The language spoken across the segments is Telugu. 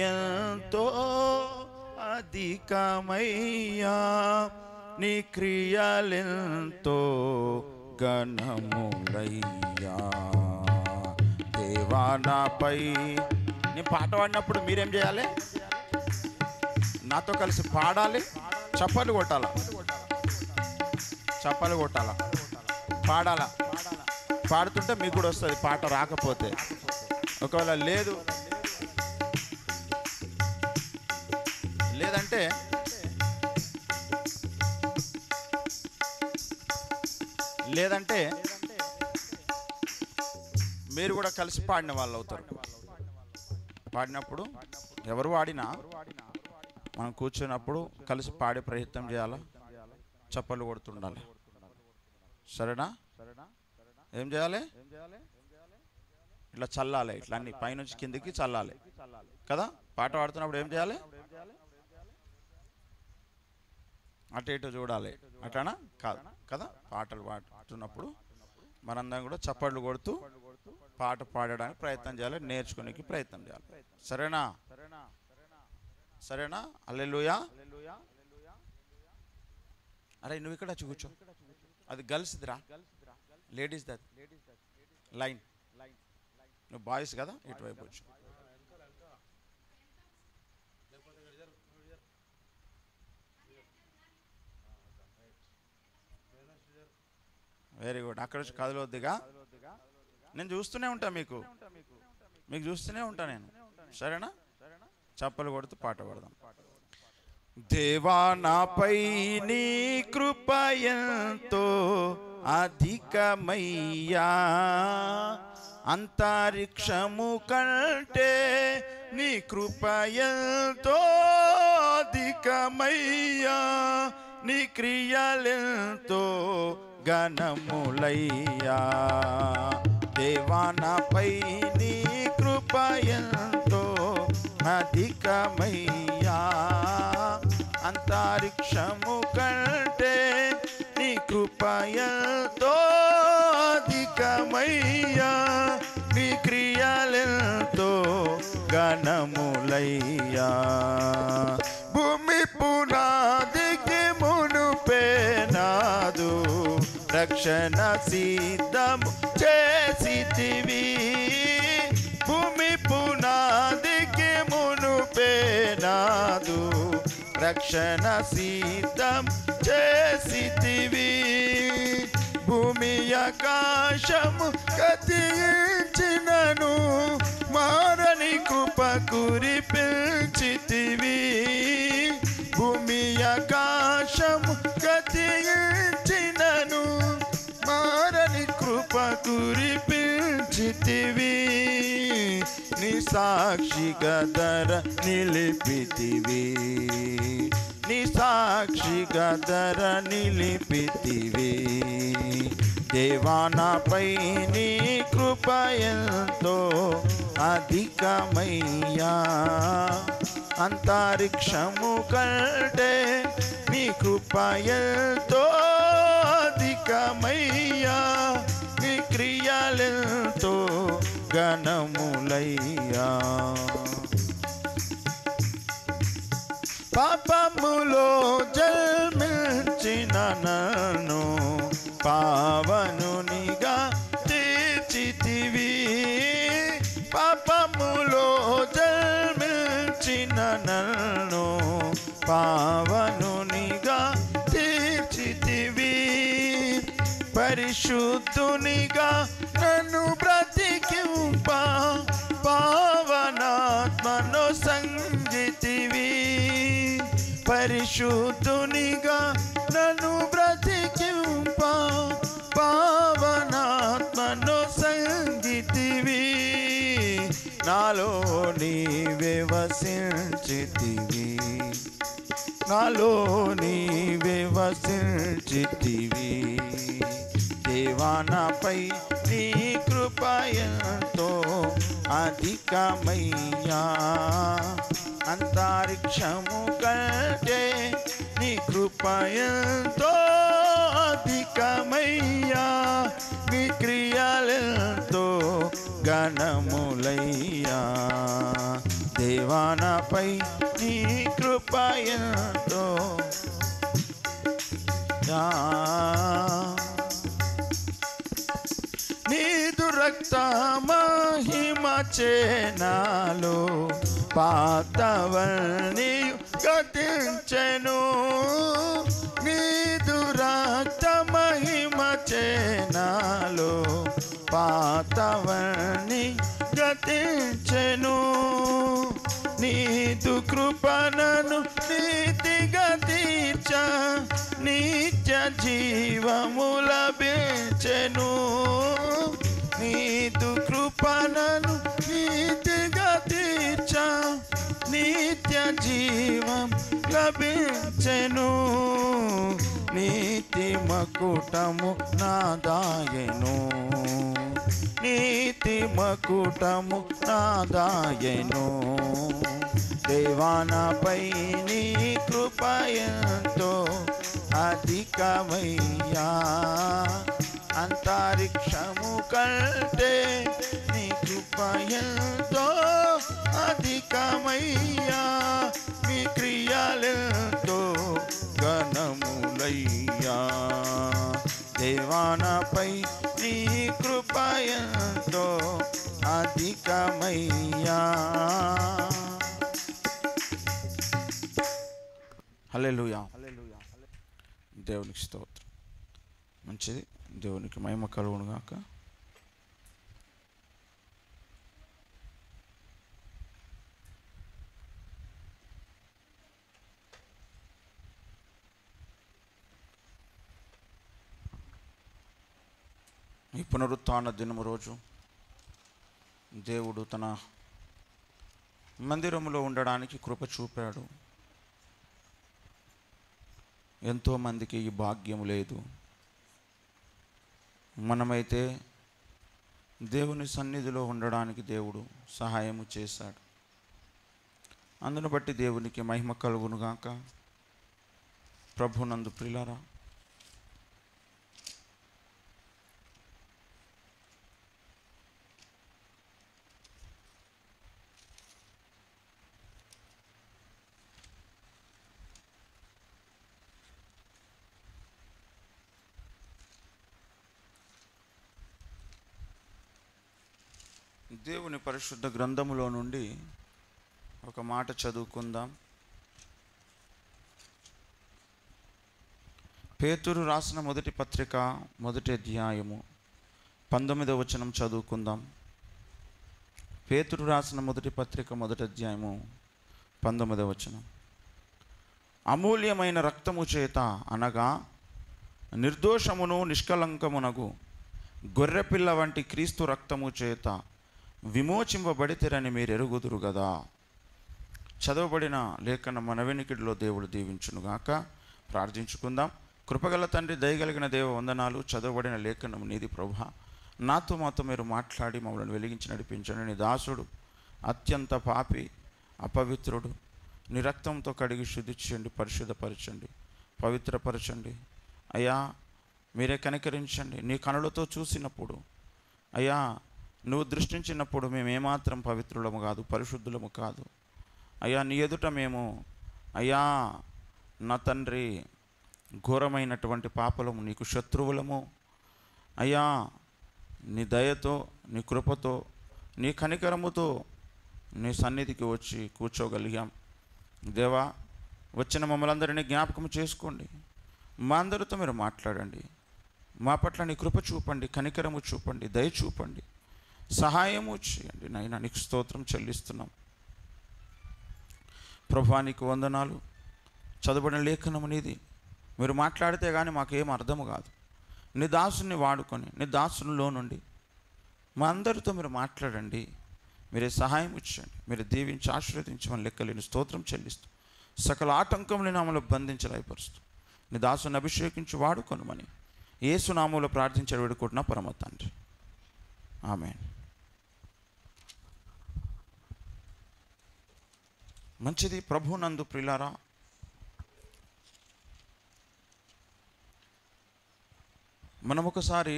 ఎంతో అధికమయ్యా నీ క్రియలెంతో ఘనములయ్యా దేవా నాపై. నేను పాట పాడినప్పుడు మీరేం చేయాలి? నాతో కలిసి పాడాలి, చప్పలు కొట్టాలా, చప్పలు కొట్టాలా, పాడాలా. పాడుతుంటే మీకు కూడా వస్తుంది. పాట రాకపోతే ఒకవేళ లేదంటే మీరు కూడా కలిసి పాడిన వాళ్ళు అవుతారు. పాడినప్పుడు ఎవరు వాడినా మనం కూర్చున్నప్పుడు కలిసి పాడే ప్రయత్నం చేయాలా, చప్పలు కొడుతుండాలి. సరేనా? ఏం చేయాలి? ఇట్లా చల్లాలి, ఇట్లా అన్ని పైనుంచి కిందికి చల్లాలి కదా. పాట పాడుతున్నప్పుడు ఏం చేయాలి? అటు ఇటు చూడాలి. అట్లానా? కాదు కదా. పాటలు పాడుతున్నప్పుడు మనందరం కూడా చప్పట్లు కొడుతూ పాట పాడడానికి ప్రయత్నం చేయాలి, నేర్చుకోనికి ప్రయత్నం చేయాలి. సరేనా? సరేనా? హల్లెలూయా. అరే నువ్వు ఇక్కడ కూర్చో, అది గర్ల్స్దిరా, లేడీస్ ది లైన్. నువ్వు బాయ్స్ కదా, ఇటువైపు వచ్చు. Very good. అక్కడ వచ్చి కదలొద్దుగా, నేను చూస్తూనే ఉంటా, మీకు చూస్తూనే ఉంటా నేను. సరేనా? చప్పలు కొడుతూ పాట పాడదాం. దేవా నాపై నీ కృప ఎంతో అధికమయ్యా అంతరిక్షము కంటే నీ కృప ఎంతో అధికమయ్యా నీ క్రియలెంతో ఘనములయ్యా దేవా నాపై నీ కృప ఎంతో అధికమయ్యా అంతరిక్షము కంటే నీ కృప ఎంతో అధికమయ్యా నీ క్రియలెంతో ఘనములయ్యా భూమి పునాదికి మునుపే నాదు రక్షణ సిద్ధము చేసితివి భూమి పునాదికి మునుపే నాదు రక్షణ సిద్ధం చేసితివి భూమి ఆకాశము కతించినను మారని కృప కురిపించితివి భూమి ఆకాశము కతించినను మారని కృప కురిపించితివి నీ సాక్షిగా ధర నిలిపితివి నీ సాక్షిగా ధర నిలిపితివి దేవా నాపై నీ కృప ఎంతో అధికమయ్యా అంతరిక్షము కంటే నీ కృప ఎంతో అధికమయ్యా నీ క్రియలెంతో ఘనములయ్యా పాపములో జన్మించిన నన్ను పావనునిగా తీర్చితివి పాపములో జన్మించిన నన్ను పావనునిగా తీర్చితివి పరిశుద్ధునిగా నన్ను బ్రతికింప పావనాత్మను సంగితివి పరిశుద్ధునిగా నన్ను బ్రతికింప పావనాత్మను సంగితివి నాలో నీవే వసించితివి నాలో నీవే వసించితివి దేవా నాపై నీ కృప ఎంతో అధికమయ్యా అంతరిక్షము కంటే నీ కృప ఎంతో అధికమయ్యా నీ క్రియలెంతో ఘనములయ్యా దేవా నాపై నీ కృప ఎంతో నీదు రక్త మహిమ చేనాలో పాతవల్ని గతించెను నీదు రక్త మహిమ చేనాలో పాతవల్ని గతించెను నీదు కృపణను నీతిగా తీర్చ నిత్య జీవము లభించెను నీదు కృపణను నీతిగా తీర్చ నిత్య జీవం లభించెను నీతి మకుటము నాదాయెను నీతి మకుటము నాదాయెను దేవా నాపై నీ కృప ఎంతో అధికమయ్యా అంతరిక్షము కంటే నీ కృప ఎంతో అధికమయ్యా మీ క్రియలెంతో ఘనములయ్యా దేవా నాపై నీ కృప ఎంతో అధికమయ్యా. హల్లెలూయా. దేవునికి స్తోత్రం. మంచిది, దేవునికి మహిమ కలుగును గాక. ఈ పునరుత్థాన దినము రోజు దేవుడు తన మందిరములో ఉండడానికి కృప చూపాడు. ఎంతోమందికి ఈ భాగ్యం లేదు. మనమైతే దేవుని సన్నిధిలో ఉండడానికి దేవుడు సహాయము చేశాడు. అందును బట్టి దేవునికి మహిమ కలుగునుగాక. ప్రభునందు ప్రియులారా, దేవుని పరిశుద్ధ గ్రంథములో నుండి ఒక మాట చదువుకుందాం. పేతురు రాసిన మొదటి పత్రిక మొదటి అధ్యాయము 19వ వచనం చదువుకుందాం. పేతురు రాసిన మొదటి పత్రిక మొదటి అధ్యాయము 19వ వచనం. అమూల్యమైన రక్తము చేత అనగా నిర్దోషమును నిష్కలంకమునగు గొర్రెపిల్ల వంటి క్రీస్తు రక్తము చేత విమోచింపబడితేరని మీరు ఎరుగుదురు కదా. చదవబడిన లేఖన మన వెనుకడిలో దేవుడు దీవించునుగాక. ప్రార్థించుకుందాం. కృపగల తండ్రి, దయగలిగిన దేవ వందనాలు. చదవబడిన లేఖనం నీది ప్రభువా. నాతో మాతో మీరు మాట్లాడి మమ్మల్ని వెలిగించి నడిపించండి. నీ దాసుడు అత్యంత పాపి, అపవిత్రుడు. నీ రక్తంతో కడిగి శుద్ధి చేయండి, పరిశుద్ధపరచండి, పవిత్రపరచండి. అయ్యా మీరే కనికరించండి. నీ కనులతో చూసినప్పుడు అయ్యా నువ్వు దృష్టించినప్పుడు మేము ఏమాత్రం పవిత్రులము కాదు, పరిశుద్ధులము కాదు. అయ్యా నీ ఎదుట మేము అయ్యా నా తండ్రి ఘోరమైనటువంటి పాపలము, నీకు శత్రువులము. అయ్యా నీ దయతో, నీ కృపతో, నీ కనికరముతో నీ సన్నిధికి వచ్చి కూర్చోగలిగాం. దేవా, వచ్చిన మమ్మల్ని అందరినీ జ్ఞాపకం చేసుకోండి. మా అందరితో మీరు మాట్లాడండి. మా పట్ల నీ కృప చూపండి, కనికరము చూపండి, దయ చూపండి, సహాయము చేయండి. నాయనా నీకు స్తోత్రం చెల్లిస్తున్నాం. ప్రభువా నీకు వందనాలు. చదవబడిన లేఖనము నీది. మీరు మాట్లాడితే కానీ మాకేం అర్థము కాదు. నీ దాసుని వాడుకొని నీ దాసునిలో నుండి మా అందరితో మీరు మాట్లాడండి. మీరే సహాయం ఇచ్చండి. మీరు దీవించి ఆశీర్వదించమని లెక్కలేని స్తోత్రం చెల్లిస్తూ సకల ఆటంకములను నామలో బంధించలేపరుస్తూ నీ దాసుని అభిషేకించి వాడుకొనుమని యేసు నామములో ప్రార్థించి వేడుకుంటున్నా పరమ తండ్రి. ఆమేన్. మంచిది. ప్రభునందు ప్రియులారా, మనం ఒకసారి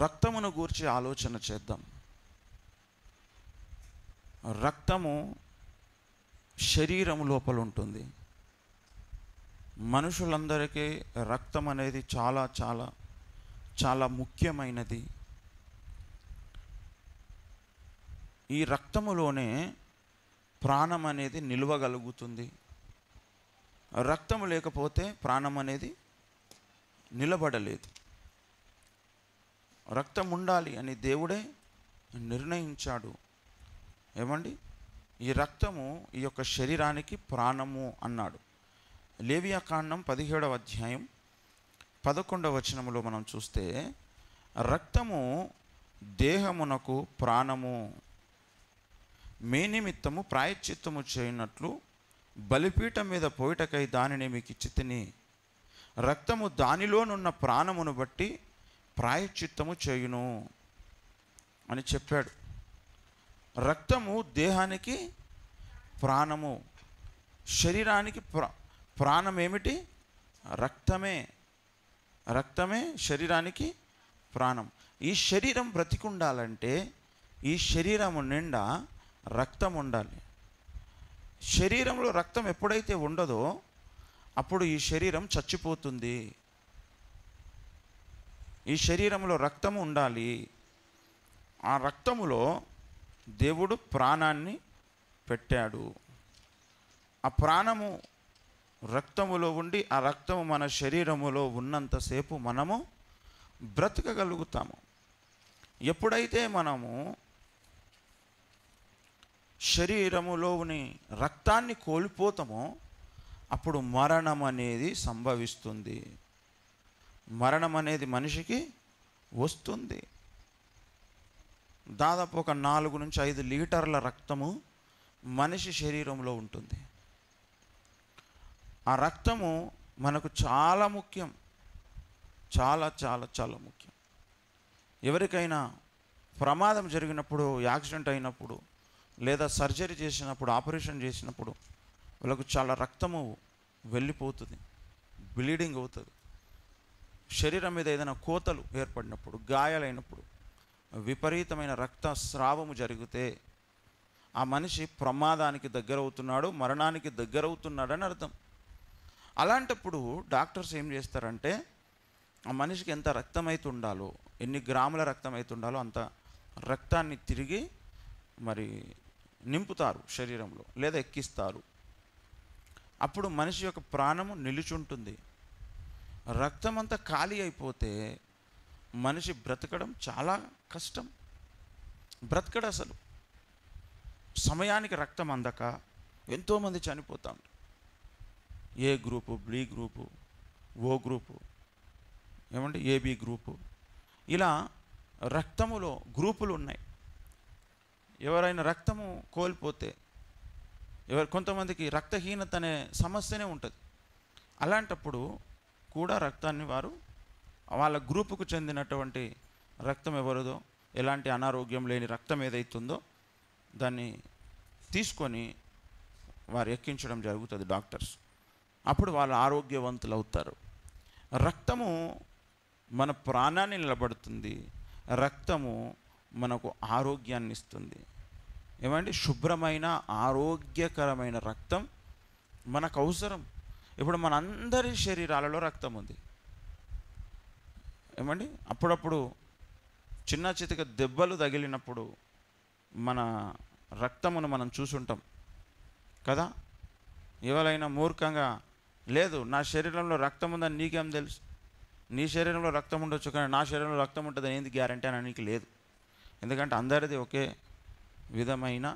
రక్తమును గూర్చి ఆలోచన చేద్దాం. రక్తము శరీరం లోపల ఉంటుంది. మనుషులందరికీ రక్తం అనేది చాలా చాలా చాలా ముఖ్యమైనది. ఈ రక్తములోనే ప్రాణం అనేది నిలవగలుగుతుంది. రక్తం లేకపోతే ప్రాణం అనేది నిలబడలేదు. రక్తం ఉండాలి అని దేవుడే నిర్ణయించాడు. ఏమండి, ఈ రక్తము ఈ యొక్క శరీరానికి ప్రాణము అన్నాడు. లేవియాకాండం 17వ అధ్యాయం 11వ వచనములో మనం చూస్తే, రక్తము దేహమునకు ప్రాణము, మీ నిమిత్తము ప్రాయశ్చిత్తము చేయనట్లు బలిపీఠం మీద పోయిటకై దానిని మీకు ఇచ్చితిని. రక్తము దానిలోనున్న ప్రాణమును బట్టి ప్రాయశ్చిత్తము చేయును అని చెప్పాడు. రక్తము దేహానికి ప్రాణము, శరీరానికి ప్రాణం ఏమిటి? రక్తమే. రక్తమే శరీరానికి ప్రాణం. ఈ శరీరం బ్రతికుండాలంటే ఈ శరీరము నిండా రక్తం ఉండాలి. శరీరంలో రక్తం ఎప్పుడైతే ఉండదో అప్పుడు ఈ శరీరం చచ్చిపోతుంది. ఈ శరీరంలో రక్తము ఉండాలి. ఆ రక్తములో దేవుడు ప్రాణాన్ని పెట్టాడు. ఆ ప్రాణము రక్తములో ఉండి ఆ రక్తము మన శరీరములో ఉన్నంతసేపు మనము బ్రతకగలుగుతాము. ఎప్పుడైతే మనము శరీరములోని రక్తాన్ని కోల్పోతామో అప్పుడు మరణం అనేది సంభవిస్తుంది. మరణం అనేది మనిషికి వస్తుంది. దాదాపు ఒక 4 నుంచి 5 లీటర్ల రక్తము మనిషి శరీరంలో ఉంటుంది. ఆ రక్తము మనకు చాలా ముఖ్యం, చాలా చాలా చాలా ముఖ్యం. ఎవరికైనా ప్రమాదం జరిగినప్పుడు, యాక్సిడెంట్ అయినప్పుడు, లేదా సర్జరీ చేసినప్పుడు, ఆపరేషన్ చేసినప్పుడు వాళ్ళకు చాలా రక్తము వెళ్ళిపోతుంది, బ్లీడింగ్ అవుతుంది. శరీరం మీద ఏదైనా కోతలు ఏర్పడినప్పుడు, గాయాలైనప్పుడు, విపరీతమైన రక్తస్రావము జరిగితే ఆ మనిషి ప్రమాదానికి దగ్గరవుతున్నాడు, మరణానికి దగ్గరవుతున్నాడని అర్థం. అలాంటప్పుడు డాక్టర్స్ ఏం చేస్తారంటే ఆ మనిషికి ఎంత రక్తం అయితే ఉండాలో, ఎన్ని గ్రాముల రక్తం అయితే ఉండాలో అంత రక్తాన్ని తిరిగి మరి నింపుతారు శరీరంలో, లేదా ఎక్కిస్తారు. అప్పుడు మనిషి యొక్క ప్రాణము నిలుచుంటుంది. రక్తం అంతా ఖాళీ అయిపోతే మనిషి బ్రతకడం చాలా కష్టం. బ్రతకడు అసలు. సమయానికి రక్తం అందక ఎంతోమంది చనిపోతా ఉంటారు. A group, B group, O group, ఏమంటే ఏబి గ్రూపు, ఇలా రక్తములో గ్రూపులు ఉన్నాయి. ఎవరైనా రక్తము కోల్పోతే కొంతమందికి రక్తహీనత అనే సమస్యనే ఉంటుంది. అలాంటప్పుడు కూడా రక్తాన్ని వారు వాళ్ళ గ్రూపుకు చెందినటువంటి రక్తం ఎవరిదో, ఎలాంటి అనారోగ్యం లేని రక్తం ఏదైతుందో దాన్ని తీసుకొని వారు ఎక్కించడం జరుగుతుంది డాక్టర్స్. అప్పుడు వాళ్ళు ఆరోగ్యవంతులు అవుతారు. రక్తము మన ప్రాణాన్ని నిలబడుతుంది. రక్తము మనకు ఆరోగ్యాన్ని ఇస్తుంది. ఏమంటే శుభ్రమైన ఆరోగ్యకరమైన రక్తం మనకు అవసరం. ఇప్పుడు మనందరి శరీరాలలో రక్తం ఉంది. ఏమండి అప్పుడప్పుడు చిన్న చితక దెబ్బలు తగిలినప్పుడు మన రక్తమును మనం చూసుంటాం కదా. ఎవరైనా మూర్ఖంగా, లేదు నా శరీరంలో రక్తం ఉందని నీకేం తెలుసు, నీ శరీరంలో రక్తం ఉండొచ్చు కానీ నా శరీరంలో రక్తం ఉంటుందని ఏంది గ్యారంటీ అని నీకు లేదు. ఎందుకంటే అందరిది ఒకే విధమైన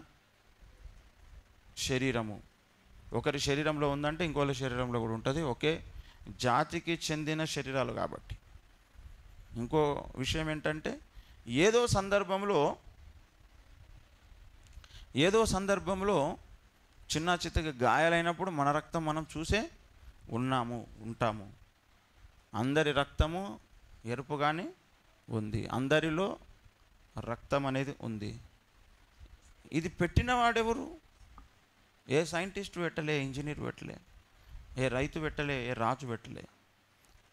శరీరము. ఒకరి శరీరంలో ఉందంటే ఇంకోళ్ళ శరీరంలో కూడా ఉంటుంది. ఒకే జాతికి చెందిన శరీరాలు కాబట్టి. ఇంకో విషయం ఏంటంటే ఏదో సందర్భంలో చిన్న చిత్తగా గాయాలైనప్పుడు మన రక్తం మనం చూసే ఉంటాము. అందరి రక్తము ఎరుపుగానే ఉంది. అందరిలో రక్తం అనేది ఉంది. ఇది పెట్టిన వాడెవరు? ఏ సైంటిస్ట్ పెట్టలే, ఇంజనీర్ పెట్టలే, ఏ రైతు పెట్టలే, ఏ రాజు పెట్టలే.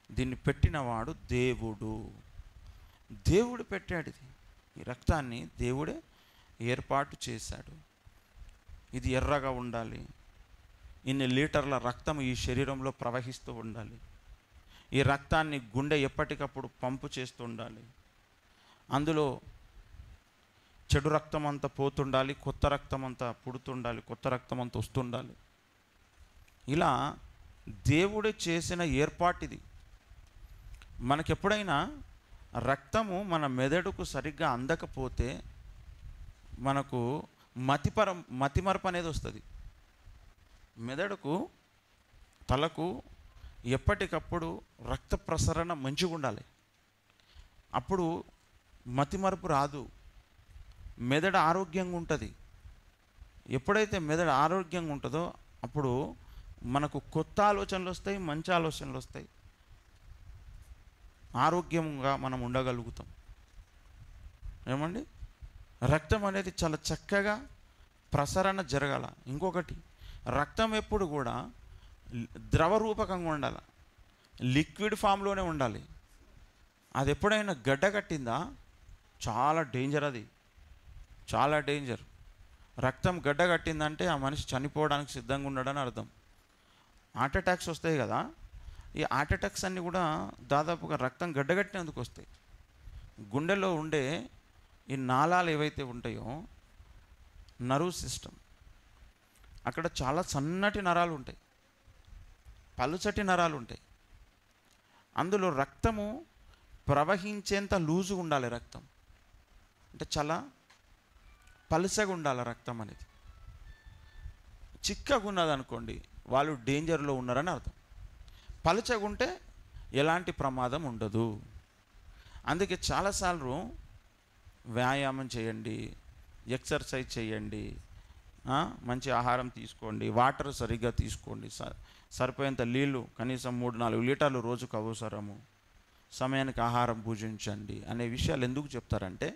దీన్ని పెట్టినవాడు దేవుడు. దేవుడు పెట్టాడు. ఇది ఈ రక్తాన్ని దేవుడే ఏర్పాటు చేశాడు. ఇది ఎర్రగా ఉండాలి, ఇన్ని లీటర్ల రక్తం ఈ శరీరంలో ప్రవహిస్తూ ఉండాలి, ఈ రక్తాన్ని గుండె ఎప్పటికప్పుడు పంపు చేస్తూ ఉండాలి, అందులో చెడు రక్తం అంతా పోతుండాలి, కొత్త రక్తం అంతా పుడుతుండాలి, కొత్త రక్తం అంతా వస్తుండాలి. ఇలా దేవుడు చేసిన ఏర్పాటు ఇది. మనకెప్పుడైనా రక్తము మన మెదడుకు సరిగ్గా అందకపోతే మనకు మతిమరపు అనేది వస్తుంది. మెదడుకు, తలకు ఎప్పటికప్పుడు రక్త ప్రసరణ మంచిగా ఉండాలి. అప్పుడు మతిమరపు రాదు, మెదడు ఆరోగ్యంగా ఉంటుంది. ఎప్పుడైతే మెదడు ఆరోగ్యంగా ఉంటుందో అప్పుడు మనకు కొత్త ఆలోచనలు వస్తాయి, మంచి ఆలోచనలు వస్తాయి, ఆరోగ్యంగా మనం ఉండగలుగుతాం. ఏమండి, రక్తం అనేది చాలా చక్కగా ప్రసరణ జరగాల. ఇంకొకటి, రక్తం ఎప్పుడు కూడా ద్రవ రూపకంగా ఉండాలి, లిక్విడ్ ఫామ్లోనే ఉండాలి. అది ఎప్పుడైనా గడ్డ కట్టిందా చాలా డేంజర్, అది చాలా డేంజర్. రక్తం గడ్డ కట్టిందంటే ఆ మనిషి చనిపోవడానికి సిద్ధంగా ఉన్నాడని అర్థం. హార్ట్ అటాక్స్ వస్తాయి కదా, ఈ హార్ట్ అటాక్స్ అన్నీ కూడా దాదాపుగా రక్తం గడ్డగట్టినందుకు వస్తాయి. గుండెలో ఉండే ఈ నాళాలు ఏవైతే ఉంటాయో, నర్వ్ సిస్టమ్, అక్కడ చాలా సన్నటి నరాలు ఉంటాయి, పలుచటి నరాలు ఉంటాయి. అందులో రక్తము ప్రవహించేంత లూజుగా ఉండాలి. రక్తం అంటే చాలా పలుచగా ఉండాలి. రక్తం అనేది చిక్కగా ఉన్నదనుకోండి, వాళ్ళు డేంజర్లో ఉన్నారని అర్థం. పలుచగా ఉంటే ఎలాంటి ప్రమాదం ఉండదు. అందుకే చాలాసార్లు వ్యాయామం చేయండి, ఎక్సర్సైజ్ చేయండి, మంచి ఆహారం తీసుకోండి, వాటర్ సరిగ్గా తీసుకోండి, సరిపోయేంత నీళ్ళు కనీసం 3-4 లీటర్లు రోజుకు అవసరము, సమయానికి ఆహారం భుజించండి అనే విషయాలు ఎందుకు చెప్తారంటే,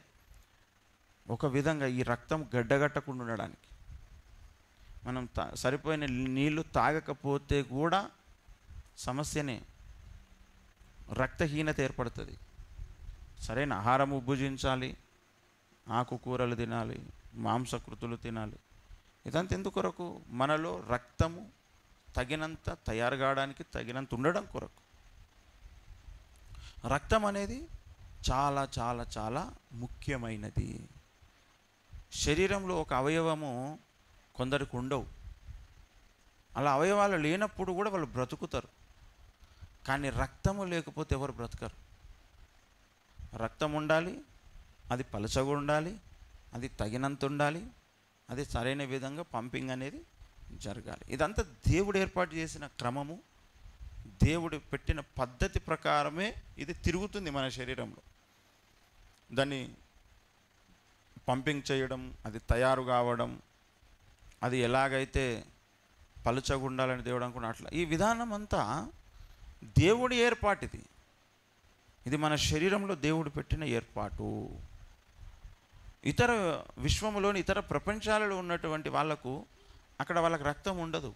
ఒక విధంగా ఈ రక్తం గడ్డగట్టకుండా ఉండడానికి. మనం సరిపోయిన నీళ్ళు తాగకపోతే కూడా సమస్యనే, రక్తహీనత ఏర్పడుతుంది. సరైన ఆహారము భుజించాలి, ఆకుకూరలు తినాలి, మాంసకృతులు తినాలి. ఇదంతా ఎందుకొరకు? మనలో రక్తము తగినంత తయారు కావడానికి, తగినంత ఉండడం కొరకు. రక్తం అనేది చాలా చాలా చాలా ముఖ్యమైనది. శరీరంలో ఒక అవయవము కొందరికి ఉండవు, అలా అవయవాలు లేనప్పుడు కూడా వాళ్ళు బ్రతుకుతారు. కానీ రక్తము లేకపోతే ఎవరు బ్రతకరు. రక్తం ఉండాలి, అది పలచగా ఉండాలి, అది తగినంత ఉండాలి, అది సరైన విధంగా పంపింగ్ అనేది జరగాలి. ఇదంతా దేవుడు ఏర్పాటు చేసిన క్రమము, దేవుడు పెట్టిన పద్ధతి ప్రకారమే ఇది తిరుగుతుంది మన శరీరంలో. దాన్ని పంపింగ్ చేయడం, అది తయారు కావడం, అది ఎలాగైతే పలుచగా ఉండాలని దేవుడు అనుకున్న అట్లా ఈ విధానం అంతా దేవుడి ఏర్పాటు. ఇది మన శరీరంలో దేవుడు పెట్టిన ఏర్పాటు. ఇతర విశ్వంలోని ఇతర ప్రపంచాలలో ఉన్నటువంటి వాళ్ళకు అక్కడ వాళ్ళకి రక్తం ఉండదు.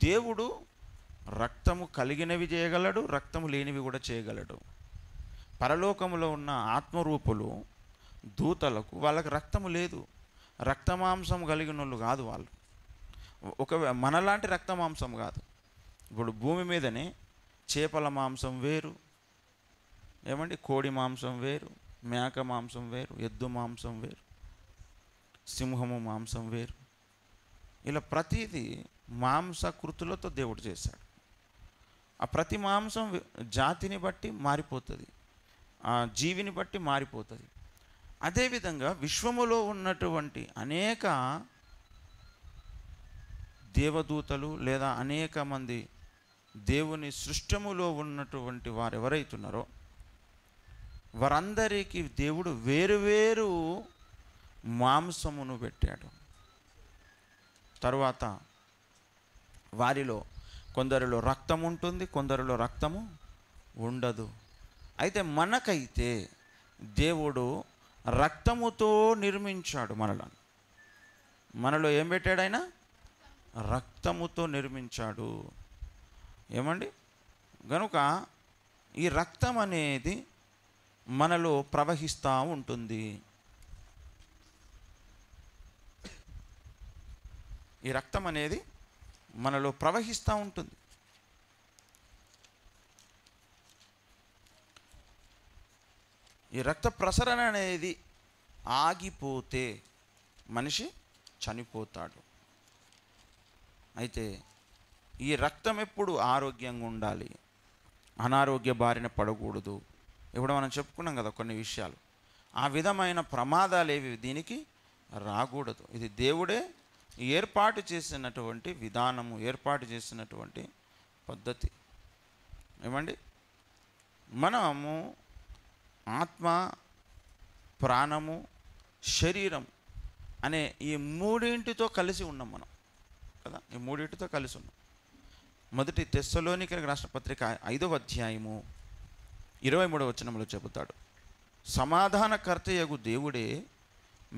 దేవుడు రక్తము కలిగినవి చేయగలడు, రక్తము లేనివి కూడా చేయగలడు. పరలోకములో ఉన్న ఆత్మరూపులు, దూతలకు వాళ్ళకి రక్తము లేదు, రక్తమాంసం కలిగిన వాళ్ళు కాదు వాళ్ళు. ఒక మనలాంటి రక్తమాంసం కాదు. ఇప్పుడు భూమి మీదనే చేపల మాంసం వేరు, ఏమండి, కోడి మాంసం వేరు, మేక మాంసం వేరు, ఎద్దు మాంసం వేరు, సింహము మాంసం వేరు. ఇలా ప్రతిదీ మాంసకృతులతో దేవుడు చేశాడు. ఆ ప్రతి మాంసం జాతిని బట్టి మారిపోతుంది, ఆ జీవిని బట్టి మారిపోతుంది. అదేవిధంగా విశ్వములో ఉన్నటువంటి అనేక దేవదూతలు లేదా అనేక మంది దేవుని సృష్టములో ఉన్నటువంటి వారు ఎవరైతున్నారో వారందరికీ దేవుడు వేరువేరు మాంసమును పెట్టాడు. తరువాత వారిలో కొందరిలో రక్తం ఉంటుంది, కొందరిలో రక్తము ఉండదు. అయితే మనకైతే దేవుడు రక్తముతో నిర్మించాడు మనలను. మనలో ఏం పెట్టాడు ఆయన? రక్తముతో నిర్మించాడు. ఏమండి, కనుక ఈ రక్తం అనేది మనలో ప్రవహిస్తూ ఉంటుంది. ఈ రక్తం అనేది మనలో ప్రవహిస్తూ ఉంటుంది. ఈ రక్త ప్రసరణ అనేది ఆగిపోతే మనిషి చనిపోతాడు. అయితే ఈ రక్తం ఎప్పుడు ఆరోగ్యంగా ఉండాలి, అనారోగ్య బారిన పడకూడదు. ఇప్పుడు మనం చెప్పుకున్నాం కదా కొన్ని విషయాలు. ఆ విధమైన ప్రమాదాలు ఏవి దీనికి రాకూడదు. ఇది దేవుడే ఏర్పాటు చేసినటువంటి విధానము, ఏర్పాటు చేసినటువంటి పద్ధతి. ఏమండి, మనము ఆత్మ, ప్రాణము, శరీరం అనే ఈ మూడింటితో కలిసి ఉన్నాం మనం కదా. ఈ మూడింటితో కలిసి ఉన్నాం. మొదటి తెస్సలోనికైలకు రాసిన పత్రిక 5వ అధ్యాయము 23వ వచనంలో చెబుతాడు, సమాధానకర్తయగు దేవుడే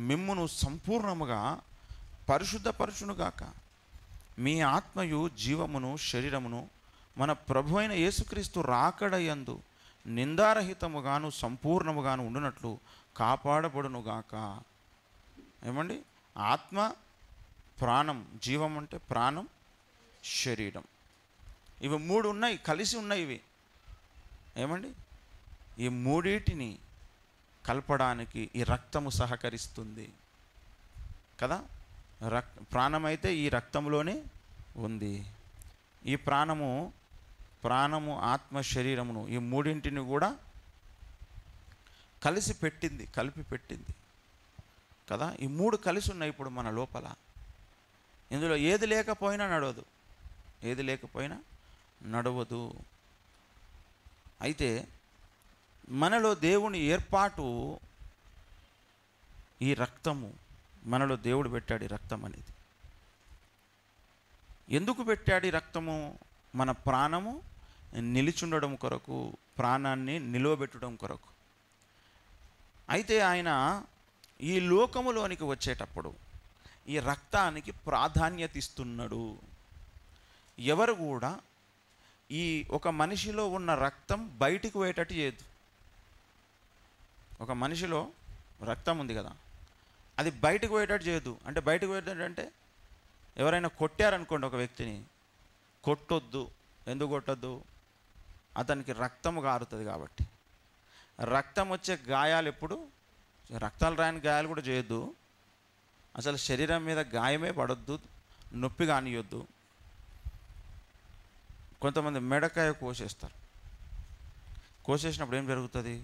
మిమ్మును సంపూర్ణముగా పరిశుద్ధపరచునుగాక, మీ ఆత్మయు జీవమును శరీరమును మన ప్రభు అయిన యేసుక్రీస్తు రాకడయందు నిందారహితముగాను సంపూర్ణముగాను ఉండునట్లు కాపాడబడునుగాక. ఏమండి, ఆత్మ, ప్రాణం, జీవం అంటే ప్రాణం, శరీరం, ఇవి మూడు ఉన్నాయి, కలిసి ఉన్నాయి ఇవి. ఏమండి, ఈ మూడింటిని కలపడానికి ఈ రక్తము సహకరిస్తుంది కదా. ప్రాణమైతే ఈ రక్తంలోనే ఉంది. ఈ ప్రాణము, ఆత్మ, శరీరమును ఈ మూడింటిని కూడా కలిపి పెట్టింది కదా. ఈ మూడు కలిసి ఉన్నాయి ఇప్పుడు మన లోపల. ఇందులో ఏది లేకపోయినా నడవదు. అయితే మనలో దేవుని ఏర్పాటు ఈ రక్తము, మనలో దేవుడు పెట్టాడు ఈ రక్తం అనేది. ఎందుకు పెట్టాడు ఈ రక్తము? మన ప్రాణము నిలిచుండడం కొరకు, ప్రాణాన్ని నిలువబెట్టడం కొరకు. అయితే ఆయన ఈ లోకములోనికి వచ్చేటప్పుడు ఈ రక్తానికి ప్రాధాన్యత ఇస్తున్నాడు. ఎవరు కూడా ఈ ఒక మనిషిలో ఉన్న రక్తం బయటికి పోయేటట్టు చేయదు. ఒక మనిషిలో రక్తం ఉంది కదా, అది బయటకు పోయేటట్టు చేయదు. అంటే బయటకు పోయేటట్టు అంటే ఎవరైనా కొట్టారనుకోండి ఒక వ్యక్తిని, కొట్టొద్దు. ఎందుకు కొట్టొద్దు? అతనికి రక్తము కారుతుంది కాబట్టి. రక్తం వచ్చే గాయాలు ఎప్పుడు, రక్తాలు రాని గాయాలు కూడా చేయొద్దు. అసలు శరీరం మీద గాయమే పడొద్దు, నొప్పి కానియొద్దు. కొంతమంది మెడకాయ కోసేసినప్పుడు ఏం జరుగుతుంది?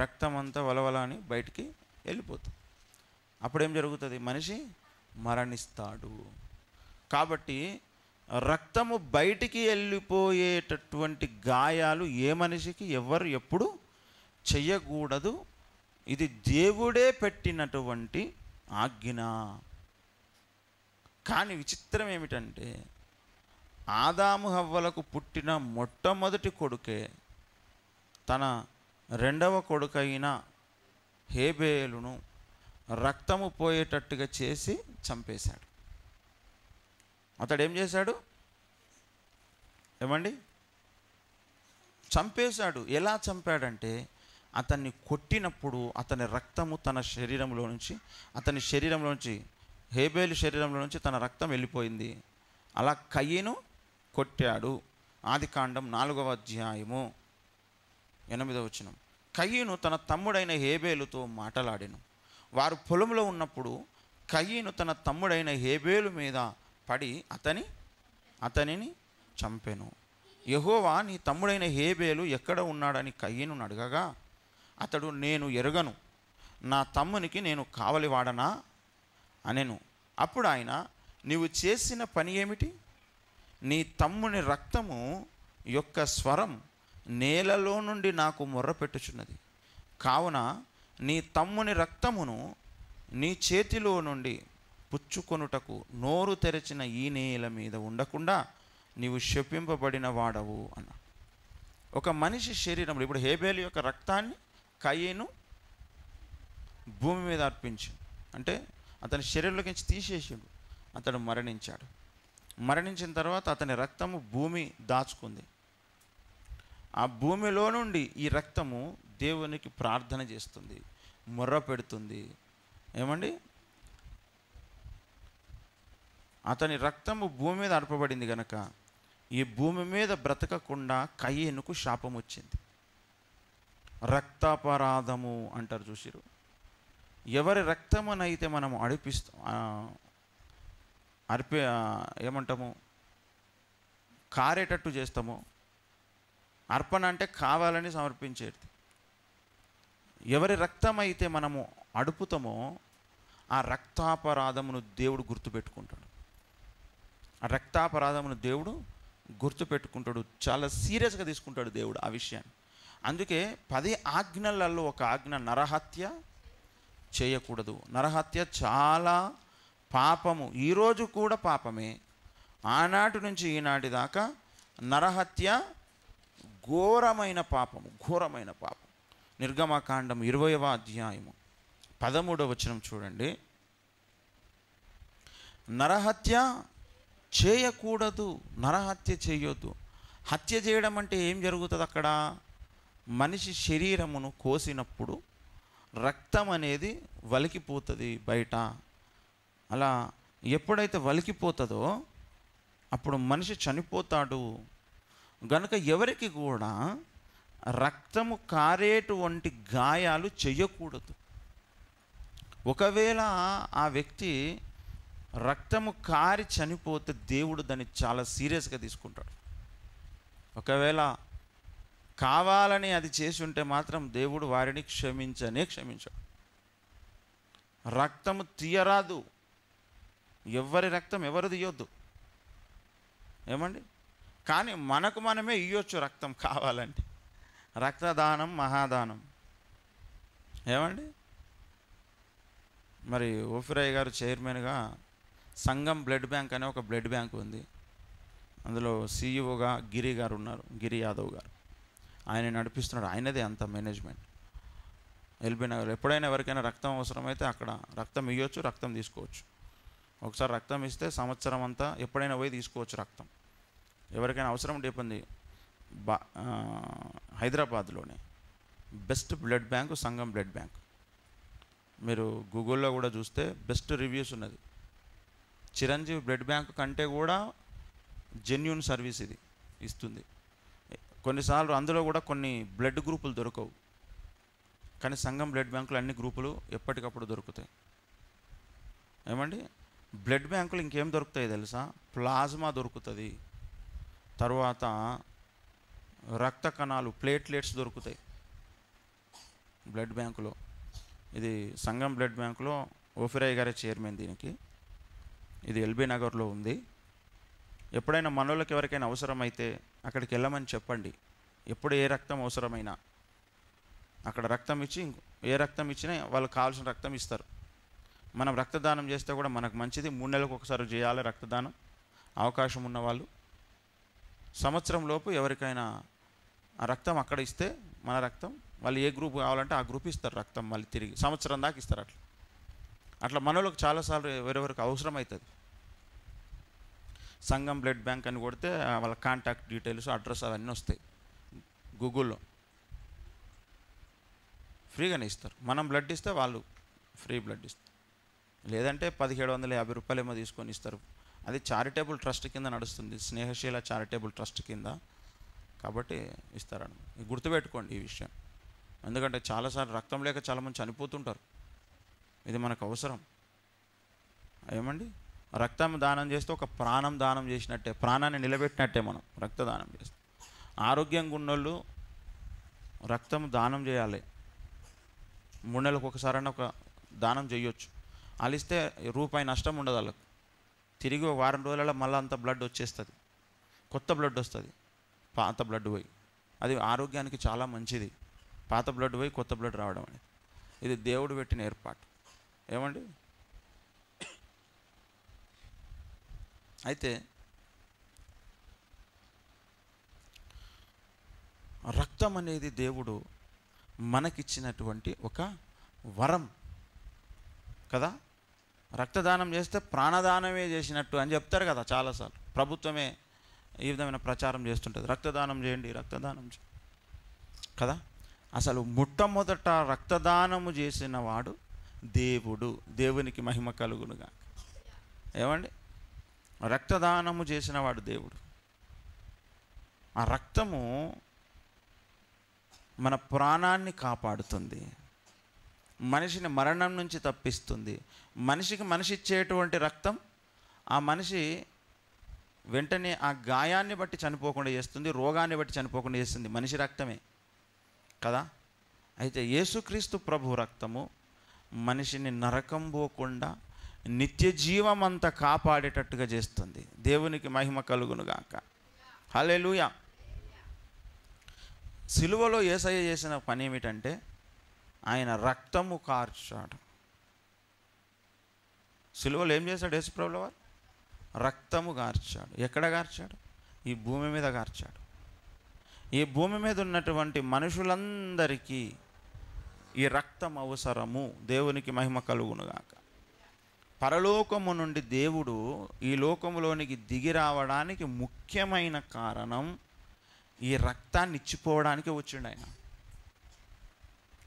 రక్తం అంతా వలవల అని బయటికి వెళ్ళిపోతుంది. అప్పుడేం జరుగుతుంది? మనిషి మరణిస్తాడు. కాబట్టి రక్తము బయటికి వెళ్ళిపోయేటటువంటి గాయాలు ఏ మనిషికి ఎవరు ఎప్పుడు చెయ్యకూడదు. ఇది దేవుడే పెట్టినటువంటి ఆజ్ఞ. కానీ విచిత్రం ఏమిటంటే, ఆదాము హవ్వలకు పుట్టిన మొట్టమొదటి కొడుకే తన రెండవ కొడుకైన హేబేలును రక్తము పోయేటట్టుగా చేసి చంపేశాడు. అతడు ఏం చేశాడు? ఏమండి, చంపేశాడు. ఎలా చంపాడంటే, అతన్ని కొట్టినప్పుడు అతని రక్తము తన శరీరంలో నుంచి, హేబేలు శరీరంలో నుంచి తన రక్తం వెళ్ళిపోయింది. అలా కయీను కొట్టాడు. ఆదికాండం 4వ అధ్యాయము 8వ వచనం. కయీను తన తమ్ముడైన హేబేలుతో మాటలాడెను. వారు పొలంలో ఉన్నప్పుడు కయీను తన తమ్ముడైన హేబేలు మీద పడి అతనిని చంపెను. యెహోవా, నీ తమ్ముడైన హేబేలు ఎక్కడ ఉన్నాడని కయీనును అడగగా, అతడు, నేను ఎరుగను, నా తమ్మునికి నేను కావలివాడనా అనెను. అప్పుడు ఆయన, నీవు చేసిన పని ఏమిటి? నీ తమ్ముని రక్తము యొక్క స్వరం నేలలో నుండి నాకు మొర్రపెట్టుచున్నది. కావున నీ తమ్ముని రక్తమును నీ చేతిలో నుండి పుచ్చుకొనుటకు నోరు తెరచిన ఈ నేల మీద ఉండకుండా నీవు శపింపబడిన వాడవు అన్న. ఒక మనిషి శరీరంలో ఇప్పుడు హేబేలు యొక్క రక్తాన్ని కయీను భూమి మీద అర్పించు, అంటే అతని శరీరంలోకి నుంచి తీసేసాడు. అతడు మరణించాడు. మరణించిన తర్వాత అతని రక్తము భూమి దాచుకుంది. ఆ భూమిలో నుండి ఈ రక్తము దేవునికి ప్రార్థన చేస్తుంది, మొర్ర పెడుతుంది. ఏమండి, అతని రక్తము భూమి మీద అర్పబడింది గనక ఈ భూమి మీద బ్రతకకుండా కయీనుకు శాపం వచ్చింది. రక్తాపరాధము అంటారు చూసిరు. ఎవరి రక్తమునైతే మనము ఏమంటాము, కారేటట్టు చేస్తామో, అర్పణ అంటే కావాలని సమర్పించేది. ఎవరి రక్తం అయితే మనము అడుపుతామో ఆ రక్తాపరాధమును దేవుడు గుర్తుపెట్టుకుంటాడు. ఆ రక్తాపరాధమును దేవుడు గుర్తుపెట్టుకుంటాడు. చాలా సీరియస్గా తీసుకుంటాడు దేవుడు ఆ విషయాన్ని. అందుకే 10 ఆజ్ఞలలో ఒక ఆజ్ఞ నరహత్య చేయకూడదు. నరహత్య చాలా పాపము. ఈరోజు కూడా పాపమే. ఆనాటి నుంచి ఈనాటి దాకా నరహత్య ఘోరమైన పాపము, ఘోరమైన పాపం. నిర్గమకాండం 20వ అధ్యాయము 13వ వచనం చూడండి. నరహత్య చేయకూడదు, నరహత్య చేయొద్దు. హత్య చేయడం అంటే ఏం జరుగుతుంది అక్కడ? మనిషి శరీరమును కోసినప్పుడు రక్తం అనేది వలికిపోతుంది బయట. అలా ఎప్పుడైతే వలికిపోతుందో అప్పుడు మనిషి చనిపోతాడు. గనుక ఎవరికి కూడా రక్తము కారేటువంటి గాయాలు చేయకూడదు. ఒకవేళ ఆ వ్యక్తి రక్తము కారి చనిపోతే దేవుడు దాన్ని చాలా సీరియస్గా తీసుకుంటాడు. ఒకవేళ కావాలని అది చేసి ఉంటే మాత్రం దేవుడు వారిని క్షమించాడు. రక్తము తీయరాదు. ఎవరి రక్తం ఎవరు తీయొద్దు. ఏమండి? కానీ మనకు మనమే ఇయ్యొచ్చు రక్తం కావాలంటే. రక్తదానం మహాదానం. ఏమండి? మరి ఓఫిరాయ్ గారు చైర్మన్గా సంఘం బ్లడ్ బ్యాంక్ అనే ఒక బ్లడ్ బ్యాంక్ ఉంది. అందులో సీఈఓగా గిరి గారు ఉన్నారు, గిరి యాదవ్ గారు. ఆయన నడిపిస్తున్నాడు. ఆయనదే అంత మేనేజ్మెంట్. ఎల్బీ నగర్ ఎప్పుడైనా ఎవరికైనా రక్తం అవసరమైతే అక్కడ రక్తం ఇవ్వచ్చు, రక్తం తీసుకోవచ్చు. ఒకసారి రక్తం ఇస్తే సంవత్సరం అంతా ఎప్పుడైనా పోయి తీసుకోవచ్చు రక్తం. ఎవరికైనా అవసరం ఉంటే ఇబ్బంది. హైదరాబాద్లోనే బెస్ట్ బ్లడ్ బ్యాంకు సంఘం బ్లడ్ బ్యాంక్. మీరు గూగుల్లో కూడా చూస్తే బెస్ట్ రివ్యూస్ ఉన్నది. చిరంజీవి బ్లడ్ బ్యాంక్ కంటే కూడా జెన్యూన్ సర్వీస్ ఇది ఇస్తుంది. కొన్నిసార్లు అందులో కూడా కొన్ని బ్లడ్ గ్రూపులు దొరకవు, కానీ సంఘం బ్లడ్ బ్యాంకులు అన్ని గ్రూపులు ఎప్పటికప్పుడు దొరుకుతాయి. ఏమండి? బ్లడ్ బ్యాంకులు ఇంకేం దొరుకుతాయి తెలుసా? ప్లాజ్మా దొరుకుతుంది, తర్వాత రక్త కణాలు ప్లేట్లెట్స్ దొరుకుతాయి బ్లడ్ బ్యాంకులో. ఇది సంఘం బ్లడ్ బ్యాంకులో ఓఫిరాయ్ గారే చైర్మన్ దీనికి. ఇది ఎల్బీ నగర్లో ఉంది. ఎప్పుడైనా మనోళ్ళకి ఎవరికైనా అవసరమైతే అక్కడికి వెళ్ళమని చెప్పండి. ఎప్పుడు ఏ రక్తం అవసరమైనా అక్కడ రక్తం ఇచ్చి, ఏ రక్తం ఇచ్చినా వాళ్ళకి కావాల్సిన రక్తం ఇస్తారు. మనం రక్తదానం చేస్తే కూడా మనకు మంచిది. 3 నెలలకు ఒకసారి చేయాలి రక్తదానం. అవకాశం ఉన్నవాళ్ళు సంవత్సరం లోపు ఎవరికైనా ఆ రక్తం అక్కడ ఇస్తే మన రక్తం, వాళ్ళు ఏ గ్రూప్ కావాలంటే ఆ గ్రూప్ ఇస్తారు రక్తం. మళ్ళీ తిరిగి సంవత్సరం దాకా ఇస్తారు. అట్లా మనోళ్ళకి చాలాసార్లు ఎవరెవరికి అవసరం అవుతుంది. సంఘం బ్లడ్ బ్యాంక్ అని కొడితే వాళ్ళ కాంటాక్ట్ డీటెయిల్స్, అడ్రస్ అవన్నీ వస్తాయి గూగుల్లో. ఫ్రీగానే ఇస్తారు. మనం బ్లడ్ ఇస్తే వాళ్ళు ఫ్రీ బ్లడ్ ఇస్తారు. లేదంటే 1750 రూపాయలు ఏమో తీసుకొని ఇస్తారు. అది చారిటబుల్ ట్రస్ట్ కింద నడుస్తుంది, స్నేహశీల చారిటబుల్ ట్రస్ట్ కింద. కాబట్టి ఇస్తారని గుర్తుపెట్టుకోండి ఈ విషయం. ఎందుకంటే చాలాసార్లు రక్తం లేక చాలామంది చనిపోతుంటారు. ఇది మనకు అవసరం. ఏమండి? రక్తం దానం చేస్తే ఒక ప్రాణం దానం చేసినట్టే, ప్రాణాన్ని నిలబెట్టినట్టే మనం రక్తదానం చేస్తాం. ఆరోగ్యంగా ఉన్నోళ్ళు రక్తం దానం చేయాలి. 3 నెలలకు ఒకసారైనా ఒక దానం చేయొచ్చు. వాళ్ళు ఇస్తే రూపాయి నష్టం ఉండదు వాళ్ళకు. తిరిగి 1 వారం రోజులలో మళ్ళీ అంత బ్లడ్ వచ్చేస్తుంది, కొత్త బ్లడ్ వస్తుంది. పాత బ్లడ్ పోయి, అది ఆరోగ్యానికి చాలా మంచిది. పాత బ్లడ్ పోయి కొత్త బ్లడ్ రావడం అనేది ఇది దేవుడు పెట్టిన ఏర్పాటు. ఏమండి? అయితే రక్తం అనేది దేవుడు మనకిచ్చినటువంటి ఒక వరం కదా. రక్తదానం చేస్తే ప్రాణదానమే చేసినట్టు అని చెప్తారు కదా చాలాసార్లు. ప్రభుత్వమే ఈ విధమైన ప్రచారం చేస్తుంటుంది, రక్తదానం చేయండి, రక్తదానం కదా. అసలు మొట్టమొదట రక్తదానము చేసిన వాడు దేవుడు. దేవునికి మహిమ కలుగునుగా. ఏమండి? రక్తదానము చేసిన వాడు దేవుడు. ఆ రక్తము మన ప్రాణాన్ని కాపాడుతుంది, మనిషిని మరణం నుంచి తప్పిస్తుంది. మనిషికి మనిషి ఇచ్చేటువంటి రక్తం ఆ మనిషి వెంటనే ఆ గాయాన్ని బట్టి చనిపోకుండా చేస్తుంది, రోగాన్ని బట్టి చనిపోకుండా చేస్తుంది మనిషి రక్తమే కదా. అయితే యేసుక్రీస్తు ప్రభు రక్తము మనిషిని నరకం పోకుండా నిత్య జీవమంతా కాపాడేటట్టుగా చేస్తుంది. దేవునికి మహిమ కలుగునుగాక. హల్లెలూయా. సిలువలో యేసయ్య చేసిన పని ఏమిటంటే ఆయన రక్తము కార్చాడు. సిలువలో ఏం చేశాడు యేసుప్రభుల వారు? రక్తము కార్చాడు. ఎక్కడ కార్చాడు? ఈ భూమి మీద కార్చాడు. ఈ భూమి మీద ఉన్నటువంటి మనుషులందరికీ ఈ రక్తం అవసరము. దేవునికి మహిమ కలుగునుగాక. పరలోకము నుండి దేవుడు ఈ లోకములోనికి దిగి రావడానికి ముఖ్యమైన కారణం ఈ రక్తాన్ని ఇచ్చిపోవడానికి వచ్చిండు ఆయన.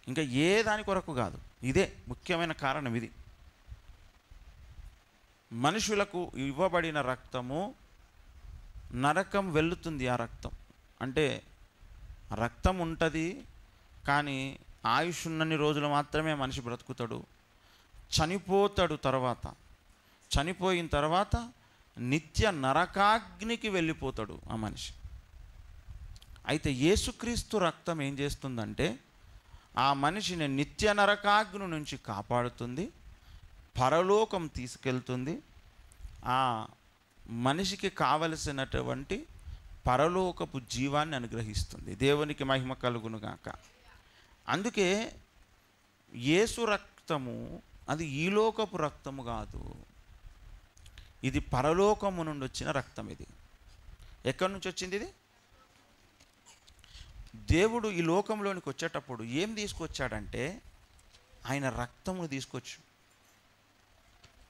ఇంకా ఏ దాని కొరకు కాదు, ఇదే ముఖ్యమైన కారణం. ఇది మనుషులకు ఇవ్వబడిన రక్తము నరకం వెళుతుంది. ఆ రక్తం అంటే రక్తం ఉంటుంది కానీ ఆయుష్ ఉన్నన్ని రోజులు మాత్రమే మనిషి బ్రతుకుతాడు, చనిపోతాడు. తర్వాత చనిపోయిన తర్వాత నిత్య నరకాగ్నికి వెళ్ళిపోతాడు ఆ మనిషి. అయితే యేసుక్రీస్తు రక్తం ఏం చేస్తుందంటే ఆ మనిషిని నిత్య నరకాగ్ని నుంచి కాపాడుతుంది, పరలోకం తీసుకెళ్తుంది, ఆ మనిషికి కావలసినటువంటి పరలోకపు జీవాన్ని అనుగ్రహిస్తుంది. దేవునికి మహిమ కలుగునుగాక. అందుకే యేసు రక్తము అది ఈ లోకపు రక్తము కాదు, ఇది పరలోకము నుండి వచ్చిన రక్తం. ఇది ఎక్కడి నుంచి వచ్చింది? ఇది దేవుడు ఈ లోకంలోనికి వచ్చేటప్పుడు ఏం తీసుకొచ్చాడంటే ఆయన రక్తమును తీసుకొచ్చు.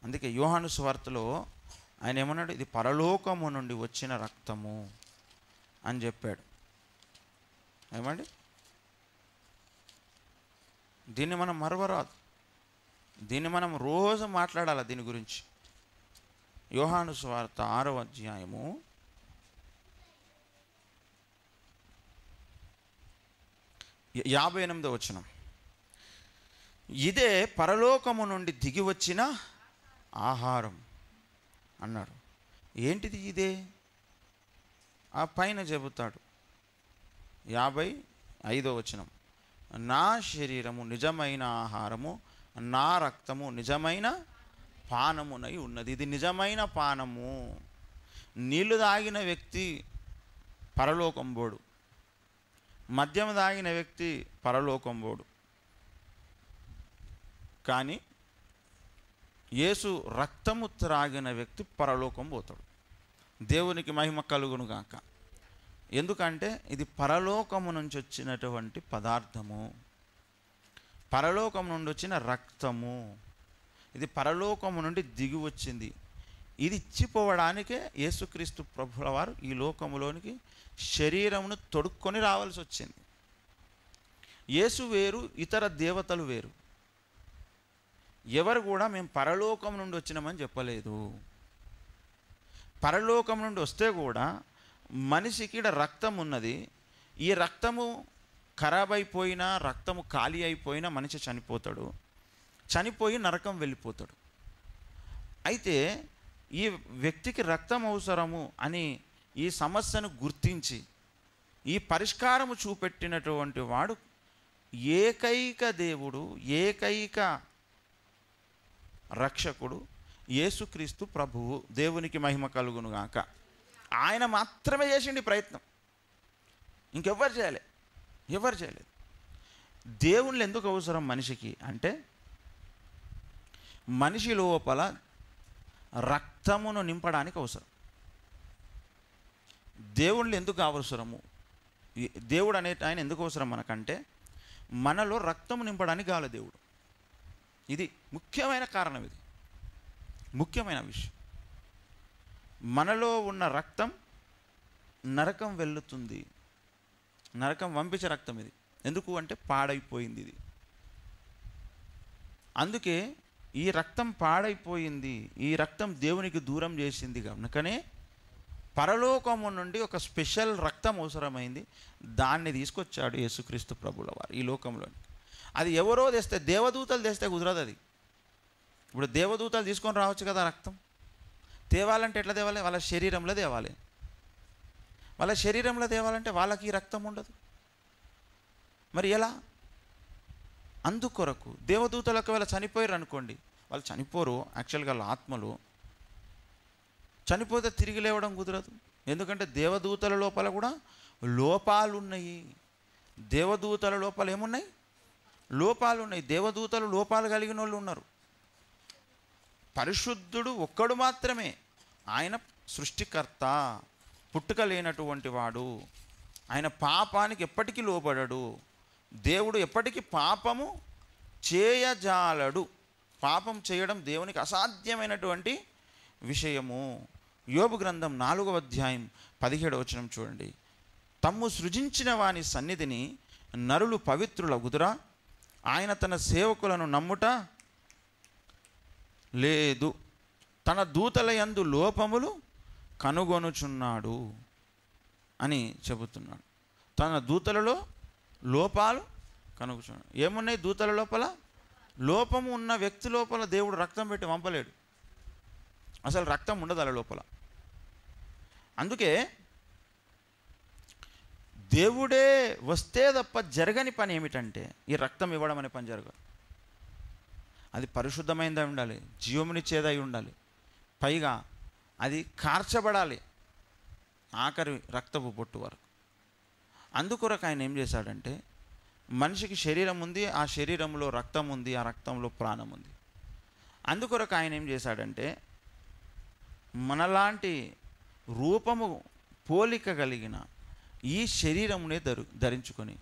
అందుకే యోహాను సువార్తలో ఆయన ఏమన్నాడు? ఇది పరలోకము నుండి వచ్చిన రక్తము అని చెప్పాడు. ఏమండి? దీన్ని మనం మరవరాదు, దీన్ని మనం రోజు మాట్లాడాలి దీని గురించి. యోహాను సువార్త 6వ అధ్యాయము 58వ వచనం. ఇదే పరలోకము నుండి దిగి వచ్చిన ఆహారం అన్నాడు. ఏంటిది ఇదే? ఆ పైన చెబుతాడు 55వ వచనం. నా శరీరము నిజమైన ఆహారము, నా రక్తము నిజమైన పానమునై ఉన్నది. ఇది నిజమైన పానము. నీళ్లు తాగిన వ్యక్తి పరలోకం పోడు, మద్యం తాగిన వ్యక్తి పరలోకం పోడు. కానీ యేసు రక్తము త్రాగిన వ్యక్తి పరలోకం పోతాడు. దేవునికి మహిమ కలుగునుగాక. ఎందుకంటే ఇది పరలోకము నుంచి వచ్చినటువంటి పదార్థము, పరలోకం నుండి వచ్చిన రక్తము. ఇది పరలోకము నుండి దిగి వచ్చింది. ఇది ఇచ్చిపోవడానికే యేసుక్రీస్తు ప్రభుల వారు ఈ లోకములోనికి శరీరమును తొడుక్కొని రావాల్సి వచ్చింది. యేసు వేరు, ఇతర దేవతలు వేరు. ఎవరు కూడా మేము పరలోకం నుండి వచ్చినామని చెప్పలేదు. పరలోకం నుండి వస్తే కూడా మనిషికి రక్తం ఉన్నది. ఈ రక్తము ఖరాబ్ అయిపోయినా, రక్తము ఖాళీ అయిపోయినా మనిషి చనిపోతాడు, చనిపోయి నరకం వెళ్ళిపోతాడు. అయితే ఈ వ్యక్తికి రక్తం అవసరము అని ఈ సమస్యను గుర్తించి ఈ పరిష్కారము చూపెట్టినటువంటి వాడు ఏకైక దేవుడు, ఏకైక రక్షకుడు యేసుక్రీస్తు ప్రభువు. దేవునికి మహిమ కలుగునుగాక. ఆయన మాత్రమే చేసిండి ప్రయత్నం, ఇంకెవ్వరు చేయలే, ఎవరు చేయలేదు. దేవుళ్ళు ఎందుకు అవసరం మనిషికి అంటే మనిషి లోపల రక్తమును నింపడానికి అవసరం. దేవుళ్ళు ఎందుకు అవసరము? దేవుడు అనే ఆయన ఎందుకు అవసరం మనకంటే మనలో రక్తము నింపడానికి కావాలి దేవుడు. ఇది ముఖ్యమైన కారణం, ఇది ముఖ్యమైన విషయం. మనలో ఉన్న రక్తం నరకం వెళ్తుంది, నరకం పంపించే రక్తం ఇది. ఎందుకు అంటే పాడైపోయింది ఇది. అందుకే ఈ రక్తం పాడైపోయింది, ఈ రక్తం దేవునికి దూరం చేసింది కనుకనే పరలోకము నుండి ఒక స్పెషల్ రక్తం అవసరమైంది. దాన్ని తీసుకొచ్చాడు యేసుక్రీస్తు ప్రభుల వారు ఈ లోకంలోని. అది ఎవరో తెస్తే, దేవదూతలు తెస్తే కుదరదు. అది ఇప్పుడు దేవదూతలు తీసుకొని రావచ్చు కదా రక్తం. తేవాలంటే ఎట్లా తేవాలి? వాళ్ళ శరీరంలో తేవాలి. వాళ్ళ శరీరంలో తేవాలంటే వాళ్ళకి ఈ రక్తం ఉండదు. మరి ఎలా? అందుకొరకు దేవదూతలకు ఒకవేళ చనిపోయారు అనుకోండి, వాళ్ళు చనిపోరు, యాక్చువల్గా వాళ్ళ ఆత్మలు చనిపోతే తిరిగి లేవడం కుదరదు. ఎందుకంటే దేవదూతల లోపల కూడా లోపాలు ఉన్నాయి. దేవదూతల లోపల ఏమున్నాయి? లోపాలు ఉన్నాయి. దేవదూతలు లోపాలు కలిగిన వాళ్ళు ఉన్నారు. పరిశుద్ధుడు ఒక్కడు మాత్రమే. ఆయన సృష్టికర్త, పుట్టుక లేనటువంటి వాడు. ఆయన పాపానికి ఎప్పటికీ లోబడడు. దేవుడు ఎప్పటికీ పాపము చేయజాలడు. పాపం చేయడం దేవునికి అసాధ్యమైనటువంటి విషయము. యోబు గ్రంథం 4వ అధ్యాయం 17వ వచనం చూడండి. తమ్ము సృజించిన వాని సన్నిధిని నరులు పవిత్రులగుదురా? ఆయన తన సేవకులను నమ్ముట లేదు, తన దూతల యందు లోపములు కనుగొనుచున్నాడు అని చెబుతున్నాడు. తన దూతలలో లోపాలు కనుగొనుచున్నాడు. ఏమున్నాయి దూతల లోపల? లోపము ఉన్న వ్యక్తి లోపల దేవుడు రక్తం పెట్టి పంపలేడు. అసలు రక్తం ఉండదు అలా లోపల. అందుకే దేవుడే వస్తే తప్ప జరగని పని ఏమిటంటే ఈ రక్తం ఇవ్వడం అనే పని జరగదు. అది పరిశుద్ధమైనదై ఉండాలి, జీవమునిచ్చేదై ఉండాలి, పైగా అది కార్చబడాలి ఆఖరి రక్తపు బొట్టు వరకు. అందుకొరకు ఆయన ఏం చేశాడంటే, మనిషికి శరీరం ఉంది, ఆ శరీరంలో రక్తం ఉంది, ఆ రక్తంలో ప్రాణం ఉంది. అందుకొరకు ఆయన ఏం చేశాడంటే, మనలాంటి రూపము పోలిక కలిగిన ఈ శరీరమునే ధరించుకొని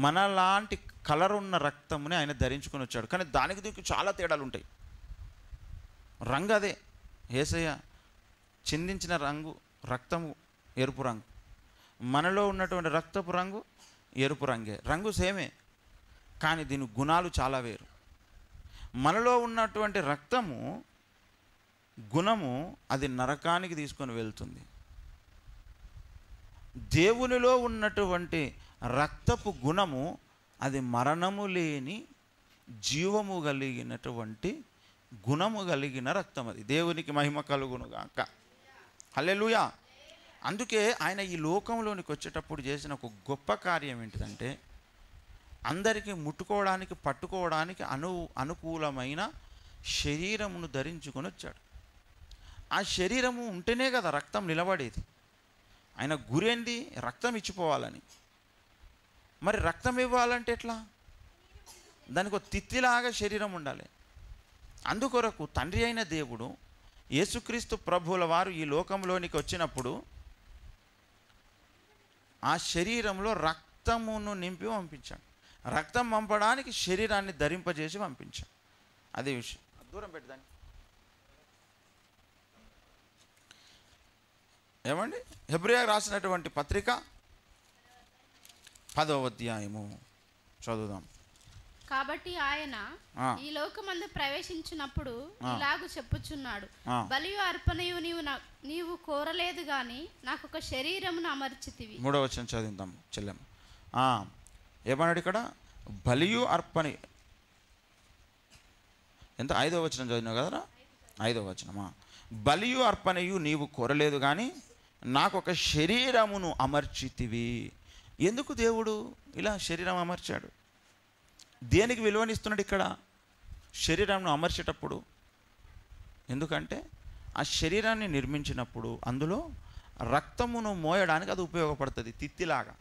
మనలాంటి కలర్ ఉన్న రక్తముని ఆయన ధరించుకొని వచ్చాడు. కానీ దానికి దీనికి చాలా తేడాలు ఉంటాయి. రంగు అదే, యేసయ్య చిందించిన రంగు రక్తము ఎరుపు రంగు, మనలో ఉన్నటువంటి రక్తపు రంగు ఎరుపు రంగే. రంగు సేమే, కానీ దీని గుణాలు చాలా వేరు. మనలో ఉన్నటువంటి రక్తము గుణము అది నరకానికి తీసుకొని వెళ్తుంది. దేవునిలో ఉన్నటువంటి రక్తపు గుణము అది మరణము లేని జీవము కలిగినటువంటి గుణము కలిగిన రక్తం. అది దేవునికి మహిమ కలుగునుగాక. హల్లెలూయా. అందుకే ఆయన ఈ లోకంలోనికి వచ్చేటప్పుడు చేసిన ఒక గొప్ప కార్యం ఏంటిదంటే, అందరికీ ముట్టుకోవడానికి పట్టుకోవడానికి అనుకూలమైన శరీరమును ధరించుకొని వచ్చాడు. ఆ శరీరము ఉంటేనే కదా రక్తం నిలబడేది. ఆయన గురేంది? రక్తం ఇచ్చిపోవాలని. మరి రక్తం ఇవ్వాలంటే ఎట్లా? దానికి ఒక తిత్తిలాగా శరీరం ఉండాలి. అందుకొరకు తండ్రి అయిన దేవుడు యేసుక్రీస్తు ప్రభువుల వారు ఈ లోకంలోనికి వచ్చినప్పుడు ఆ శరీరంలో రక్తమును నింపి పంపించాడు. రక్తం పంపడానికి శరీరాన్ని ధరింపజేసి పంపించాడు. అదే విషయం. దూరం పెట్టదాన్ని ఏమండి? హెబ్రీయులకు రాసినటువంటి పత్రిక 10వ అధ్యాయము చదువుదాం. కాబట్టి ఆయన ఈ లోకమందు ప్రవేశించినప్పుడు ఇలాగు చెప్పుచున్నాడు, బలియు అర్పణయు నీవు కోరలేదు గాని నాకు ఒక శరీరమును అమర్చితివి. 3వ వచనం చదివిద్దాం చెల్లెమ్మ. ఏమన్నాడు ఇక్కడ? బలియు అర్పణ. ఎంత? 5వ వచనం చదివినావు కదరా? 5వ వచనమా? బలియు అర్పణయు నీవు కోరలేదు కానీ నాకు ఒక శరీరమును అమర్చితివి. ఎందుకు దేవుడు ఇలా శరీరం అమర్చాడు? దేనికి విలువనిస్తున్నాడు ఇక్కడ శరీరాన్ని అమర్చేటప్పుడు? ఎందుకంటే ఆ శరీరాన్ని నిర్మించినప్పుడు అందులో రక్తమును మోయడానికి అది ఉపయోగపడుతుంది. తిత్తిలాగా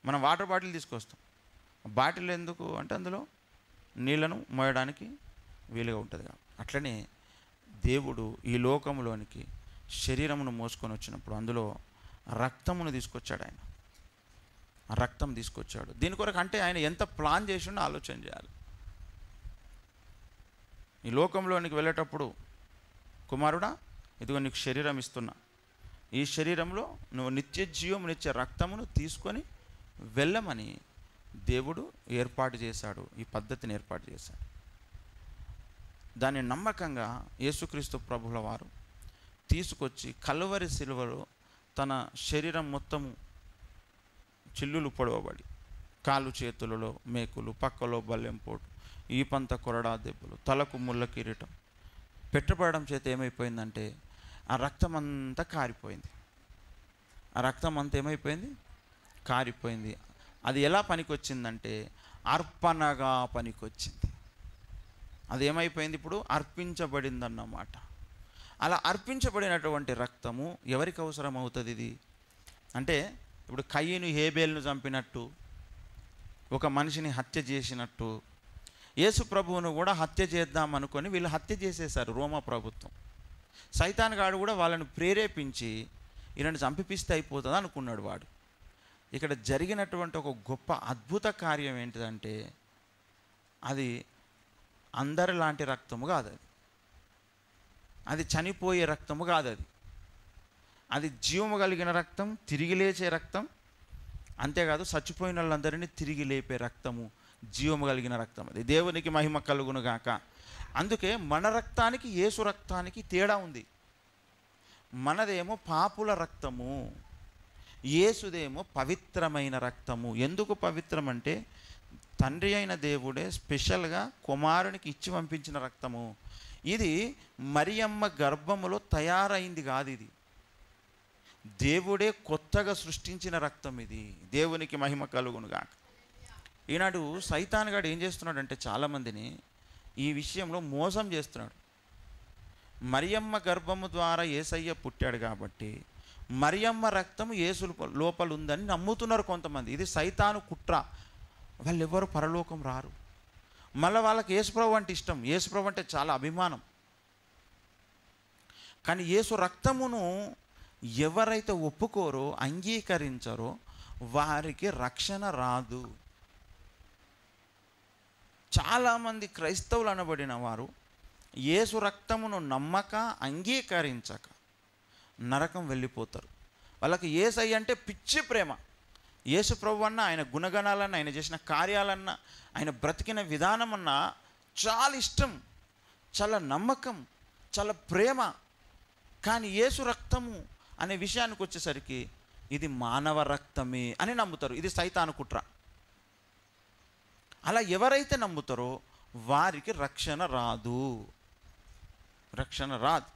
మనం వాటర్ బాటిల్ తీసుకొస్తాం. బాటిల్ ఎందుకు అంటే అందులో నీళ్లను మోయడానికి వీలుగా ఉంటుంది కాబట్టి. అట్లనే దేవుడు ఈ లోకంలోనికి శరీరమును మోసుకొని వచ్చినప్పుడు అందులో రక్తమును తీసుకొచ్చాడు. ఆయన రక్తం తీసుకొచ్చాడు. దీని కొరకు అంటే ఆయన ఎంత ప్లాన్ చేసిండో ఆలోచన చేయాలి. ఈ లోకంలోనికి వెళ్ళేటప్పుడు, కుమారుడా ఇదిగో నీకు శరీరం ఇస్తున్నా, ఈ శరీరంలో నువ్వు నిత్య జీవమునిచ్చే రక్తమును తీసుకొని వెళ్ళమని దేవుడు ఏర్పాటు చేశాడు. ఈ పద్ధతిని ఏర్పాటు చేశాడు. దాన్ని నమ్మకంగా యేసుక్రీస్తు ప్రభుల వారు తీసుకొచ్చి కలువరి సిలువలో తన శరీరం మొత్తము చిల్లులు పొడవబడి, కాలు చేతులలో మేకులు, పక్కలో బల్లెంపోటు, ఈపంత కొరడా దెబ్బలు, తలకు ముళ్ళ కిరీటం పెట్టబడడం చేత ఏమైపోయిందంటే ఆ రక్తం అంతా కారిపోయింది. ఆ రక్తం అంతా ఏమైపోయింది? కారిపోయింది. అది ఎలా పనికొచ్చిందంటే అర్పణగా పనికొచ్చింది. అది ఏమైపోయింది? ఇప్పుడు అర్పించబడిందన్నమాట. అలా అర్పించబడినటువంటి రక్తము ఎవరికి అవసరం అవుతుంది? ఇది అంటే ఇప్పుడు కయ్యను హేబేల్ను చంపినట్టు, ఒక మనిషిని హత్య చేసినట్టు, యేసు ప్రభువును కూడా హత్య చేద్దాం అనుకొని వీళ్ళు హత్య చేసేశారు రోమా ప్రభుత్వం. సైతాన్ గాడు కూడా వాళ్ళని ప్రేరేపించి ఈయనను చంపిపిస్తే అయిపోతుంది అనుకున్నాడు వాడు. ఇక్కడ జరిగినటువంటి ఒక గొప్ప అద్భుత కార్యం ఏంటిదంటే అది అందరిలాంటి రక్తము కాదు, అది చనిపోయే రక్తము కాదు, అది జీవము కలిగిన రక్తం, తిరిగి లేచే రక్తం. అంతేకాదు చచ్చిపోయిన వాళ్ళందరినీ తిరిగి లేపే రక్తము, జీవము కలిగిన రక్తం. అది దేవునికి మహిమ కలుగును గాక. అందుకే మన రక్తానికి యేసు రక్తానికి తేడా ఉంది. మనదేమో పాపుల రక్తము, యేసుదేమో పవిత్రమైన రక్తము. ఎందుకు పవిత్రం అంటే తండ్రి అయిన దేవుడే స్పెషల్గా కుమారునికి ఇచ్చి పంపించిన రక్తము. ఇది మరియమ్మ గర్భములో తయారైంది కాదు, ఇది దేవుడే కొత్తగా సృష్టించిన రక్తం. ఇది దేవునికి మహిమ కలుగునుగా. ఈనాడు సైతాన్ గాడు ఏం చేస్తున్నాడంటే చాలామందిని ఈ విషయంలో మోసం చేస్తున్నాడు. మరియమ్మ గర్భము ద్వారా యేసయ్య పుట్టాడు కాబట్టి మరియమ్మ రక్తం యేసు లోపల ఉందని నమ్ముతున్నారు కొంతమంది. ఇది సైతాను కుట్ర. వాళ్ళు ఎవరు పరలోకం రారు. మళ్ళీ వాళ్ళకి యేసుప్రభు అంటే ఇష్టం, యేసుప్రభు అంటే చాలా అభిమానం. కానీ యేసు రక్తమును ఎవరైతే ఒప్పుకోరో, అంగీకరించరో వారికి రక్షణ రాదు. చాలామంది క్రైస్తవులు అనబడిన వారు యేసు రక్తమును నమ్మక, అంగీకరించక నరకం వెళ్ళిపోతారు. వాళ్ళకి యేసయ్య అంటే పిచ్చి ప్రేమ. యేసు ప్రభు అన్న, ఆయన గుణగణాలన్నా, ఆయన చేసిన కార్యాలన్నా, ఆయన బ్రతికిన విధానం అన్నా చాలా ఇష్టం, చాలా నమ్మకం, చాలా ప్రేమ. కానీ యేసు రక్తము అనే విషయానికి వచ్చేసరికి ఇది మానవ రక్తమే అని నమ్ముతారు. ఇది సైతాను కుట్ర. అలా ఎవరైతే నమ్ముతారో వారికి రక్షణ రాదు, రక్షణ రాదు.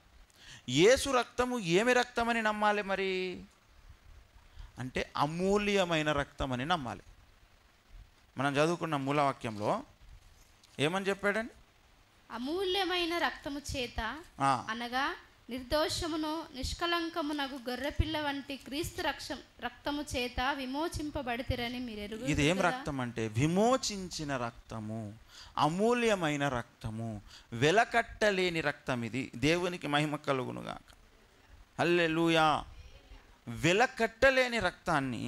యేసు రక్తము ఏమి రక్తమని నమ్మాలి మరి అంటే అమూల్యమైన రక్తం అని నమ్మాలి. మనం చదువుకున్న మూలవాక్యంలో ఏమని చెప్పాడండి? అమూల్యమైన రక్తము చేత అనగా నిర్దోషమును నిష్కలంకమునగు గొర్రెపిల్ల వంటి క్రీస్తు రక్తము చేత విమోచింపబడితిరని మీరు ఎరుగు. ఇది ఏం రక్తం అంటే విమోచించిన రక్తము, అమూల్యమైన రక్తము, వెలకట్టలేని రక్తం. ఇది దేవునికి మహిమ కలుగునుగాక. హల్లెలూయా. వెలకట్టలేని రక్తాన్ని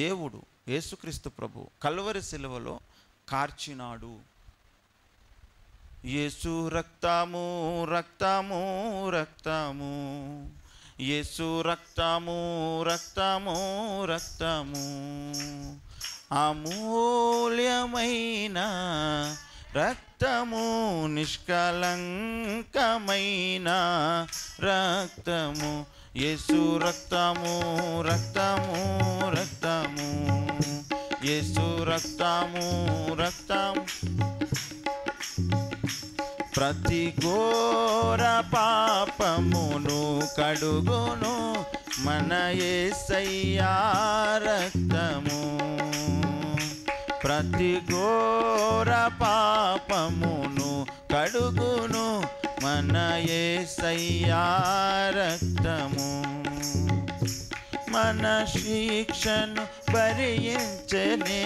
దేవుడు యేసుక్రీస్తు ప్రభు కల్వరి సిలువలో కార్చినాడు. యేసు రక్తము రక్తము రక్తము, యేసు రక్తము రక్తము రక్తము, అమూల్యమైన రక్తము, నిష్కలంకమైన రక్తము, యేసు రక్తము రక్తము రక్తము, యేసు రక్తము రక్తము. ప్రతి ఘోర పాపమును కడుగును మన యేసయ్యా రక్తము. ప్రతి ఘోర పాపమును కడుగును మన యేసయ్యా రక్తము. మన శిక్షను భరించెనే,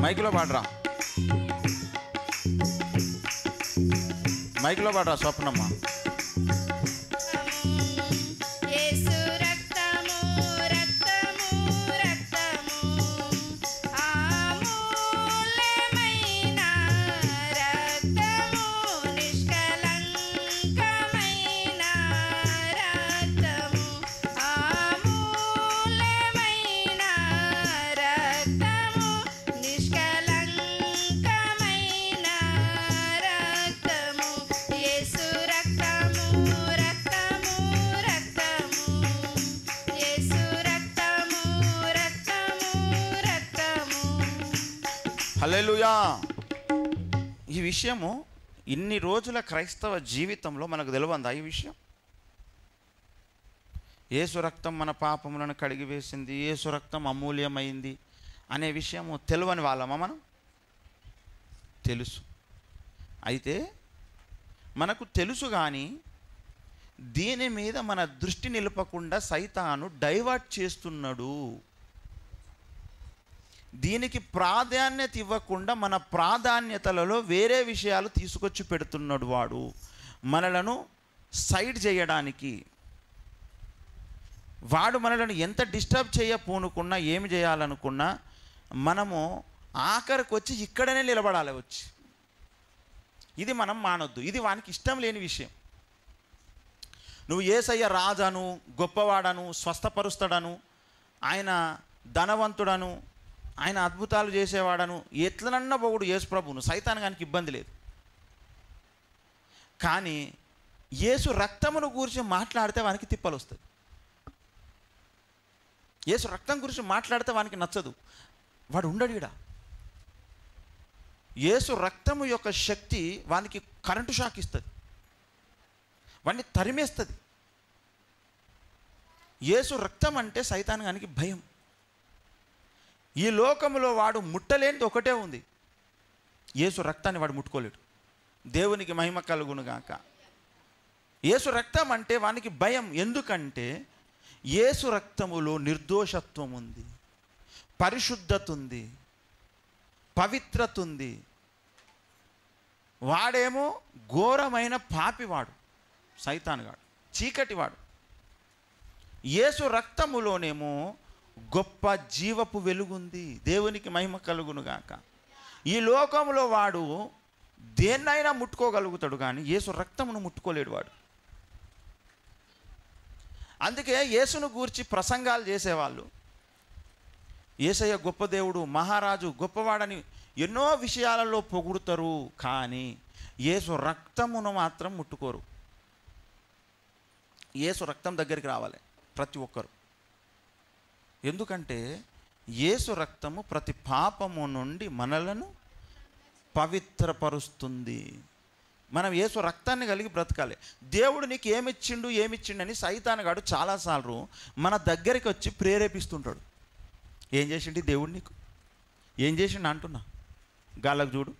మైక్లో పాడరా, మైక్లో పాడరా స్వప్నమ్మ. హల్లెలూయా. ఈ విషయము ఇన్ని రోజుల క్రైస్తవ జీవితంలో మనకు తెలియందా ఈ విషయం? యేసు రక్తం మన పాపములను కడిగివేసింది, యేసు రక్తం అమూల్యమైంది అనే విషయము తెలియని వాళ్ళమా మనం? తెలుసు. అయితే మనకు తెలుసు కానీ దీని మీద మన దృష్టి నిలపకుండా సైతాను డైవర్ట్ చేస్తున్నాడు. దీనికి ప్రాధాన్యత ఇవ్వకుండా మన ప్రాధాన్యతలలో వేరే విషయాలు తీసుకొచ్చి పెడుతున్నాడు వాడు, మనలను సైడ్ చేయడానికి. వాడు మనలను ఎంత డిస్టర్బ్ చేయపోనుకున్నా, ఏమి చేయాలనుకున్నా మనము ఆఖరికి వచ్చి ఇక్కడనే నిలబడాలి వచ్చి. ఇది మనం మానొద్దు. ఇది వానికి ఇష్టం లేని విషయం. నువ్వు యేసయ్య రాజాను, గొప్పవాడను, స్వస్థపరుస్తాడను, ఆయన ధనవంతుడను, ఆయన అద్భుతాలు చేసేవాడను ఎట్లనన్నా పొగుడు యేసు ప్రభువును, సైతానికి ఇబ్బంది లేదు. కానీ యేసు రక్తమును గురించి మాట్లాడితే వానికి తిప్పలు వస్తుంది. యేసు రక్తం గురించి మాట్లాడితే వానికి నచ్చదు, వాడు ఉండడు ఈడ. యేసు రక్తము యొక్క శక్తి వానికి కరెంటు షాక్ ఇస్తుంది, వాడిని తరిమేస్తుంది. యేసు రక్తం అంటే సైతానికి భయం. ఈ లోకంలో వాడు ముట్టలేనిది ఒకటే ఉంది, యేసు రక్తాన్ని వాడు ముట్టుకోలేడు. దేవునికి మహిమ కలుగునుగాక. యేసు రక్తం అంటే వానికి భయం. ఎందుకంటే యేసు రక్తములో నిర్దోషత్వం ఉంది, పరిశుద్ధత ఉంది, పవిత్రత ఉంది. వాడేమో ఘోరమైన పాపివాడు, సైతానుగాడు, చీకటివాడు. యేసు రక్తములోనేమో గొప్ప జీవపు వెలుగుంది. దేవునికి మహిమ కలుగునుగాక. ఈ లోకంలో వాడు దేన్నైనా ముట్టుకోగలుగుతాడు కానీ యేసు రక్తమును ముట్టుకోలేడు వాడు. అందుకే యేసును గూర్చి ప్రసంగాలు చేసేవాళ్ళు యేసయ్య గొప్ప దేవుడు, మహారాజు, గొప్పవాడని ఎన్నో విషయాలలో పొగుడుతారు, కానీ యేసు రక్తమును మాత్రం ముట్టుకోరు. యేసు రక్తం దగ్గరికి రావాలి ప్రతి ఒక్కరు. ఎందుకంటే యేసు రక్తము ప్రతి పాపము నుండి మనలను పవిత్రపరుస్తుంది. మనం యేసు రక్తాన్ని కలిగి బ్రతకాలి. దేవుడు నీకు ఏమిచ్చిండని సైతానుగాడు చాలాసార్లు మన దగ్గరికి వచ్చి ప్రేరేపిస్తుంటాడు. ఏం చేసిండు దేవుడు నీకు? ఏం చేసిండు అంటున్నా? గాళ్ళకు చూడు,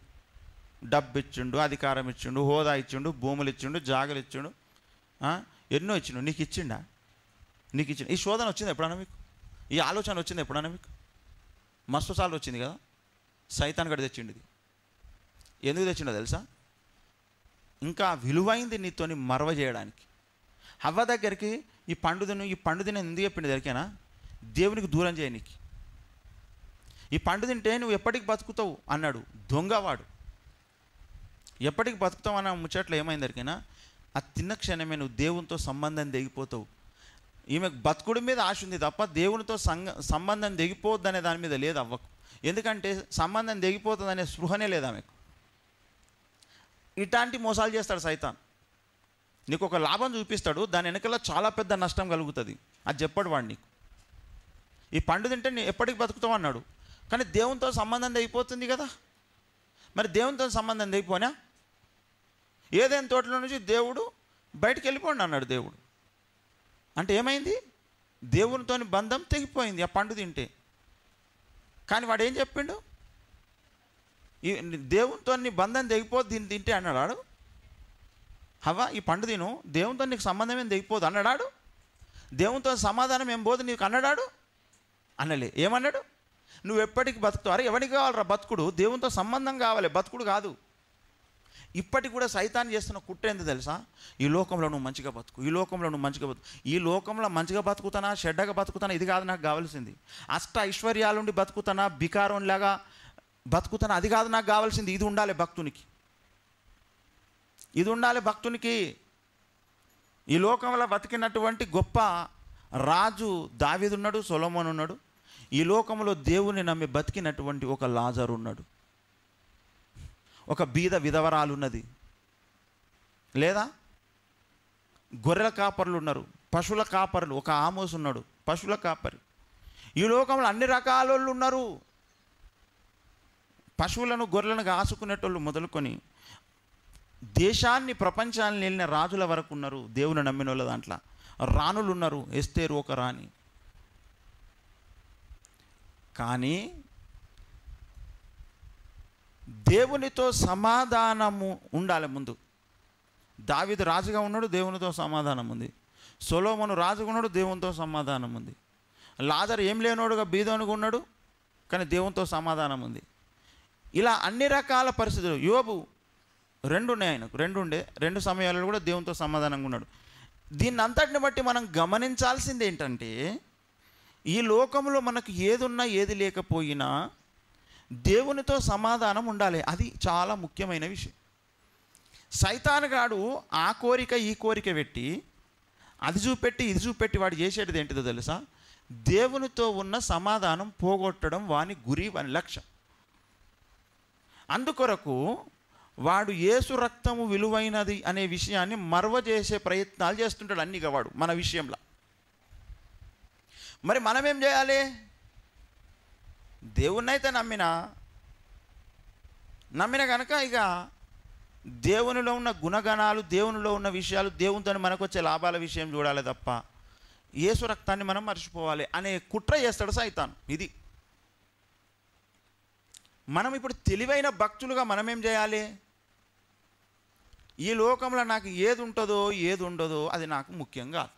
డబ్బు ఇచ్చిండు, అధికారం ఇచ్చిండు, హోదా ఇచ్చిండు, భూములు ఇచ్చిండు, జాగలు ఇచ్చిండు, ఎన్నో ఇచ్చిండు. నీకు ఇచ్చిండా? నీకు ఇచ్చిండు. ఈ శోధన వచ్చింది ఎప్పుడన్నా మీకు? ఈ ఆలోచన వచ్చింది ఎప్పుడన్నా మీకు? మస్తు సార్లు వచ్చింది కదా. సైతానుగాడు తెచ్చిండు ఇది. ఎందుకు తెచ్చిండో తెలుసా? ఇంకా విలువైంది నీతోని మరవ చేయడానికి. హవ్వ దగ్గరికి ఈ పండు తిని ఎందుకు చెప్పిండు దగ్గరికేనా? దేవునికి దూరం చేయనీకి. ఈ పండు తింటే నువ్వు ఎప్పటికి బతుకుతావు అన్నాడు దొంగవాడు. ఎప్పటికి బతుకుతావు అన్న ముచ్చట్లో ఏమైంది దగ్గరికేనా? ఆ తిన్న క్షణమే నువ్వు దేవునితో సంబంధం తెగిపోతావు. ఈమెకు బతుకుడి మీద ఆశ ఉంది తప్ప దేవునితో సంబంధం తెగిపోద్దనే దాని మీద లేదు అవ్వకు. ఎందుకంటే సంబంధం తెగిపోతుందనే స్పృహనే లేదు ఆమెకు. ఇట్లాంటి మోసాలు చేస్తాడు సైతాన్. నీకు ఒక లాభం చూపిస్తాడు, దాని వెనకాల చాలా పెద్ద నష్టం కలుగుతుంది. అది చెప్పాడు వాడు నీకు. ఈ పండు తింటే నీ ఎప్పటికి బతుకుతావు అన్నాడు, కానీ దేవునితో సంబంధం తెగిపోతుంది కదా. మరి దేవునితో సంబంధం తెగిపోనా? ఏదైనా తోటలో నుంచి దేవుడు బయటికి వెళ్ళిపోండి అన్నాడు దేవుడు. అంటే ఏమైంది? దేవునితోని బంధం తెగిపోయింది ఆ పండు తింటే. కానీ వాడు ఏం చెప్పిండు? ఈ దేవునితో నీ బంధం తెగిపోదు దీన్ని తింటే అన్నాడు. హవ్వ ఈ పండు తిను, దేవునితో నీకు సంబంధం ఏం తెగిపోదు అన్నాడు. దేవునితో సమాధానం ఏం పోదు నీకు అన్నాడు. అనలే. ఏమన్నాడు? నువ్వు ఎప్పటికి బతుకుతావు. అరే ఎవరికి కావాలరా బతుకుడు? దేవునితో సంబంధం కావాలి, బతుకుడు కాదు. ఇప్పటికి కూడా సైతాన్ చేస్తున్న కుట్ర ఏంది తెలుసా? ఈ లోకంలో నువ్వు మంచిగా బతుకు, ఈ లోకంలో నువ్వు మంచిగా బతుకు. ఈ లోకంలో మంచిగా బతుకుతానా, చెడ్డగా బతుకుతానా, ఇది కాదు నాకు కావాల్సింది. అష్ట ఐశ్వర్యాలుండి బతుకుతానా, బికారంలాగా బతుకుతానా, అది కాదు నాకు కావాల్సింది. ఇది ఉండాలి భక్తునికి, ఇది ఉండాలి భక్తునికి. ఈ లోకంలో బతికినటువంటి గొప్ప రాజు దావీదు ఉన్నాడు, సొలొమోను ఉన్నాడు. ఈ లోకంలో దేవుని నమ్మి బతికినటువంటి ఒక లాజరు ఉన్నాడు, ఒక బీద విధవరాలు ఉన్నది, లేదా గొర్రెల కాపర్లు ఉన్నారు, పశువుల కాపర్లు, ఒక ఆమోస్ ఉన్నాడు పశువుల కాపరి. ఈ లోకంలో అన్ని రకాల వాళ్ళు ఉన్నారు. పశువులను గొర్రెలను కాసుకునేటోళ్ళు మొదలుకొని దేశాన్ని ప్రపంచాన్ని వెళ్ళిన రాజుల వరకు ఉన్నారు దేవుని నమ్మిన వాళ్ళ దాంట్లో. రాణులు ఉన్నారు, ఎస్తేరు ఒక రాణి. కానీ దేవునితో సమాధానము ఉండాలి ముందు. దావీదు రాజుగా ఉన్నాడు, దేవునితో సమాధానం ఉంది. సొలొమోను రాజుగా ఉన్నాడు, దేవునితో సమాధానం ఉంది. లాజరు ఏం లేనోడుగా బీదోనుగా ఉన్నాడు, కానీ దేవునితో సమాధానం ఉంది. ఇలా అన్ని రకాల పరిస్థితులు. యోబు 2 ఉన్నాయి, ఆయనకు 2 ఉండే, 2 సమయాలలో కూడా దేవునితో సమాధానంగా ఉన్నాడు. దీన్ని అంతటిని బట్టి మనం గమనించాల్సింది ఏంటంటే, ఈ లోకంలో మనకు ఏది ఉన్నా ఏది లేకపోయినా దేవునితో సమాధానం ఉండాలి. అది చాలా ముఖ్యమైన విషయం. సైతానుగాడు ఆ కోరిక ఈ కోరిక పెట్టి, అది చూపెట్టి ఇది చూపెట్టి వాడు చేసేటిది ఏంటిదో తెలుసా? దేవునితో ఉన్న సమాధానం పోగొట్టడం వాని గురి, వాని లక్ష్యం. అందుకొరకు వాడు యేసు రక్తము విలువైనది అనే విషయాన్ని మర్వ చేసే ప్రయత్నాలు చేస్తుంటాడు అన్నిగా వాడు మన విషయంలో. మరి మనమేం చేయాలి? దేవుణ్ణైతే నమ్మిన కనుక ఇక దేవునిలో ఉన్న గుణగణాలు, దేవునిలో ఉన్న విషయాలు, దేవునితో మనకు వచ్చే లాభాల విషయం చూడాలి తప్ప యేసు రక్తాన్ని మనం మర్చిపోవాలి అనే కుట్ర చేస్తాడు సైతాను. ఇది మనం ఇప్పుడు తెలివైన భక్తులుగా మనమేం చేయాలి? ఈ లోకంలో నాకు ఏది ఉంటుందో ఏది ఉండదో అది నాకు ముఖ్యం కాదు.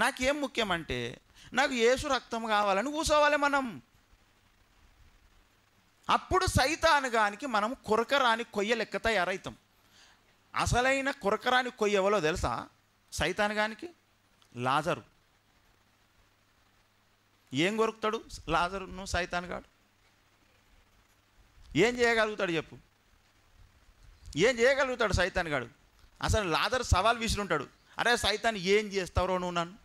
నాకేం ముఖ్యమంటే నాకు యేసు రక్తం కావాలని కూర్చోవాలి మనం. అప్పుడు సైతానుగానికి మనం కొరకరాని కొయ్య లెక్క తయారవుతాం. అసలైన కొరకరాని కొయ్య ఎవరో తెలుసా? సైతానుగానికి లాజరు. ఏం కొరుకుతాడు లాజరు? నువ్వు సైతానుగాడు ఏం చేయగలుగుతాడు చెప్పు? ఏం చేయగలుగుతాడు సైతానుగాడు? అసలు లాజరు సవాల్ విసిరుంటాడు. అరే సైతాన్ ఏం చేస్తావరో నువ్వు నన్ను?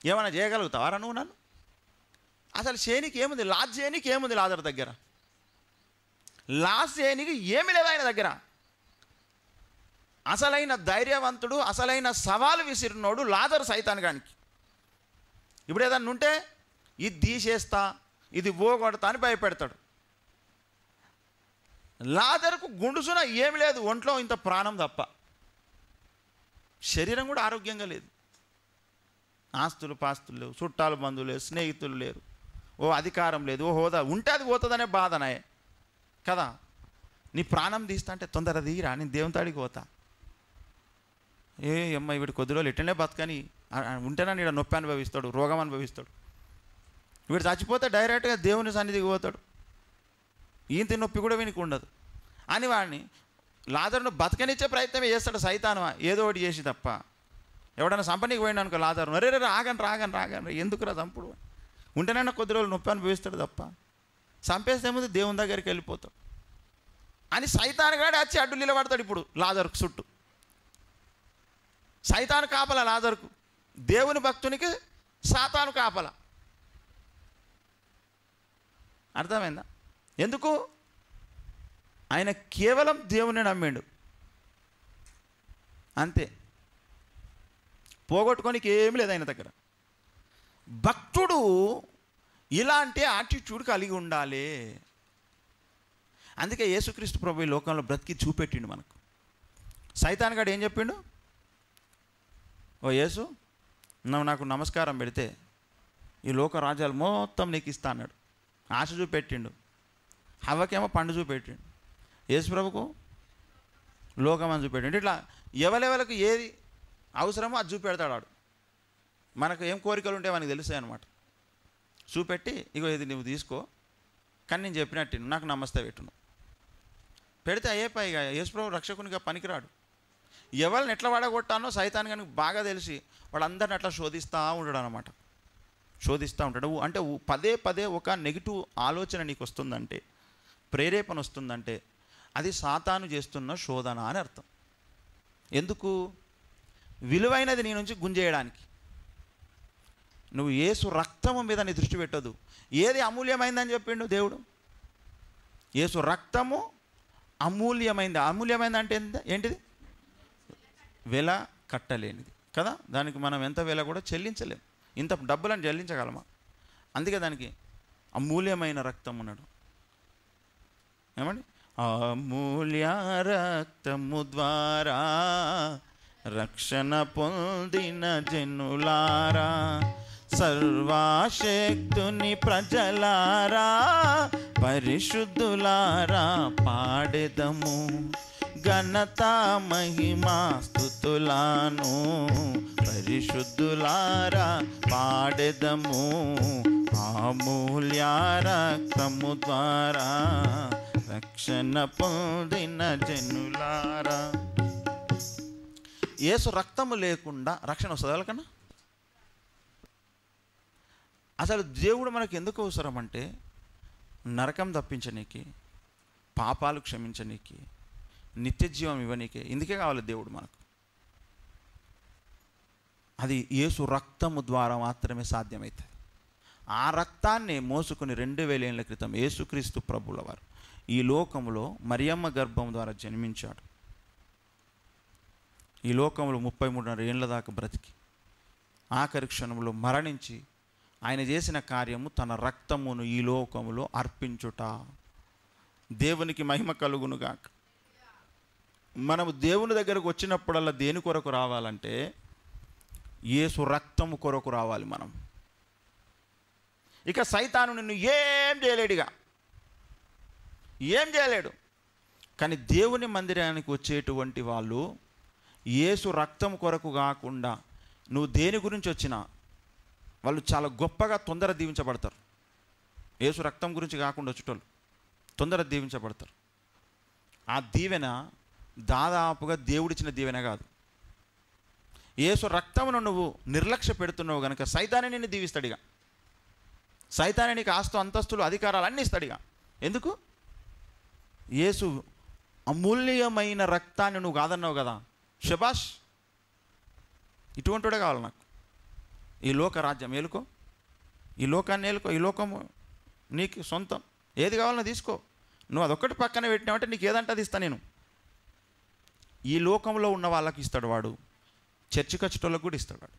ఏమైనా చేయగలుగుతావారా నువ్వు నన్ను? అసలు చేయనికి ఏముంది? లాజ్ చేయనికి ఏముంది లాజరు దగ్గర? లాజ్ చేయనికి ఏమి లేదు ఆయన దగ్గర. అసలైన ధైర్యవంతుడు, అసలైన సవాలు విసిరినోడు లాజరు సైతానుగానికి. ఇప్పుడు ఏదన్నా ఉంటే ఇది తీసేస్తా, ఇది పోగొడతా అని భయపెడతాడు. లాజరుకు గుండుసున ఏమి లేదు, ఒంట్లో ఇంత ప్రాణం తప్ప. శరీరం కూడా ఆరోగ్యంగా లేదు. ఆస్తులు పాస్తులు లేవు, చుట్టాలు బంధువులు లేరు, స్నేహితులు లేరు, ఓ అధికారం లేదు, ఓ హోదా ఉంటే అది పోతుందనే బాధనే కదా. నీ ప్రాణం తీస్తా అంటే తొందర తీరా, నేను దేవుని తాడికి పోతా. అమ్మ వీడు కొద్ది రోజులు ఎట్టనే బతకని ఉంటేనే ఇక్కడ నొప్పి అనుభవిస్తాడు, రోగం అనుభవిస్తాడు. వీడు చచ్చిపోతే డైరెక్ట్గా దేవుని సన్నిధికి పోతాడు. ఈంత నొప్పి కూడా వీనికి ఉండదు అని వాడిని లాజరును బతకనిచ్చే ప్రయత్నమే చేస్తాడు సైతాను, ఏదో ఒకటి చేసి తప్ప. ఎవడన్నా సంపనీకి పోయినా అనుకో లాజరు, రే రాగండి ఎందుకురా చంపుడు ఉంటేనైనా కొద్ది రోజులు నొప్పి అనుభవిస్తాడు తప్ప, చంపేస్తే ముందు దేవుని దగ్గరికి వెళ్ళిపోతాడు అని సైతానుగాడు వచ్చి అడ్డు నిలబడతాడు. ఇప్పుడు లాజరుకు చుట్టూ సైతాను కాపల, లాజరుకు దేవుని భక్తునికి సాతాను కాపల. అర్థమైందా? ఎందుకు? ఆయన కేవలం దేవుని నమ్మిండు అంతే, పోగొట్టుకోనికి ఏమి లేదు ఆయన దగ్గర. భక్తుడు ఇలాంటి యాటిట్యూడ్ కలిగి ఉండాలి. అందుకే యేసుక్రీస్తు ప్రభు ఈ లోకంలో బ్రతికి చూపెట్టిండు మనకు. సైతాన్ గాడు ఏం చెప్పిండు? ఓ యేసు, నువ్వు నాకు నమస్కారం పెడితే ఈ లోక రాజ్యాలు మొత్తం నీకు ఇస్తా అన్నాడు. ఆశ చూపెట్టిండు. హవ్వకేమో పండు చూపెట్టిండు, యేసు ప్రభుకు లోకం అని చూపెట్టిండు. ఇట్లా ఎవరెవరికి ఏది అవసరమో అది చూపెడతాడు వాడు. మనకు ఏం కోరికలు ఉంటే మనకు తెలుస్తాయి అన్నమాట. చూపెట్టి ఇగో ఇది నువ్వు తీసుకో, కానీ నేను చెప్పినట్టు నాకు నమస్తే పెట్టును పెడితే అయ్యే పైగా యేసుప్రభు రక్షకునిగా పనికిరాడు. ఎవరిని ఎట్లా వాడగొట్టానో సైతాన్ కానీ బాగా తెలిసి వాళ్ళందరిని అట్లా శోధిస్తూ ఉంటాడు అనమాట. శోధిస్తూ ఉంటాడు. అంటే పదే ఒక నెగిటివ్ ఆలోచన నీకు వస్తుందంటే, ప్రేరేపణ వస్తుందంటే అది సాతాను చేస్తున్న శోధన అని అర్థం. ఎందుకు? విలువైనది నీ నుంచి గుంజేయడానికి. నువ్వు యేసు రక్తము మీద నీ దృష్టి పెట్టదు. ఏది అమూల్యమైందని చెప్పిండు దేవుడు? యేసు రక్తము అమూల్యమైంది. అమూల్యమైంది అంటే ఏంటిది? వెల కట్టలేనిది కదా. దానికి మనం ఎంత వెల కూడా చెల్లించలేము. ఇంత డబ్బులను చెల్లించగలమా? అందుకే దానికి అమూల్యమైన రక్తం ఉన్నాడు. ఏమండి? అమూల్య రక్తము ద్వారా రక్షణ పొందిన జనులారా, సర్వశక్తుని ప్రజలారా, పరిశుద్ధులారా పాడెదము ఘనత మహిమా స్తుతులను. పరిశుద్ధులారా పాడెదము అమూల్య రక్తము ద్వారా రక్షణ పొందిన జనులారా. యేసు రక్తము లేకుండా రక్షణ వస్తుంది వాళ్ళకన్నా? అసలు దేవుడు మనకు ఎందుకు అవసరం అంటే నరకం తప్పించనీకి, పాపాలు క్షమించనీకి, నిత్య జీవం ఇవ్వనీకే. ఇందుకే కావాలి దేవుడు మనకు. అది యేసు రక్తము ద్వారా మాత్రమే సాధ్యమవుతుంది. ఆ రక్తాన్ని మోసుకుని 2000 ఏళ్ల క్రితం యేసుక్రీస్తు ప్రభుల వారు ఈ లోకంలో మరియమ్మ గర్భం ద్వారా జన్మించాడు. ఈ లోకంలో 33.5 ఏళ్ల దాకా బ్రతికి ఆఖరి క్షణంలో మరణించి ఆయన చేసిన కార్యము తన రక్తమును ఈ లోకములో అర్పించుట. దేవునికి మహిమ కలుగునుగాక. మనము దేవుని దగ్గరకు వచ్చినప్పుడల్లా దేని కొరకు రావాలంటే యేసు రక్తము కొరకు రావాలి మనం. ఇక సైతాను నిన్ను ఏం చేయలేడుగా, ఏం చేయలేడు. కానీ దేవుని మందిరానికి వచ్చేటువంటి వాళ్ళు యేసు రక్తం కొరకు కాకుండా నువ్వు దేని గురించి వచ్చినా వాళ్ళు చాలా గొప్పగా తొందర దీవించబడతారు. యేసు రక్తం గురించి కాకుండా వచ్చేటోళ్ళు తొందర దీవించబడతారు. ఆ దీవెన దాదాపుగా దేవుడిచ్చిన దీవెన కాదు. యేసు రక్తమును నువ్వు నిర్లక్ష్య పెడుతున్నావు కనుక సైతానే నిన్ను దీవిస్తాడిగా. సైతానే నీకు ఆస్తు అంతస్తులు అధికారాలు అన్నీ ఇస్తాడిగా. ఎందుకు? యేసు అమూల్యమైన రక్తాన్ని నువ్వు కాదన్నావు కదా, శబాష్, ఇటువంటిడే కావాలి నాకు. ఈ లోక రాజ్యం ఏలుకో, ఈ లోకాన్ని ఏలుకో, ఈ లోకము నీకు సొంతం. ఏది కావాలన్నా తీసుకో. నువ్వు అదొక్కటి పక్కన పెట్టినావంటే నీకు ఏదంటే అది ఇస్తా నేను. ఈ లోకంలో ఉన్న వాళ్ళకి ఇస్తాడు వాడు, చర్చికి వచ్చేటోళ్ళకు కూడా ఇస్తాడు వాడు.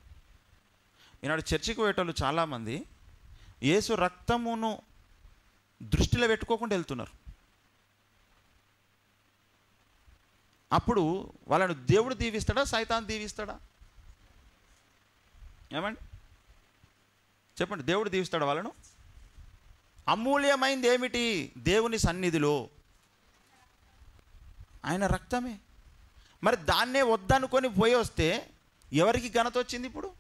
ఈనాడు చర్చికి పోయేటోళ్ళు చాలామంది యేసు రక్తమును దృష్టిలో పెట్టుకోకుండా వెళ్తున్నారు. అప్పుడు వాళ్ళను దేవుడు దీవిస్తాడా, సైతాన్ దీవిస్తాడా? ఏమండి చెప్పండి, దేవుడు దీవిస్తాడా వాళ్ళను? అమూల్యమైంది ఏమిటి? దేవుని సన్నిధిలో ఆయన రక్తమే. మరి దాన్నే వద్దనుకొని పోయి వస్తే ఎవరికి ఘనత వచ్చింది? ఇప్పుడు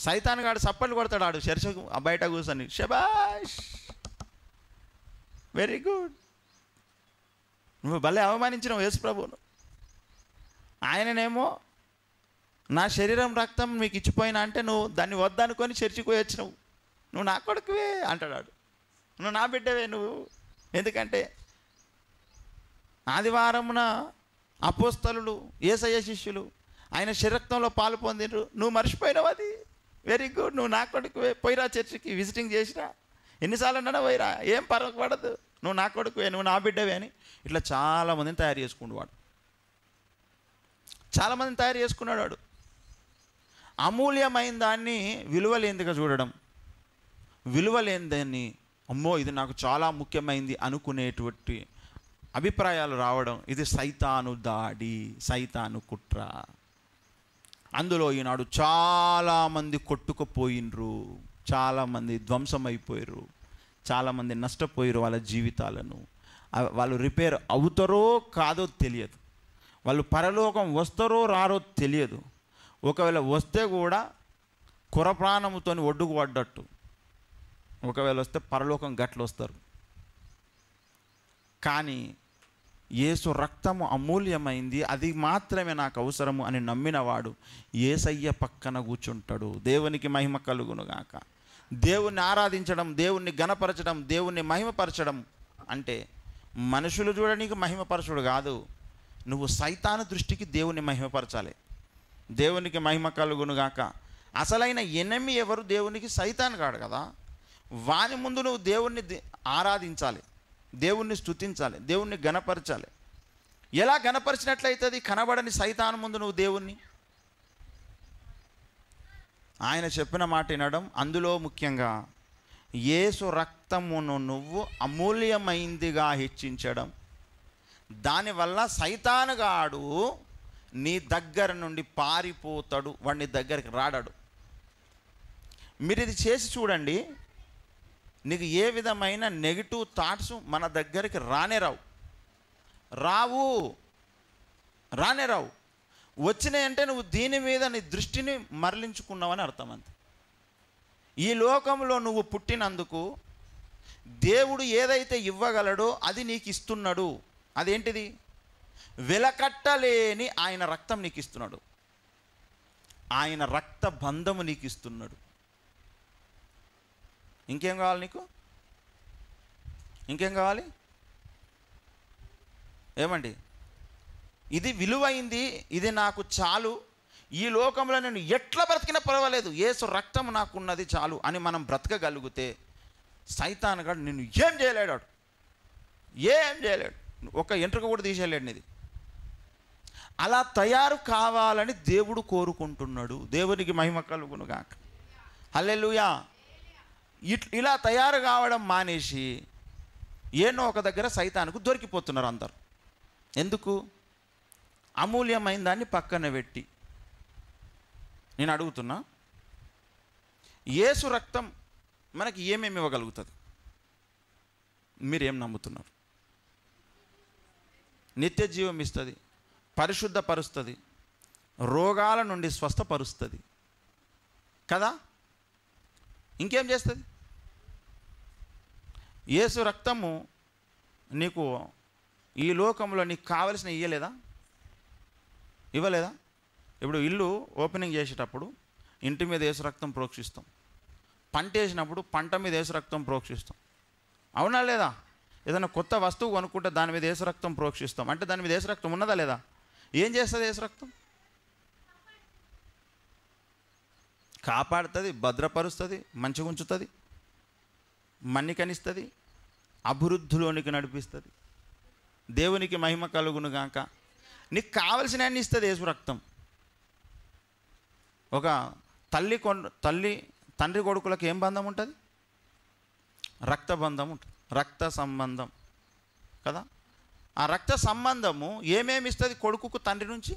సైతాన్ గాడు సప్పట్లు కొడతాడు, ఆడు చర్చకు బయట కూర్చొని శబాష్, వెరీ గుడ్, నువ్వు భలే అవమానించినావు యేసు ప్రభువును. ఆయననేమో నా శరీరం రక్తం మీకు ఇచ్చిపోయినా అంటే నువ్వు దాన్ని వద్దనుకొని చర్చికి పోయి వచ్చినావు, నువ్వు నా కొడుకువే అంటాడు, నువ్వు నా బిడ్డవే నువ్వు. ఎందుకంటే ఆదివారమున అపోస్తలులు యేసయ్య శిష్యులు ఆయన శరీరక్తంలో పాలు పొందిండ్రు, నువ్వు మర్చిపోయినావు. అది వెరీ గుడ్, నువ్వు నా కొడుకువే, పోయిరా చర్చికి విజిటింగ్ చేసిరా, ఎన్నిసార్లు అన్నా పోయిరా, ఏం పడదు, నువ్వు నా కొడుకువే, నువ్వు నా బిడ్డవే అని ఇట్లా చాలామందిని తయారు చేసుకున్నాడు వాడు. చాలామందిని తయారు చేసుకున్నాడు వాడు. అమూల్యమైన దాన్ని విలువలేనిదిగా చూడడం, విలువలేనిదాన్ని అమ్మో ఇది నాకు చాలా ముఖ్యమైనది అనుకునేటువంటి అభిప్రాయాలు రావడం, ఇది సైతాను దాడి, సైతాను కుట్ర. అందులో ఈనాడు చాలామంది కొట్టుకుపోయినరు, చాలామంది ధ్వంసమైపోయారు, చాలామంది నష్టపోయారు వాళ్ళ జీవితాలను. వాళ్ళు రిపేర్ అవుతారో కాదో తెలియదు, వాళ్ళు పరలోకం వస్తారో రారో తెలియదు. ఒకవేళ వస్తే కూడా కురప్రాణముతో ఒడ్డుకు పడ్డట్టు, ఒకవేళ వస్తే పరలోకం గట్లు వస్తారు. కానీ యేసు రక్తము అమూల్యమైంది, అది మాత్రమే నాకు అవసరము అని నమ్మినవాడు యేసయ్య పక్కన కూర్చుంటాడు. దేవునికి మహిమ కలుగునుగాక. దేవుణ్ణి ఆరాధించడం, దేవుణ్ణి ఘనపరచడం, దేవుణ్ణి మహిమపరచడం అంటే మనుషులు చూడడానికి మహిమపరచుడు కాదు, నువ్వు సైతాను దృష్టికి దేవుణ్ణి మహిమపరచాలి. దేవునికి మహిమ కలుగునుగాక. అసలైన ఎనిమి ఎవరు? దేవునికి సైతాన్ కాడు కదా. వాని ముందు నువ్వు దేవుణ్ణి ఆరాధించాలి, దేవుణ్ణి స్తుతించాలి, దేవుణ్ణి ఘనపరచాలి. ఎలా ఘనపరిచినట్లయితుంది? కనబడని సైతాను ముందు నువ్వు దేవుణ్ణి, ఆయన చెప్పిన మాట వినడం, అందులో ముఖ్యంగా యేసు రక్తమును నువ్వు అమూల్యమైందిగా హెచ్చించడం, దానివల్ల సైతానుగాడు నీ దగ్గర నుండి పారిపోతాడు, వాడిని దగ్గరికి రాడాడు. మీరు ఇది చేసి చూడండి, నీకు ఏ విధమైన నెగిటివ్ థాట్స్ మన దగ్గరికి రానే రావు. వచ్చినాయంటే నువ్వు దీని మీద నీ దృష్టిని మరలించుకున్నావని అర్థం. అంతే. ఈ లోకంలో నువ్వు పుట్టినందుకు దేవుడు ఏదైతే ఇవ్వగలడో అది నీకు ఇస్తున్నాడు. అదేంటిది? వెలకట్టలేని ఆయన రక్తం నీకు ఇస్తున్నాడు. ఆయన రక్త బంధము నీకు ఇస్తున్నాడు. ఇంకేం కావాలి నీకు? ఇంకేం కావాలి? ఏమండి? ఇది విలువైంది, ఇది నాకు చాలు, ఈ లోకంలో నేను ఎట్లా బ్రతికినా పర్వాలేదు, యేసు రక్తం నాకున్నది చాలు అని మనం బ్రతకగలిగితే సైతానుగాడు నిన్ను ఏం చేయలేడు. ఒక ఎంట్రుక కూడా తీసేయలేడు నీది. అలా తయారు కావాలని దేవుడు కోరుకుంటున్నాడు. దేవునికి మహిమ కలుగును గాక. హల్లెలూయా. ఇలా తయారు కావడం మానేసి ఏనో ఒక దగ్గర సైతానుకు దొరికిపోతున్నారు అందరు. ఎందుకు? అమూల్యమైన దాన్ని పక్కన పెట్టి. నేను అడుగుతున్నా, యేసు రక్తం మనకి ఏమేమి ఇవ్వగలుగుతుంది? మీరేం నమ్ముతున్నారు? నిత్య జీవం ఇస్తుంది, పరిశుద్ధపరుస్తుంది, రోగాల నుండి స్వస్థపరుస్తుంది కదా. ఇంకేం చేస్తుంది? యేసు రక్తము నీకు ఈ లోకంలో నీకు కావలసిన ఇవ్వలేదా? ఇప్పుడు ఇల్లు ఓపెనింగ్ చేసేటప్పుడు ఇంటి మీద యేసు రక్తం ప్రోక్షిస్తాం, పంట వేసినప్పుడు పంట మీద యేసు రక్తం ప్రోక్షిస్తాం, అవునా లేదా? ఏదైనా కొత్త వస్తువు కొనుక్కుంటే దాని మీద యేసు రక్తం ప్రోక్షిస్తాం. అంటే దాని మీద యేసు రక్తం ఉన్నదా లేదా? ఏం చేస్తుంది యేసు రక్తం? కాపాడుతుంది, భద్రపరుస్తుంది, మంచిగా ఉంచుతుంది, మన్నికనిస్తుంది, అభివృద్ధిలోనికి నడిపిస్తుంది. దేవునికి మహిమ కలుగును గాక. నీకు కావలసిన అన్ని ఇస్తుంది యేసు రక్తం. ఒక తండ్రి కొడుకులకు ఏం బంధం ఉంటుంది? రక్త బంధం ఉంటుంది, రక్త సంబంధం కదా. ఆ రక్త సంబంధము ఏమేమి ఇస్తుంది కొడుకుకు తండ్రి నుంచి?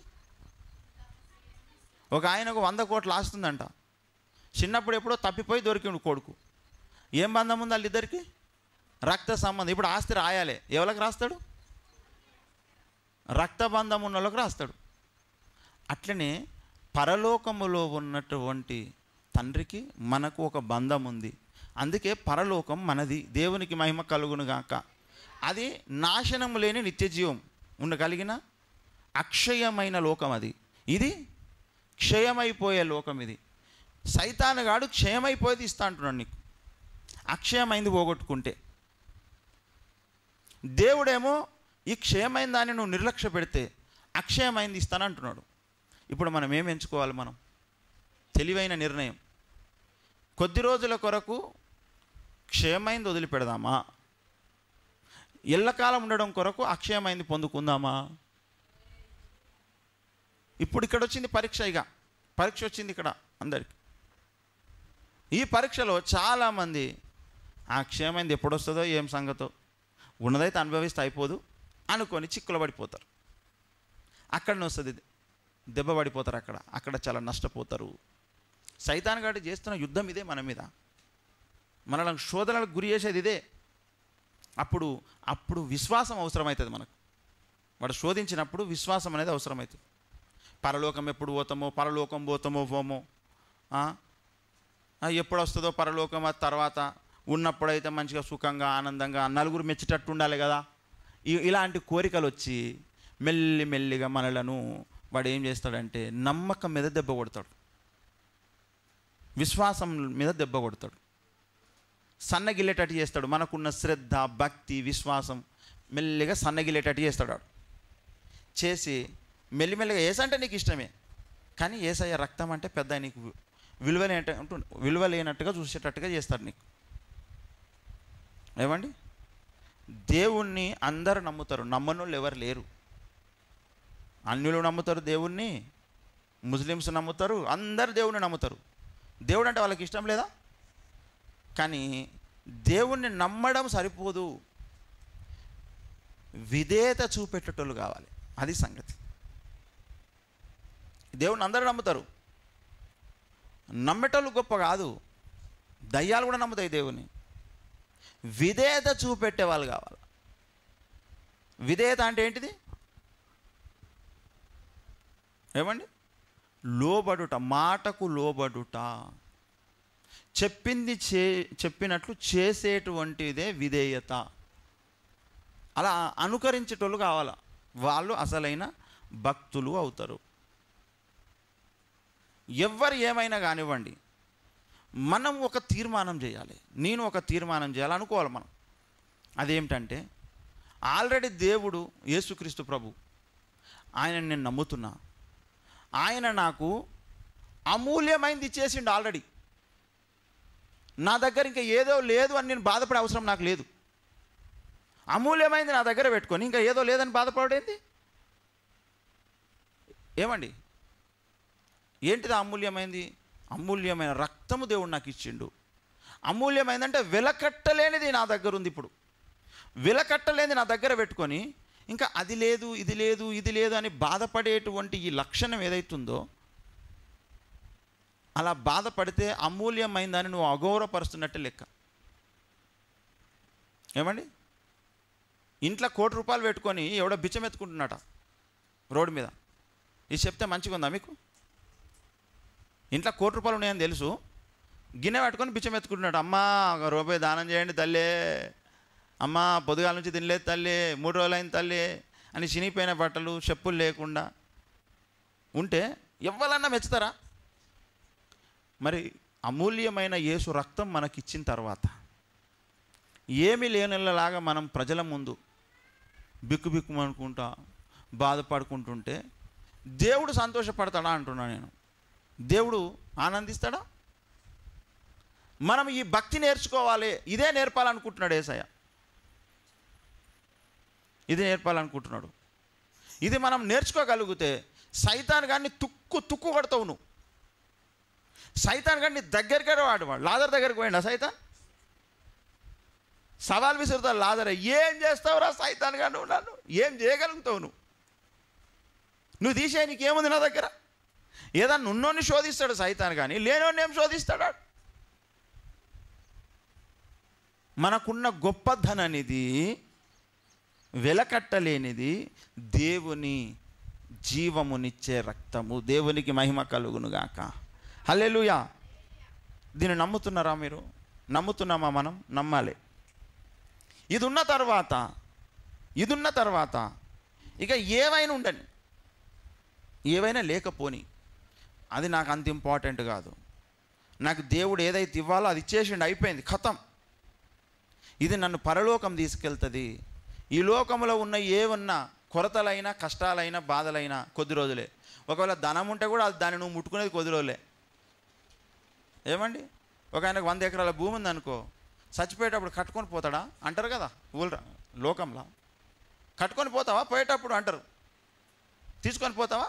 ఒక ఆయనకు 100 కోట్లు ఆస్తుందంట. చిన్నప్పుడు ఎప్పుడో తప్పిపోయి దొరికిండు కొడుకు. ఏం బంధం ఉంది వాళ్ళిద్దరికి? రక్త సంబంధం. ఇప్పుడు ఆస్తి రాయాలి, ఎవరికి రాస్తాడు? రక్త బంధం ఉన్న వాళ్ళకి రాస్తాడు. అట్లనే పరలోకములో ఉన్నటువంటి తండ్రికి మనకు ఒక బంధం ఉంది. అందుకే పరలోకం మనది. దేవునికి మహిమ కలుగును గాక. అది నాశనము లేని నిత్య జీవం ఉండగలిగిన అక్షయమైన లోకం అది. ఇది క్షయమైపోయే లోకం. ఇది సైతానుగాడు క్షయమైపోయేది ఇస్తా అంటున్నాడు నీకు, అక్షయమైంది పోగొట్టుకుంటే. దేవుడేమో ఈ క్షయమైన దాన్ని నువ్వు నిర్లక్ష్య పెడితే అక్షయమైంది ఇస్తానంటున్నాడు. ఇప్పుడు మనం ఏం ఎంచుకోవాలి? మనం తెలివైన నిర్ణయం. కొద్ది రోజుల కొరకు క్షయమైంది వదిలిపెడదామా? ఎల్లకాలం ఉండడం కొరకు అక్షయమైంది పొందుకుందామా? ఇప్పుడు ఇక్కడ వచ్చింది పరీక్ష. పరీక్ష వచ్చింది ఇక్కడ అందరికి. ఈ పరీక్షలో చాలామంది ఆ క్షయమైంది ఎప్పుడు వస్తుందో ఏం సంగతో, ఉన్నదైతే అనుభవిస్తే అయిపోదు అనుకొని చిక్కులు పడిపోతారు. అక్కడనే వస్తుంది దెబ్బ పడిపోతారు. అక్కడ చాలా నష్టపోతారు. సైతానుగాడు చేస్తున్న యుద్ధం ఇదే మన మీద. మనల్ని శోధనలకు గురి చేసేది ఇదే. అప్పుడు విశ్వాసం అవసరమవుతుంది మనకు. వాడు శోధించినప్పుడు విశ్వాసం అనేది అవసరమవుతుంది. పరలోకం ఎప్పుడు పోతామో ఎప్పుడు వస్తుందో పరలోకం. ఆ తర్వాత ఉన్నప్పుడైతే మంచిగా సుఖంగా ఆనందంగా నలుగురు మెచ్చేటట్టు ఉండాలి కదా. ఇలాంటి కోరికలు వచ్చి మెల్లిగా మనలను వాడు ఏం చేస్తాడంటే నమ్మకం మీద దెబ్బ కొడతాడు, విశ్వాసం మీద దెబ్బ కొడతాడు, సన్నగిల్లేటట్టు చేస్తాడు. మనకున్న శ్రద్ధ, భక్తి, విశ్వాసం మెల్లిగా సన్నగిల్లేటట్టు చేస్తాడు. చేసి మెల్లిమెల్లిగా ఏసంటే నీకు ఇష్టమే, కానీ ఏసయ్య రక్తం అంటే పెద్ద నీకు విలువ లేనట్టుగా చూసేటట్టుగా చేస్తాడు నీకు. ఏమండి? దేవుణ్ణి అందరు నమ్ముతారు, నమ్మనోళ్ళు ఎవరు లేరు. అన్యులు నమ్ముతారు దేవుణ్ణి, ముస్లిమ్స్ నమ్ముతారు, అందరు దేవుణ్ణి నమ్ముతారు. దేవుడు అంటే వాళ్ళకి ఇష్టం లేదా? కానీ దేవుణ్ణి నమ్మడం సరిపోదు, విధేయత చూపెట్టేటోళ్ళు కావాలి. అది సంగతి. దేవుణ్ణి అందరూ నమ్ముతారు, నమ్మేటోళ్ళు గొప్ప కాదు, దయ్యాలు కూడా నమ్ముతాయి దేవుని. విధేయత చూపెట్టే వాళ్ళు కావాలి. విధేయత అంటే ఏంటిది? ఏమండి? లోబడుట, మాటకు లోబడుట, చెప్పింది చెప్పినట్లు చేసేటువంటిదే విధేయత. అలా అనుకరించేటోళ్ళు కావాలా, వాళ్ళు అసలైన భక్తులు అవుతారు. ఎవ్వరు ఏమైనా కానివ్వండి, మనం ఒక తీర్మానం చేయాలి. నేను ఒక తీర్మానం చేయాలి అనుకోవాలి మనం. అదేమిటంటే, ఆల్రెడీ దేవుడు యేసుక్రీస్తు ప్రభు, ఆయన నేను నమ్ముతున్నా, ఆయన నాకు అమూల్యమైనది ఇచ్చేసిండు ఆల్రెడీ. నా దగ్గర ఇంకా ఏదో లేదు అని నేను బాధపడే అవసరం నాకు లేదు. అమూల్యమైనది నా దగ్గర పెట్టుకొని ఇంకా ఏదో లేదని బాధపడేది ఏమండి? ఏంటిది అమూల్యమైనది? అమూల్యమైన రక్తము దేవుడు నాకు ఇచ్చిండు. అమూల్యమైందంటే వెలకట్టలేనిది నా దగ్గర ఉంది. ఇప్పుడు వెలకట్టలేనిది నా దగ్గర పెట్టుకొని ఇంకా అది లేదు, ఇది లేదు, ఇది లేదు అని బాధపడేటువంటి ఈ లక్షణం ఏదైతుందో, అలా బాధపడితే అమూల్యమైందని నువ్వు అగౌరవపరుస్తున్నట్టే లెక్క. ఏమండి? ఇంట్లో ₹1,00,00,000 పెట్టుకొని ఎవడో బిచ్చం ఎత్తుకుంటున్నట రోడ్డు మీద. ఇది చెప్తే మంచిగా ఉందా మీకు? ఇంట్లో ₹1,00,00,000 ఉన్నాయని తెలుసు, గిన్నె పెట్టుకొని బిచ్చం ఎత్తుకుంటున్నాడు. అమ్మా ₹1 దానం చేయండి తల్లి, అమ్మ పొద్దుగాల నుంచి తినలేదు తల్లి, 3 రోజులైంది తల్లి అని చినిగిపోయిన బట్టలు, చెప్పులు లేకుండా ఉంటే ఎవ్వరన్నా మెచ్చుతారా? మరి అమూల్యమైన యేసు రక్తం మనకిచ్చిన తర్వాత ఏమీ లేనిలాగా మనం ప్రజల ముందు బిక్కుబిక్కుమనుకుంటా బాధపడుకుంటుంటే దేవుడు సంతోషపడతాడా అంటున్నా నేను. దేవుడు ఆనందిస్తాడా? మనం ఈ భక్తి నేర్చుకోవాలి. ఇదే నేర్పాలనుకుంటున్నాడు యేసయ్య. ఇది నేర్పాలనుకుంటున్నాడు. ఇది మనం నేర్చుకోగలిగితే సైతాన్ గారిని తుక్కు కొడతావు నువ్వు. సైతాన్ గారిని దగ్గరికి వాడు లాజర్ దగ్గరికి పోయిండా సైతాన్? సవాల్ విసురుతాడు లాజర్, ఏం చేస్తావురా సైతాన్ గారు, నువ్వు నన్ను ఏం చేయగలుగుతావు? నువ్వు తీసే నీకేముంది నా దగ్గర? ఏదన్నా ఉన్నోని శోధిస్తాడు సైతాన్, కానీ లేనోని ఏం శోధిస్తాడు? మనకున్న గొప్పదననిది, వెలకట్టలేనిది దేవుని జీవమునిచ్చే రక్తము. దేవునికి మహిమ కలుగునుగాక. హల్లెలూయా. దీన్ని నమ్ముతున్నారా మీరు? నమ్ముతున్నామా? మనం నమ్మాలి. ఇది ఉన్న తర్వాత ఇక ఏవైనా ఉండని, ఏవైనా లేకపోని, అది నాకు అంత ఇంపార్టెంట్ కాదు. నాకు దేవుడు ఏదైతే ఇవ్వాలో అది ఇచ్చేసిండు, అయిపోయింది, ఖతం. ఇది నన్ను పరలోకం తీసుకెళ్తుంది. ఈ లోకంలో ఉన్న ఏమన్నా కొరతలైనా, కష్టాలైనా, బాధలైనా కొద్ది రోజులే. ఒకవేళ ధనం ఉంటే కూడా అది దాన్ని నువ్వు ముట్టుకునేది కొద్ది రోజులే. ఏమండి? ఒక ఆయనకు 100 ఎకరాల భూమి ఉందనుకో, చచ్చిపోయేటప్పుడు కట్టుకొని పోతాడా అంటారు కదా ఊళ్ళ లోకంలో. కట్టుకొని పోతావా పోయేటప్పుడు అంటారు. తీసుకొని పోతావా?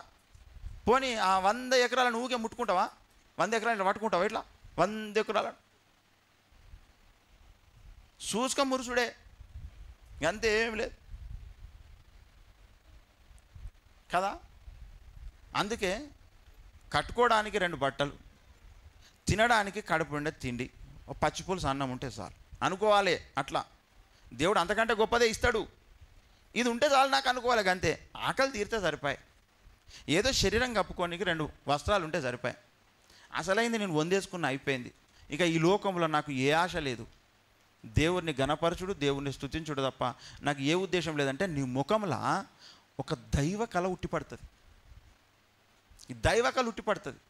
పోనీ ఆ 100 ఎకరాలను ఊకే ముట్టుకుంటావా? 100 ఎకరాలను పట్టుకుంటావా? ఇట్లా 100 ఎకరాలను చూసుక మురుసుడే, అంతే, ఏం లేదు కదా. అందుకే కట్టుకోవడానికి 2 బట్టలు, తినడానికి కడుపు ఉండే తిండి, ఒక పచ్చిపులుసు అన్నం ఉంటే చాలు అనుకోవాలి. అట్లా దేవుడు అంతకంటే గొప్పదే ఇస్తాడు. ఇది ఉంటే చాలు నాకు అనుకోవాలి, అంతే. ఆకలి తీరితే సరిపాయి. ఏదో శరీరం కప్పుకోనికి 2 వస్త్రాలు ఉంటే సరిపాయి. అసలైంది నేను వందేసుకున్న, అయిపోయింది. ఇక ఈ లోకంలో నాకు ఏ ఆశ లేదు. దేవుడిని గణపరచుడు, దేవుడిని స్తుతించుడు తప్ప నాకు ఏ ఉద్దేశం లేదంటే, నీ ముఖంలో ఒక దైవ కళ ఉట్టిపడుతుంది. ఈ దైవ కళ ఉట్టిపడుతుంది.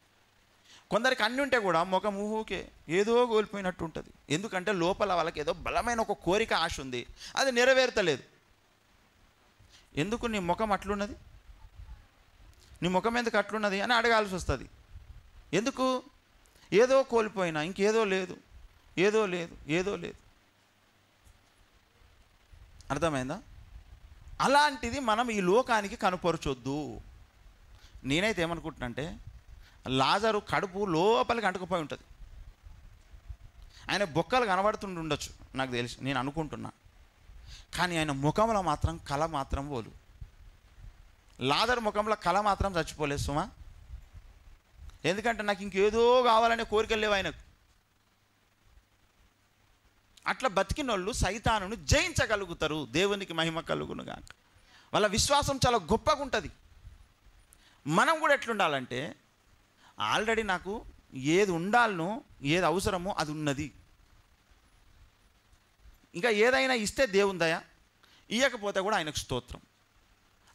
కొందరికి అన్నీ ఉంటే కూడా ముఖం ఊహూకే ఏదో కోల్పోయినట్టు ఉంటుంది. ఎందుకంటే లోపల వాళ్ళకి ఏదో బలమైన ఒక కోరిక, ఆశ ఉంది, అది నెరవేర్తలేదు. ఎందుకు నీ ముఖం అట్లున్నది, నీ ముఖం ఎందుకు అట్లున్నది అని అడగాల్సి వస్తుంది. ఎందుకు? ఏదో కోల్పోయినా, ఇంకేదో లేదు, ఏదో లేదు, ఏదో లేదు. అర్థమైందా? అలాంటిది మనం ఈ లోకానికి కనుపరచొద్దు. నేనైతే ఏమనుకుంటున్నానంటే, లాజరు కడుపు లోపలికి అంటుకుపోయి ఉంటుంది. ఆయన బొక్కలు కనబడుతుండి ఉండొచ్చు, నాకు తెలిసి, నేను అనుకుంటున్నా. కానీ ఆయన ముఖంలో మాత్రం కళ మాత్రం పోలు. లాజరు ముఖంలో కళ మాత్రం చచ్చిపోలేదు సుమా. ఎందుకంటే నాకు ఇంకేదో కావాలనే కోరికలు లేవు ఆయనకు. అట్లా బతికిన వాళ్ళు సైతానును జయించగలుగుతారు. దేవునికి మహిమ కలుగును గాక. వాళ్ళ విశ్వాసం చాలా గొప్పగా ఉంటుంది. మనం కూడా ఎట్లుండాలంటే, ఆల్రెడీ నాకు ఏది ఉండాలనో ఏది అవసరమో అది ఉన్నది. ఇంకా ఏదైనా ఇస్తే దేవుని దయ, ఇయ్యకపోతే కూడా ఆయనకు స్తోత్రం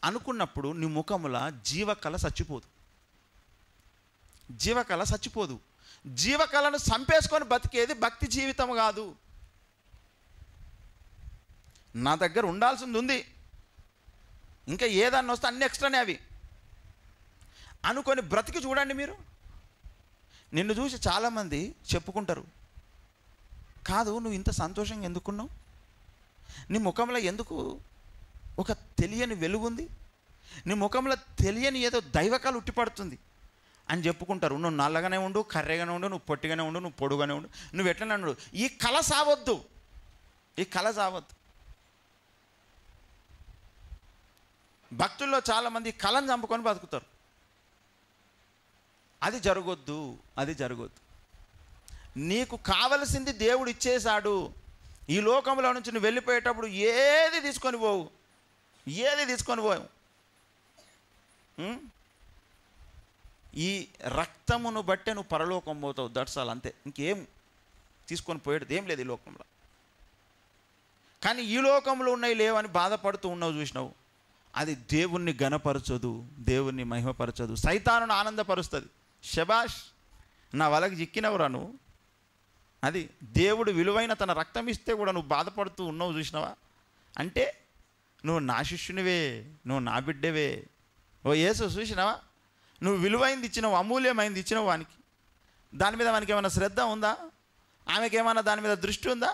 అనుకున్నప్పుడు నీ ముఖముల జీవకళ చచ్చిపోదు. జీవకళ చచ్చిపోదు. జీవకళను చంపేసుకొని బతికేది భక్తి జీవితం కాదు. నా దగ్గర ఉండాల్సింది ఉంది, ఇంకా ఏదన్నా వస్తే అన్ని ఎక్స్ట్రానే అవి అనుకొని బ్రతికి చూడండి. మీరు నిన్ను చూసి చాలామంది చెప్పుకుంటారు, కాదు నువ్వు ఇంత సంతోషంగా ఎందుకున్నావు, నీ ముఖంలో ఎందుకు ఒక తెలియని వెలుగుంది, నీ ముఖంలో తెలియని ఏదో దైవకాలు ఉట్టిపడుతుంది అని చెప్పుకుంటారు. నువ్వు నల్లగానే ఉండు, కర్రెగానే ఉండు, నువ్వు పొట్టిగానే ఉండు, నువ్వు పొడుగానే ఉండు, నువ్వు ఎట్లనే ఉండు, ఈ కళ సావద్దు, ఈ కళ సావద్దు. భక్తుల్లో చాలామంది కళను చంపుకొని బతుకుతారు. అది జరగొద్దు, అది జరగొద్దు. నీకు కావలసింది దేవుడు ఇచ్చేశాడు. ఈ లోకంలో నుంచి నువ్వు వెళ్ళిపోయేటప్పుడు ఏది తీసుకొని పోవు, ఏది తీసుకొని పోవు. ఈ రక్తమును బట్టే నువ్వు పరలోకం పోతావు. దట్సాల్, అంతే. ఇంకేం తీసుకొని పోయేది ఏం లేదు ఈ లోకంలో. కానీ ఈ లోకంలో ఉన్నాయి లేవని బాధపడుతూ ఉన్నావు చూసినావు, అది దేవుణ్ణి ఘనపరచదు, దేవుణ్ణి మహిమపరచదు, సైతానును ఆనందపరుస్తుంది. శబాష్, నా వలకి చిక్కినవురా నువ్వు. అది దేవుడు విలువైన తన రక్తం ఇస్తే కూడా నువ్వు బాధపడుతూ ఉన్నావు చూసినావా, అంటే నువ్వు నా శిష్యునివే, నువ్వు నా బిడ్డవే. ఓ యేసు చూసినావా, నువ్వు విలువైంది ఇచ్చినావు, అమూల్యమైంది ఇచ్చినావు వానికి. దాని మీద వానికి ఏమైనా శ్రద్ధ ఉందా, ఆమెకి ఏమైనా దాని మీద దృష్టి ఉందా?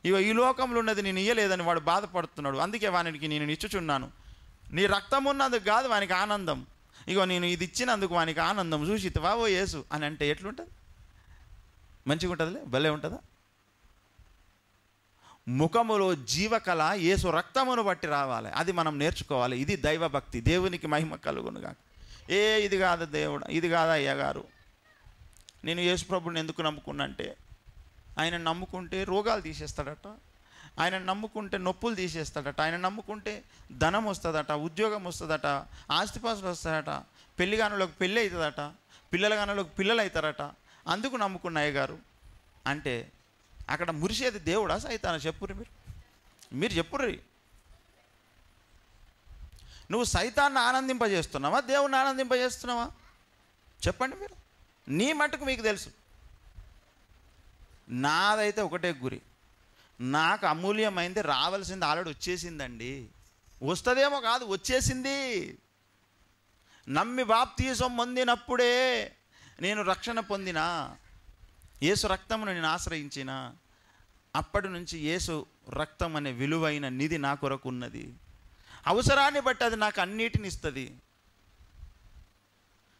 ఇగో ఈ లోకంలో ఉన్నది నేను ఇయ్యలేదని వాడు బాధపడుతున్నాడు, అందుకే వానికి నేను ఇచ్చుచున్నాను. నీ రక్తం ఉన్నందుకు కాదు వానికి ఆనందం, ఇగో నేను ఇది ఇచ్చినందుకు వానికి ఆనందం. చూసివా ఓ యేసు అని అంటే ఎట్లుంటుంది? మంచిగా ఉంటుందిలే, భలే ఉంటుందా? ముఖములో జీవకళ యేసు రక్తమును బట్టి రావాలి, అది మనం నేర్చుకోవాలి. ఇది దైవభక్తి. దేవునికి మహిమ కలుగునుగా. ఇది కాదు దేవుడు, ఇది కాదు అయ్యగారు, నేను యేసు ప్రభుని ఎందుకు నమ్ముకున్నా అంటే, ఆయన నమ్ముకుంటే రోగాలు తీసేస్తాడట, ఆయన నమ్ముకుంటే నొప్పులు తీసేస్తాడట, ఆయన నమ్ముకుంటే ధనం వస్తుందట, ఉద్యోగం వస్తుందట, ఆస్తిపాస్తులు వస్తాయట, పెళ్లిగానులోకి పెళ్ళి అవుతుందట, పిల్లలగానులోకి పిల్లలు అవుతారట, అందుకు నమ్ముకున్న అయ్యగారు అంటే అక్కడ మురిసేది దేవుడా సైతానా? చెప్పుర్రి మీరు చెప్పుర్రి. నువ్వు సైతాన్ని ఆనందింపజేస్తున్నావా, దేవుణ్ణి ఆనందింపజేస్తున్నావా? చెప్పండి మీరు. నీ మటుకు మీకు తెలుసు. నాదైతే ఒకటే గురి, నాకు అమూల్యమైంది రావాల్సింది ఆల్రెడీ వచ్చేసిందండి. వస్తుందేమో కాదు, వచ్చేసింది. నమ్మి బాప్తీసం పొందినప్పుడే నేను రక్షణ పొందిన, యేసు రక్తమును నేను ఆశ్రయించిన, అప్పటి నుంచి యేసు రక్తం అనే విలువైన నిధి నా కొరకు ఉన్నది. అవసరాన్ని బట్టి అది నాకు అన్నిటిని ఇస్తుంది.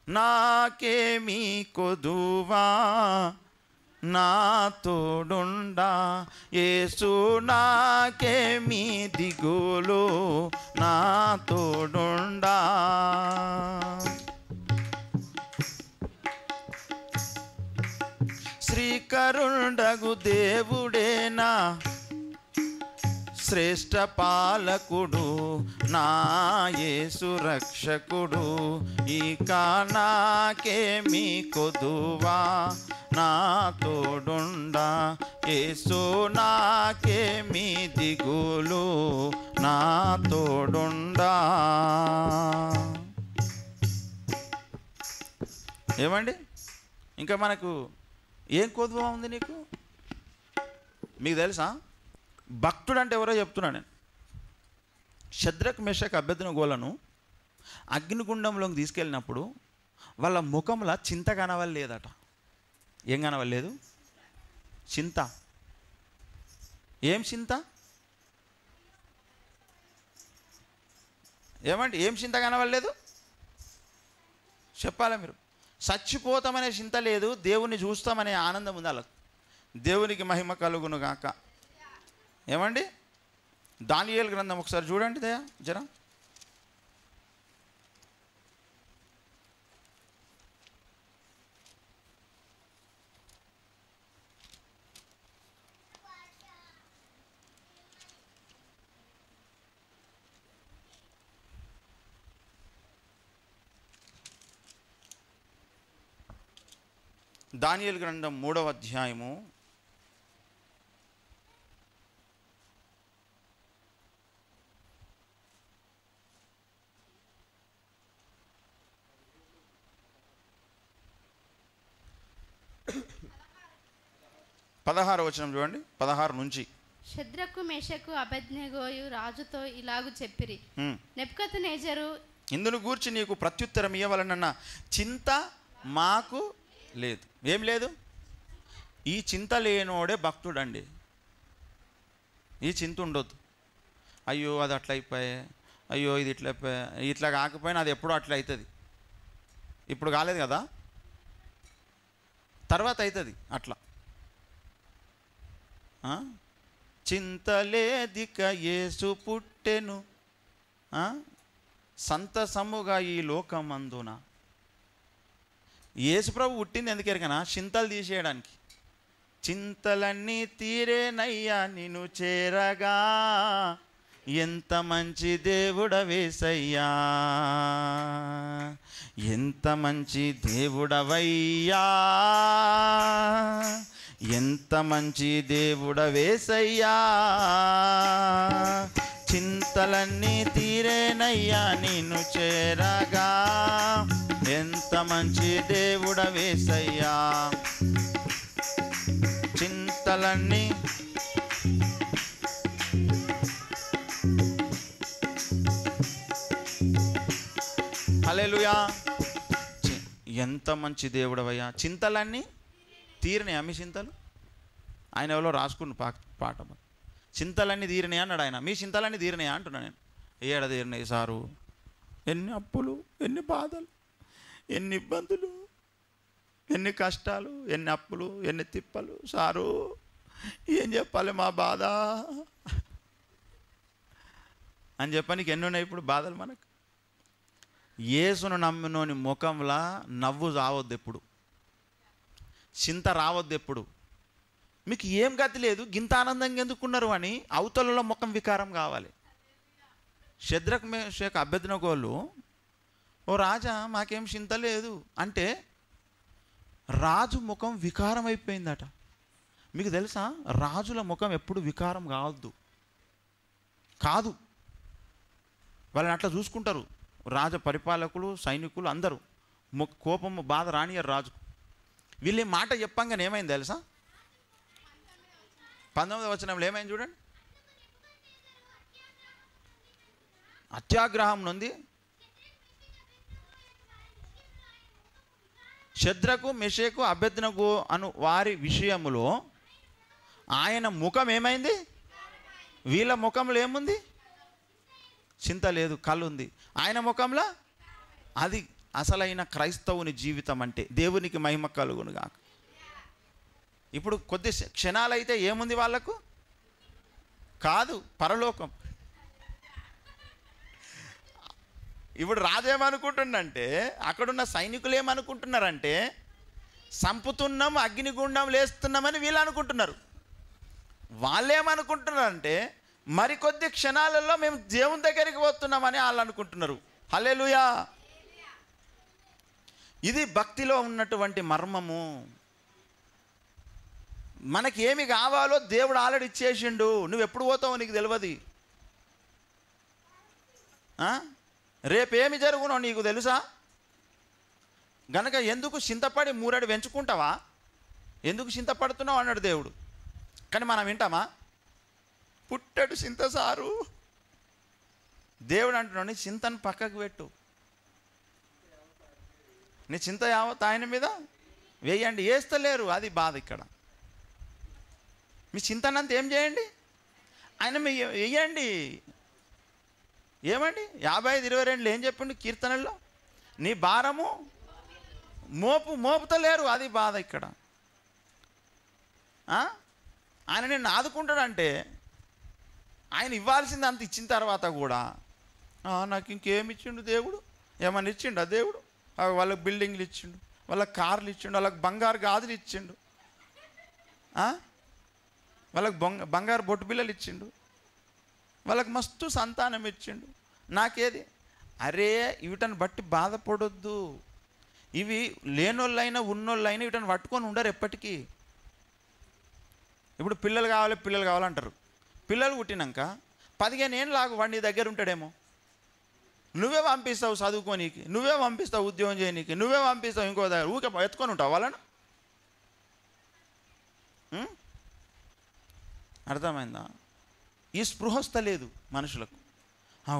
నాకేమీ కొదువా నా తోడుండా, యేసు నాకేమీ దిగులు నా తోడుండా. శ్రీకరుండగు దేవుడేనా శ్రేష్ఠ పాలకుడు, నా యేసు రక్షకుడు. ఇక నాకేమీ కొదువా నా తోడుండా, యేసు నాకేమీ దిగులు నా తోడుండా. ఏమండి, ఇంకా మనకు ఏం కొదువా ఉంది నీకు? మీకు తెలుసా? భక్తుడు అంటే ఎవరో చెప్తున్నా నేను. షద్రక్ మెషక్ అబేద్నెగోలను అగ్నిగుండంలోకి తీసుకెళ్ళినప్పుడు వాళ్ళ ముఖంలో చింత కనవలేదట. ఏం కనవలేదు? చింత. ఏం చింత? ఏమండి, ఏం చింత కనవలేదు? చెప్పాలా మీరు? చచ్చిపోతామనే చింత లేదు, దేవుణ్ణి చూస్తామనే ఆనందం ఉంది వాళ్ళకు. దేవునికి మహిమ కలుగును గాక. ఏమండి? దానియేలు గ్రంథం ఒకసారి చూడండి దయా జరా. దానియేలు గ్రంథం 3వ అధ్యాయము 16వ వచనం చూడండి. 16 నుంచి. షద్రకు మేషకు అబేద్నెగోయు రాజుతో ఇలాగు చెప్పిరి, నెబుకద్నెజరు ఇందును గూర్చి నీకు ప్రత్యుత్తరం ఇవ్వవలనన్న చింత మాకు లేదు. ఏం లేదు? ఈ చింత లేనోడే భక్తుడండి. ఈ చింత ఉండొద్దు. అయ్యో అది అట్లా అయిపోయా, అయ్యో ఇది ఇట్లా అయిపోయా, ఇట్లా కాకపోయినా అది ఎప్పుడో అట్లా అవుతుంది. ఇప్పుడు కాలేదు కదా, తర్వాత అవుతుంది అట్లా. చింతలేదిక యేసు పుట్టెను సంతసముగా ఈ లోకమందున. యేసుప్రభు పుట్టింది ఎందుకు ఎరకనా? చింతలు తీసేయడానికి. చింతలన్నీ తీరేనయ్యా నిన్ను చేరగా, ఎంత మంచి దేవుడవేసయ్యా, ఎంత మంచి దేవుడవయ్యా, ఎంత మంచి దేవుడవేసయ్యా, చింతలన్నీ తీరేనయ్యా నిన్ను చేరగా, ఎంత మంచి దేవుడవేసయ్యా, చింతలన్నీ. హల్లెలూయా. ఎంత మంచి దేవుడవయ్యా, చింతలన్నీ తీరినాయా మీ చింతలు? ఆయన ఎవరో రాసుకున్న పాట. చింతలన్నీ తీరినాయా అన్నాడు ఆయన. మీ చింతలన్నీ తీరినాయా అంటున్నా నేను. ఏడ తీరినాయి సారు? ఎన్ని అప్పులు, ఎన్ని బాధలు, ఎన్ని ఇబ్బందులు, ఎన్ని కష్టాలు, ఎన్ని అప్పులు, ఎన్ని తిప్పలు సారు. ఏం చెప్పాలి మా బాధ అని చెప్పడానికి ఎన్ని ఉన్నాయి ఇప్పుడు బాధలు మనకు. యేసును నమ్మినోని ముఖంలా నవ్వు రావద్దు ఎప్పుడు, చింత రావద్దు ఎప్పుడు. మీకు ఏం గతి లేదు, గింత ఆనందంగా ఎందుకున్నారు అని అవతలలో ముఖం వికారం కావాలి. షద్రక్ మేషక్ అబేద్నెగోలు, ఓ రాజా మాకేం చింత లేదు అంటే రాజు ముఖం వికారం అయిపోయిందట. మీకు తెలుసా, రాజుల ముఖం ఎప్పుడు వికారం కాదు. వాళ్ళని అట్లా చూసుకుంటారు రాజ పరిపాలకులు, సైనికులు అందరూ. కోపము బాధ రానియరు రాజుకు. వీళ్ళు ఈ మాట చెప్పంగానే ఏమైంది తెలుసా? 19వ వచనంలో ఏమైంది చూడండి. అత్యాగ్రహం నుండి షద్రకు మెషకు అబేద్నెగో అను వారి విషయములో ఆయన ముఖం ఏమైంది? వీళ్ళ ముఖంలో ఏముంది? చింత లేదు, కళ్ళు ఉంది. ఆయన ముఖంలో అది అసలైన క్రైస్తవుని జీవితం అంటే. దేవునికి మహిమ కలుగునుగా. ఇప్పుడు కొద్ది క్షణాలైతే ఏముంది వాళ్ళకు? కాదు, పరలోకం. ఇప్పుడు రాజు ఏమనుకుంటుండంటే, అక్కడున్న సైనికులు ఏమనుకుంటున్నారంటే, సంపుతున్నాం, అగ్నిగుండం లేస్తున్నామని వీళ్ళు అనుకుంటున్నారు. వాళ్ళు ఏమనుకుంటున్నారంటే, మరికొద్ది క్షణాలలో మేము దేవుని దగ్గరికి పోతున్నామని వాళ్ళు అనుకుంటున్నారు. హల్లెలూయా. ఇది భక్తిలో ఉన్నటువంటి మర్మము. మనకి ఏమి కావాలో దేవుడు ఆల్రెడీ ఇచ్చేసిండు. నువ్వు ఎప్పుడు పోతావో నీకు తెలియదు. రేపేమి జరుగునో నీకు తెలుసా? గనక ఎందుకు చింతపడి మూరడి పెంచుకుంటావా? ఎందుకు చింతపడుతున్నావు అన్నాడు దేవుడు. కానీ మనం వింటామా? పుట్టడు చింత సారు. దేవుడు అంటున్నాడు, నీ చింతను పక్కకు పెట్టు, నీ చింత యావత్ ఆయన మీద వేయండి. వేస్తలేరు, అది బాధ ఇక్కడ. మీ చింతనంత ఏం చేయండి, ఆయన మీ వేయండి. ఏమండి 55:22 ఏం చెప్పిండు కీర్తనల్లో? నీ భారము మోపుతలేరు, అది బాధ ఇక్కడ. ఆయన నిన్ను ఆదుకుంటాడంటే ఆయన ఇవ్వాల్సింది అంత ఇచ్చిన తర్వాత కూడా నాకు ఇంకేమి ఇచ్చిండు దేవుడు, ఏమన్నా ఇచ్చిండు ఆ దేవుడు? వాళ్ళకి బిల్డింగ్లు ఇచ్చిండు, వాళ్ళకి కార్లు ఇచ్చిండు, వాళ్ళకి బంగారు గాజులు ఇచ్చిండు, వాళ్ళకి బంగారు బొట్టు బిళ్ళలు ఇచ్చిండు, వాళ్ళకి మస్తు సంతానం ఇచ్చిండు. నాకేది? అరే వీటిని బట్టి బాధపడొద్దు. ఇవి లేనోళ్ళైనా ఉన్నోళ్ళైనా వీటిని పట్టుకొని ఉండరు ఎప్పటికీ. ఇప్పుడు పిల్లలు కావాలంటారు. పిల్లలు పుట్టినాక 15 ఏళ్ళు లాగు వాడు నీ దగ్గర ఉంటాడేమో. నువ్వే పంపిస్తావు చదువుకోనీకి, నువ్వే పంపిస్తావు ఉద్యోగం చేయనీకి, నువ్వే పంపిస్తావు ఇంకో దగ్గర, ఊకే ఎత్తుకొని ఉంటావు వాళ్ళను. అర్థమైందా? ఈ స్పృహస్థ లేదు మనుషులకు.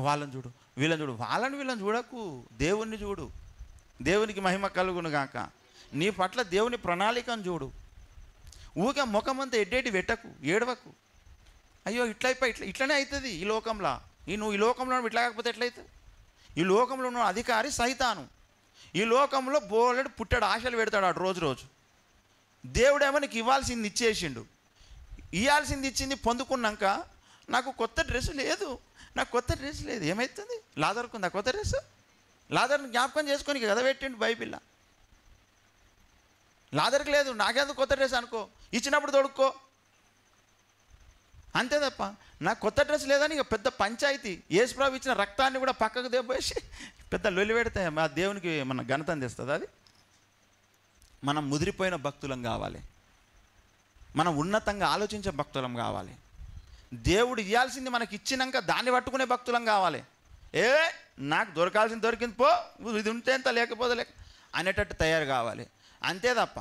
వాళ్ళని చూడు, వీళ్ళని చూడు, వీళ్ళని చూడకు, దేవుణ్ణి చూడు. దేవునికి మహిమ కలుగును గాక. నీ పట్ల దేవుని ప్రణాళికను చూడు. ఊకే ముఖమంతా ఎడ్డేటి పెట్టకు, ఏడవకు. అయ్యో ఇట్లనే అవుతుంది ఈ లోకంలో. నువ్వు ఈ లోకంలో ఇట్లా కాకపోతే ఎట్లయితుంది? ఈ లోకంలో ఉన్న అధికారి సైతాను. ఈ లోకంలో బోలెడు పుట్టాడు, ఆశలు పెడతాడు రోజు. దేవుడేమో నీకు ఇవ్వాల్సింది ఇచ్చేసిండు. ఇవ్వాల్సింది ఇచ్చింది పొందుకున్నాక నాకు కొత్త డ్రెస్సు లేదు, ఏమవుతుంది? లాజరుకుందా కొత్త డ్రెస్సు? లాజర్ని జ్ఞాపకం చేసుకొని కదా పెట్టిండు బైబిల్లో. లాజర్కి లేదు, నాకెందుకు కొత్త డ్రెస్ అనుకో, ఇచ్చినప్పుడు తొడుక్కో అంతే తప్ప. నాకు కొత్త డ్రెస్ లేదని ఇక పెద్ద పంచాయతీ. యేసుప్రభు ఇచ్చిన రక్తాన్ని కూడా పక్కకు దెబ్బేసి పెద్ద లొల్లి పెడితే మా దేవునికి మన ఘనతను తెస్తుంది. అది మనం ముదిరిపోయిన భక్తులం కావాలి, మనం ఉన్నతంగా ఆలోచించే భక్తులం కావాలి. దేవుడు ఇవ్వాల్సింది మనకి ఇచ్చినాక దాన్ని పట్టుకునే భక్తులం కావాలి. నాకు దొరకాల్సింది దొరికింది పో, ఇది ఉంటే ఎంత లేకపోతే లేక అనేటట్టు తయారు కావాలి. అంతే తప్ప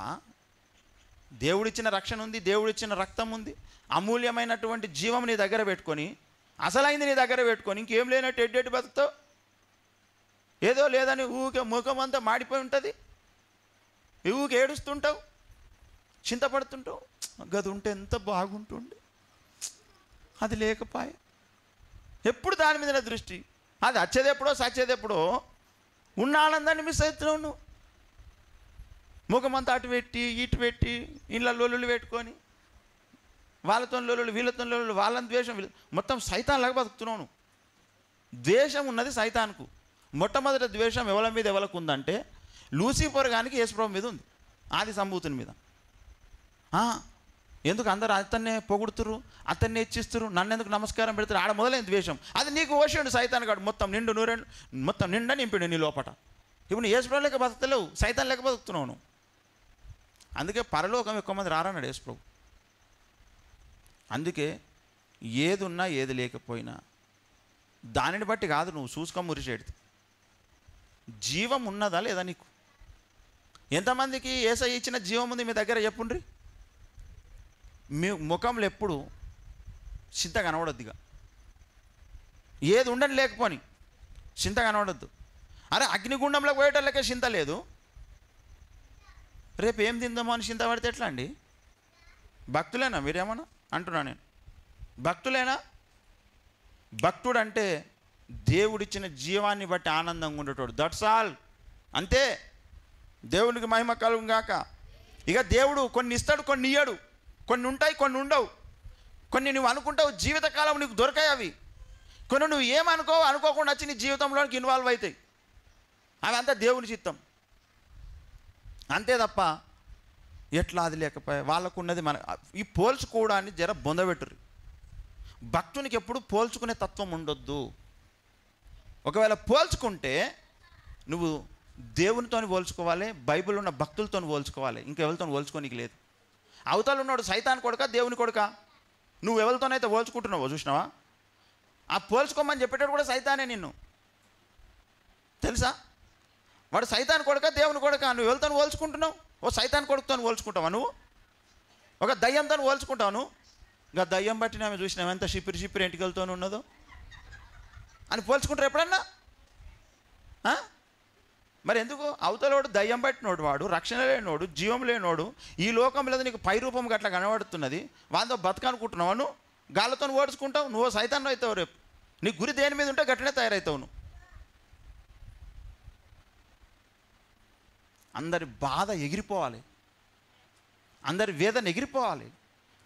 దేవుడిచ్చిన రక్షణ ఉంది, దేవుడిచ్చిన రక్తం ఉంది, అమూల్యమైనటువంటి జీవం నీ దగ్గర పెట్టుకొని, అసలైంది నీ దగ్గర పెట్టుకొని ఇంకేం లేనట్టు ఎడ్డెడ్డి బతుకుతావు. ఏదో లేదని ఊకే ముఖం అంతా మాడిపోయి ఉంటుంది, ఊకే ఏడుస్తుంటావు, చింతపడుతుంటావు. గది ఉంటే ఎంత బాగుంటుండే, అది లేకపోయే. ఎప్పుడు దాని మీద దృష్టి. అది వచ్చేదెప్పుడో సచ్చేదెప్పుడో. ఉన్న ఆనందాన్ని మిస్ అవుతున్నావు నువ్వు. ముఖమంతా అటు పెట్టి ఇటు పెట్టి ఇళ్ళ లొల్లులు పెట్టుకొని, వాళ్ళతో లొల్లులు వీళ్ళతో లొల్లులు, వాళ్ళని ద్వేషం, మొత్తం సైతాన్లాగా బతుకుతున్నావు నువ్వు. ద్వేషం ఉన్నది సైతాన్కు. మొట్టమొదటి ద్వేషం ఎవరి మీద ఎవరికి ఉందంటే లూసిఫర్ గానికి యేసుప్రభు మీద ఉంది, ఆది సంభూతుని మీద. ఎందుకు అందరు అతన్నే పొగుడుతురు, అతన్నే ఇచ్చిస్తురు, నన్ను ఎందుకు నమస్కారం పెడతారు? ఆడ మొదలైన ద్వేషం. అది నీకు ఓషండు సైతాన్ గాడు. మొత్తం నిండా నింపిండు నీ లోపట. ఇప్పుడు నీ యేసుప్రభు లెక్క బతుకుతలేవు, సైతాన్ లెక్క బతుకుతున్నావు నువ్వు. అందుకే పరలోకం ఎక్కువ మంది రారన్నాడు యేసుప్రభు. అందుకే ఏది ఉన్నా ఏది లేకపోయినా దానిని బట్టి కాదు నువ్వు చూసుకొని మురిసేది. జీవం ఉన్నదా లేదా నీకు? ఎంతమందికి యేసయ్య ఇచ్చిన జీవం ఉంది మీ దగ్గర చెప్పుండ్రి. మీ ముఖంలో ఎప్పుడు చింత కనబడొద్దుగా. ఏది ఉండని లేకపోని చింత కనబడొద్దు. అరే అగ్నిగుండంలోకి పోయేటోళ్ళకే చింత లేదు, రేపు ఏం తిందామో అని చింత పడితే ఎట్లా అండి? భక్తులేనా మీరేమన్నా అంటున్నా నేను? భక్తులేనా? భక్తుడు అంటే దేవుడిచ్చిన జీవాన్ని బట్టి ఆనందంగా ఉండేటోడు. That's all. అంతే. దేవునికి మహిమ కలుగును గాక. ఇక దేవుడు కొన్ని ఇస్తాడు, కొన్ని ఇయ్యడు. కొన్ని ఉంటాయి, కొన్ని ఉండవు. కొన్ని నువ్వు అనుకుంటావు జీవితకాలం నీకు దొరకాయి అవి. కొన్ని నువ్వు అనుకోకుండా వచ్చి నీ జీవితంలోనికి ఇన్వాల్వ్ అవుతాయి. అవి అంతా దేవుని చిత్తం. అంతే తప్ప ఎట్లా అది లేకపోయా వాళ్ళకు ఉన్నది మన ఈ పోల్చుకోవడాన్ని జర బొందబెట్టురు. భక్తునికి ఎప్పుడు పోల్చుకునే తత్వం ఉండొద్దు. ఒకవేళ పోల్చుకుంటే నువ్వు దేవునితో పోల్చుకోవాలి, బైబిల్ ఉన్న భక్తులతో పోల్చుకోవాలి, ఇంకెవరితో పోల్చుకోనికి లేదు. అవతల ఉన్నాడు సైతాన్ కొడుక దేవుని కొడుక, నువ్వు ఎవరితోనైతే పోల్చుకుంటున్నావో చూసినావా? ఆ పోల్చుకోమని చెప్పేటప్పుడు కూడా సైతానే నిన్ను, తెలుసా? వాడు సైతాన్ కొడుక దేవుని కొడుక, నువ్వు ఎవరితో పోల్చుకుంటున్నావు? ఓ సైతాన్ కొడుకుతో పోల్చుకుంటావా నువ్వు? ఒక దయ్యంతో పోల్చుకుంటావు నువ్వు? ఇంకా దయ్యం బట్టి ఆమె చూసినావు ఎంత షిపిరి ఎంటికలతో ఉన్నదో అని పోల్చుకుంటారు ఎప్పుడన్నా? మరి ఎందుకు? అవతలోడు దయ్యం పట్టినోడు, వాడు రక్షణ లేనోడు, జీవం లేనోడు, ఈ లోకంలో నీకు పై రూపం గట్లా కనబడుతున్నది, వాళ్ళతో బతకనుకుంటున్నావు. నువ్వు గాళ్ళతో ఓడుచుకుంటావు, నువ్వు సైతాన్లో అవుతావు. రేపు నీ గురి దేని మీద ఉంటే గట్లనే తయారవుతావు నువ్వు. అందరి బాధ ఎగిరిపోవాలి, అందరి వేదన ఎగిరిపోవాలి.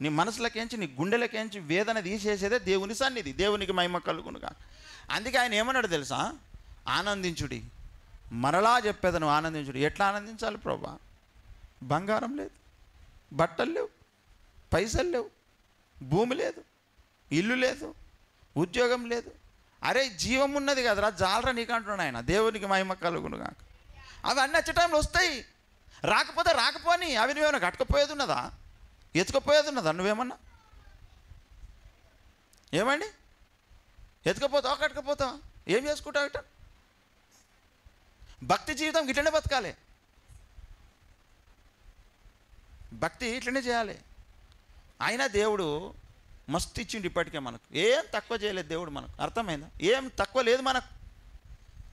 నీ మనసులకేంచి నీ గుండెలకేంచి వేదన తీసేసేదే దేవుని సన్నిధి. దేవునికి మహిమ కలుగునుగా. అందుకే ఆయన ఏమన్నాడు తెలుసా? ఆనందించుడి, మరలా చెప్పేదను ఆనందించుడు. ఎట్లా ఆనందించాలి ప్రభా? బంగారం లేదు, బట్టలు లేవు, పైసలు లేవు, భూమి లేదు, ఇల్లు లేదు, ఉద్యోగం లేదు. అరే జీవం ఉన్నది కదరా, జాలరా నీకు అంటున్నాడు ఆయన. దేవునికి మహిమ కలుగునుగా. అవి అన్ని వచ్చే టైంలో వస్తాయి. రాకపోతే రాకపోని. అవి నువ్వేమన్నా కట్టకపోయేది ఉన్నదా? ఎత్తుకపోయేది ఉన్నదా? నువ్వేమన్నా ఏమండి ఎత్తుకపోతావా కట్టకపోతావా? ఏం చేసుకుంటావు? ఇట భక్తి జీవితం ఇట్లనే బతకాలి. భక్తి ఇట్లనే చేయాలి. అయినా దేవుడు మస్తు ఇచ్చిండు ఇప్పటికే మనకు. ఏం తక్కువ చేయలేదు దేవుడు మనకు. అర్థమైందా? ఏం తక్కువ లేదు మనకు.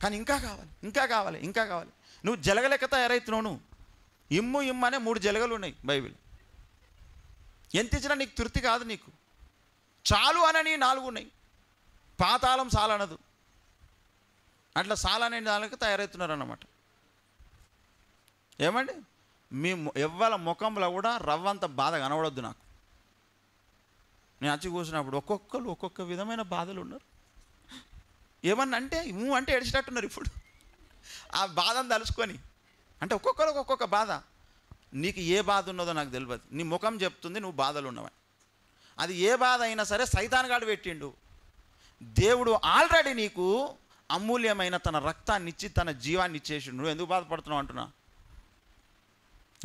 కానీ ఇంకా కావాలి, ఇంకా కావాలి, ఇంకా కావాలి. నువ్వు జలగలెక్క తయారవుతున్నావు. నువ్వు ఇమ్ము అనే 3 జలగలు ఉన్నాయి బైబిల్. ఎంత ఇచ్చినా నీకు తృప్తి కాదు. నీకు చాలు అనని 4 ఉన్నాయి. పాతాళం సాలనదు. అట్లా సాలనే 4 తయారవుతున్నారు అన్నమాట. ఏమండి మీ ఎవ్వల ముఖంలో కూడా రవ్వంత బాధ కనబడొద్దు నాకు. నేను వచ్చి కూర్చున్నప్పుడు ఒక్కొక్కరు ఒక్కొక్క విధమైన బాధలు ఉన్నారు. ఏమన్నా అంటే అంటే ఏడిచేటట్టున్నారు ఇప్పుడు ఆ బాధను తలుచుకొని. అంటే ఒక్కొక్కరికి ఒక్కొక్క బాధ. నీకు ఏ బాధ ఉన్నదో నాకు తెలియదు. నీ ముఖం చెప్తుంది నువ్వు బాధలు ఉన్నవని. అది ఏ బాధ అయినా సరే సైతాన్గాడు పెట్టిండు. దేవుడు ఆల్రెడీ నీకు అమూల్యమైన తన రక్తాన్ని ఇచ్చి తన జీవాన్ని ఇచ్చేసిండు. నువ్వు ఎందుకు బాధపడుతున్నావు అంటున్నా?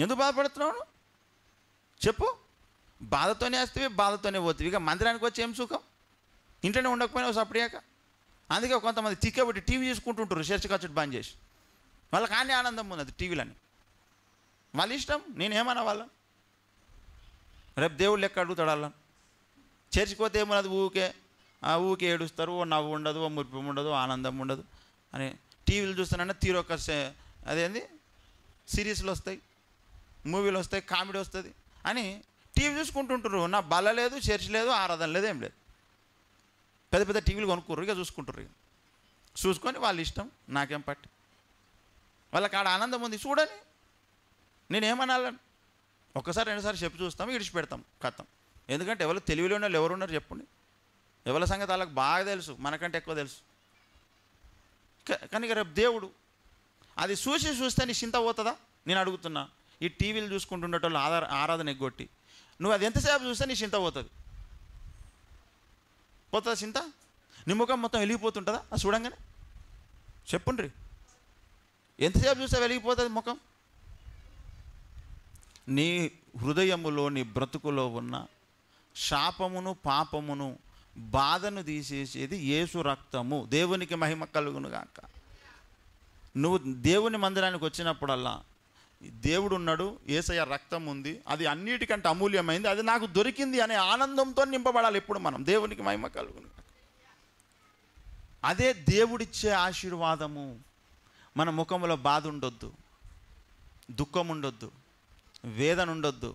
ఎందుకు బాధపడుతున్నావు చెప్పు? బాధతోనే వస్తేవి, బాధతోనే పోతుంది. ఇక మందిరానికి వచ్చి ఏం సుఖం? ఇంట్లోనే ఉండకపోయినావు సపడియాక. అందుకే కొంతమంది తిక్కబట్టి టీవీ చూసుకుంటుంటారు చర్చ ఖర్చు బంద్ చేసి. వాళ్ళకి అన్నీ ఆనందం ఉన్నది టీవీలని. వాళ్ళ ఇష్టం. నేనేమన్నా వాళ్ళ రేపు దేవుడు లెక్క అడుగుతాడు వాళ్ళ. చర్చికి పోతే ఏమన్నది ఊకే ఏడుస్తారు. ఓ నవ్వు ఉండదు, ఓ మురిపి ఉండదు, ఆనందం ఉండదు అని. టీవీలు చూస్తానన్నా తీరొక అదేంది సిరీస్లు వస్తాయి, మూవీలు వస్తాయి, కామెడీ వస్తుంది అని టీవీ చూసుకుంటుంటారు. నా బల లేదు, చర్చ్ లేదు, ఆరాధన లేదు, ఏం లేదు. పెద్ద పెద్ద టీవీలు కొనుక్కోరు, ఇక చూసుకుంటారు. ఇక చూసుకొని వాళ్ళ ఇష్టం. నాకేం పట్టి. వాళ్ళకి ఆడ ఆనందం ఉంది చూడని. నేనేమనాలను? ఒక్కసారి 2 సార్లు చెప్పి చూస్తాం, ఇడిచిపెడతాం, కథం. ఎందుకంటే ఎవరు తెలివిలోనే వాళ్ళు ఎవరున్నారు చెప్పండి? ఎవరి సంగతి వాళ్ళకి బాగా తెలుసు, మనకంటే ఎక్కువ తెలుసు. కానీ రేపు దేవుడు అది చూస్తే నీ చింత పోతుందా? నేను అడుగుతున్నా. ఈ టీవీలు చూసుకుంటుండేటోళ్ళు ఆరాధన ఎగ్గొట్టి నువ్వు అది ఎంతసేపు చూస్తే నీ చింత పోతుంది. పోతుందా చింత? నీ ముఖం మొత్తం వెలిగిపోతుంటుందా అది చూడంగానే? చెప్పుండ్రి. ఎంతసేపు చూస్తే వెలిగిపోతుంది ముఖం? నీ హృదయములో నీ బ్రతుకులో ఉన్న శాపమును పాపమును బాధను తీసేసేది యేసు రక్తము. దేవునికి మహిమ కలుగునుగాక. నువ్వు దేవుని మందిరానికి వచ్చినప్పుడల్లా దేవుడు ఉన్నాడు, యేసయ్య రక్తం ఉంది, అది అన్నిటికంటే అమూల్యమైంది, అది నాకు దొరికింది అనే ఆనందంతో నింపబడాలి ఎప్పుడు మనం. దేవునికి మహిమ కలుగునుగాక. అదే దేవుడిచ్చే ఆశీర్వాదము. మన ముఖంలో బాధ ఉండొద్దు, దుఃఖం ఉండొద్దు, వేదన ఉండొద్దు.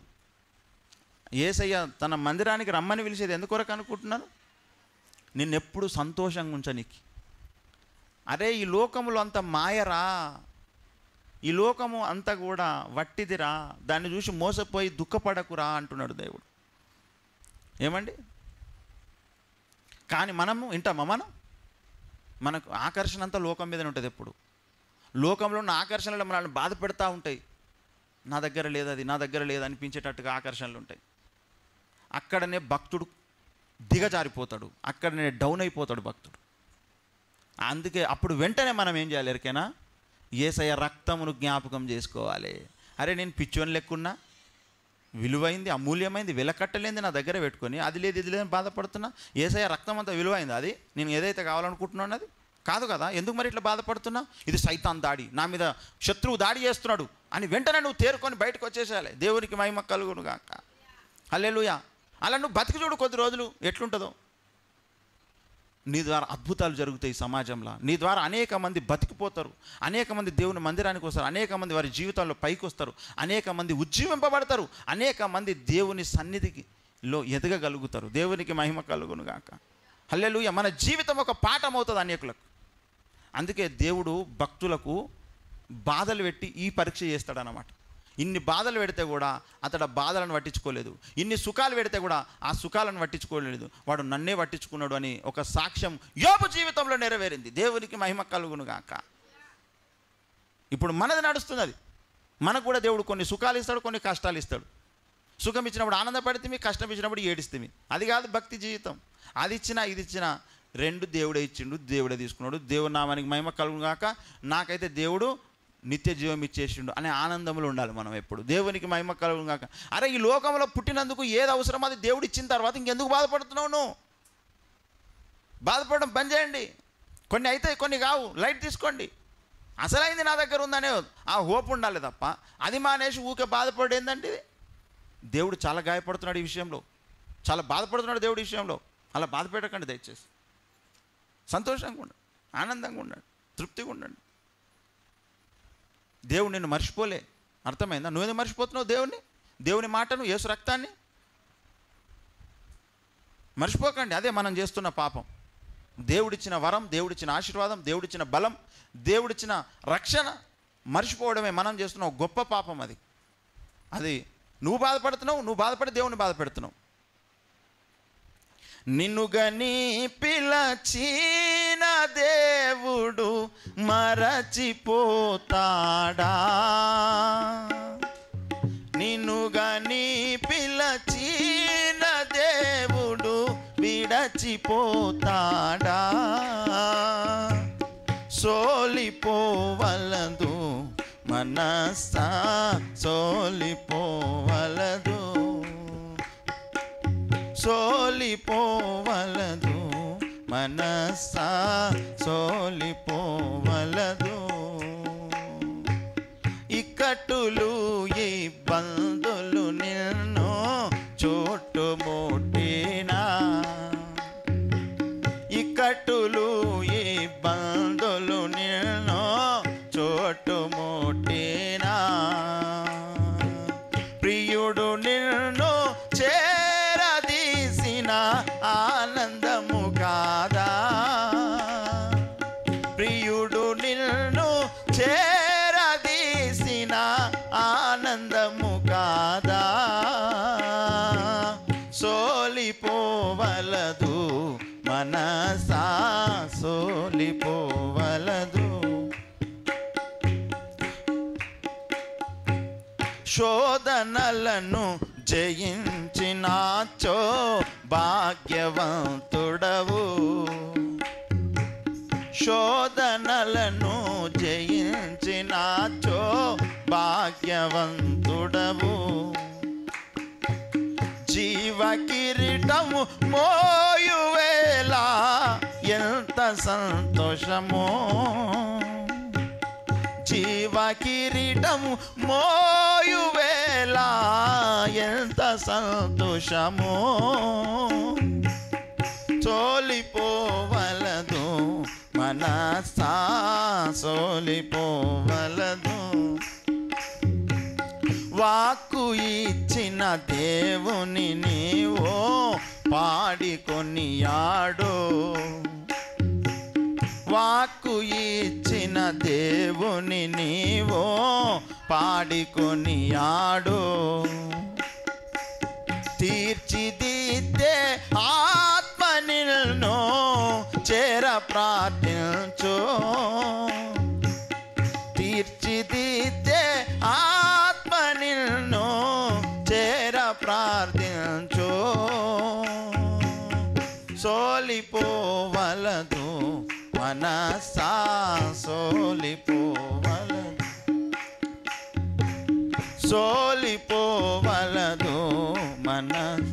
యేసయ్య తన మందిరానికి రమ్మని పిలిచేది ఎందుకొరకు అనుకుంటున్నాను? నిన్నెప్పుడు సంతోషంగా ఉంచనీకి. అరే ఈ లోకములో అంత మాయరా, ఈ లోకము అంతా కూడా వట్టిదిరా, దాన్ని చూసి మోసపోయి దుఃఖపడకురా అంటున్నాడు దేవుడు. ఏమండి? కానీ మనము వింటామా? మనకు ఆకర్షణ అంతా లోకం మీదనే ఉంటుంది. ఎప్పుడు లోకంలో ఉన్న ఆకర్షణలు మనల్ని బాధ పెడతా ఉంటాయి. నా దగ్గర లేదు, అది నా దగ్గర లేదు అనిపించేటట్టుగా ఆకర్షణలు ఉంటాయి. అక్కడనే భక్తుడు దిగజారిపోతాడు, అక్కడనే డౌన్ అయిపోతాడు భక్తుడు. అందుకే అప్పుడు వెంటనే మనం ఏం చేయాలి ఎరికైనా? యేసయ్య రక్తమును జ్ఞాపకం చేసుకోవాలి. అరే నేను పిచ్చోని లెక్కున్నా, విలువైంది, అమూల్యమైంది, వెలకట్టలేంది నా దగ్గర పెట్టుకొని అది లేదు ఇది లేదని బాధపడుతున్నా. యేసయ్య రక్తం అంతా విలువైంది, అది నేను ఏదైతే కావాలనుకుంటున్నాను అది కాదు కదా. ఎందుకు మరి ఇట్లా బాధపడుతున్నా? ఇది సైతాన్ దాడి, నా మీద శత్రువు దాడి చేస్తున్నాడు అని వెంటనే నువ్వు తేరుకొని బయటకు వచ్చేసేయాలి. దేవునికి మహిమ కలుగునుగాక. హల్లెలూయా. అలా నువ్వు బతికి చూడు కొద్ది రోజులు ఎట్లుంటుందో. నీ ద్వారా అద్భుతాలు జరుగుతాయి సమాజంలో. నీ ద్వారా అనేక మంది బతికిపోతారు, అనేక మంది దేవుని మందిరానికి వస్తారు, అనేక మంది వారి జీవితాల్లో పైకి వస్తారు, అనేక మంది ఉజ్జీవింపబడతారు, అనేక మంది దేవుని సన్నిధిలో ఎదగగలుగుతారు. దేవునికి మహిమ కలుగునుగాక. హల్లెలూయా. మన జీవితం ఒక పాఠం అవుతుంది అనేకులకు. అందుకే దేవుడు భక్తులకు బాధలు పెట్టి ఈ పరీక్ష చేస్తాడనమాట. ఇన్ని బాధలు పెడితే కూడా అతడు ఆ బాధలను పట్టించుకోలేదు, ఇన్ని సుఖాలు పెడితే కూడా ఆ సుఖాలను పట్టించుకోలేదు, వాడు నన్నే పట్టించుకున్నాడు అని ఒక సాక్ష్యం యోబు జీవితంలో నెరవేరింది. దేవునికి మహిమ కలుగును గాక. ఇప్పుడు మనది నడుస్తుంది అది. మనకు కూడా దేవుడు కొన్ని సుఖాలు ఇస్తాడు, కొన్ని కష్టాలు ఇస్తాడు. సుఖం ఇచ్చినప్పుడు ఆనందపడితే, కష్టం ఇచ్చినప్పుడు ఏడిస్తే. అది కాదు భక్తి జీవితం. అది ఇచ్చినా ఇది ఇచ్చినా రెండు దేవుడే ఇచ్చిండు, దేవుడే తీసుకున్నాడు. దేవుడు నామానికి మహిమ కలుగును గాక. నాకైతే దేవుడు నిత్య జీవం ఇచ్చేసిండు అనే ఆనందంలో ఉండాలి మనం ఎప్పుడు. దేవునికి మహిమ కలుగును గాక. అరే ఈ లోకంలో పుట్టినందుకు ఏది అవసరమో అది దేవుడు ఇచ్చిన తర్వాత ఇంకెందుకు బాధపడుతున్నావు నువ్వు? బాధపడడం బంద్ చేయండి. కొన్ని అయితే కొన్ని కావు, లైట్ తీసుకోండి. అసలైంది నా దగ్గర ఉందనే ఆ హోప్ ఉండాలి తప్ప అది మానేసి ఊకే బాధపడేందంటే ఇది. దేవుడు చాలా గాయపడుతున్నాడు ఈ విషయంలో, చాలా బాధపడుతున్నాడు దేవుడి విషయంలో. అలా బాధపెట్టకండి దయచేసి. సంతోషంగా ఉండండి, ఆనందంగా ఉండండి, తృప్తిగా ఉండండి. దేవుడు నిన్ను మర్చిపోలే. అర్థమైందా? నువ్వేందుకు మర్చిపోతున్నావు దేవుని, దేవుని మాటను, యేసు రక్తాన్ని మర్చిపోకండి. అదే మనం చేస్తున్న పాపం. దేవుడిచ్చిన వరం, దేవుడిచ్చిన ఆశీర్వాదం, దేవుడిచ్చిన బలం, దేవుడిచ్చిన రక్షణ మర్చిపోవడమే మనం చేస్తున్న గొప్ప పాపం. అది నువ్వు బాధపడుతున్నావు, నువ్వు బాధపడి దేవుని బాధ పెడుతున్నావు. నిన్ను గని పిలచిన దేవుడు మరచిపోతాడా? నిన్ను గని పిలచిన దేవుడు విడచిపోతాడా? సోలిపోవలదు మనసా, సోలిపోవలదు, సోలిపోవలదు మనసా, సోలిపోవలదు. ఇక్కట్టులు ఇబ్బందులు నిన్ను చుట్టుముట్టినా, ఇక్కట్టులు ఇబ్బందులు నిన్ను చుట్టుముట్టినా, ప్రియుడు నిన్ను చేరదీసిన ఆనందము కాదా? ప్రియుడు నిన్ను చేరదీసిన ఆనందము కాదా? సోలిపోవలదు మనసా, సోలిపోవలదు. శోధనలను జయించినాచో భాగ్యవంతుడవు, శోధనలను జయించినాచో భాగ్యవంతుడవు. జీవ కిరీటము మోయువేళ ఎంత సంతోషమో, జీవ కిరీటము మోయువేళ ఎంత సంతోషమో. సోలిపోవలదు మనసా, సోలిపోవలదు. వాక్కు ఇచ్చిన దేవుని నీవో పాడికొనియాడు, వాక్కు ఇచ్చిన దేవుని నీవో పాడికొనియాడు. తీర్చిదిద్దే ఆత్మ నిన్ను చేర ప్రార్థించు, తీర్చిదిద్దే ఆత్మ నిన్ను చేర ప్రార్థించు. సోలిపోవలదు మనసా, సోలిపోవలదు, సోలిపోవలదు మనస.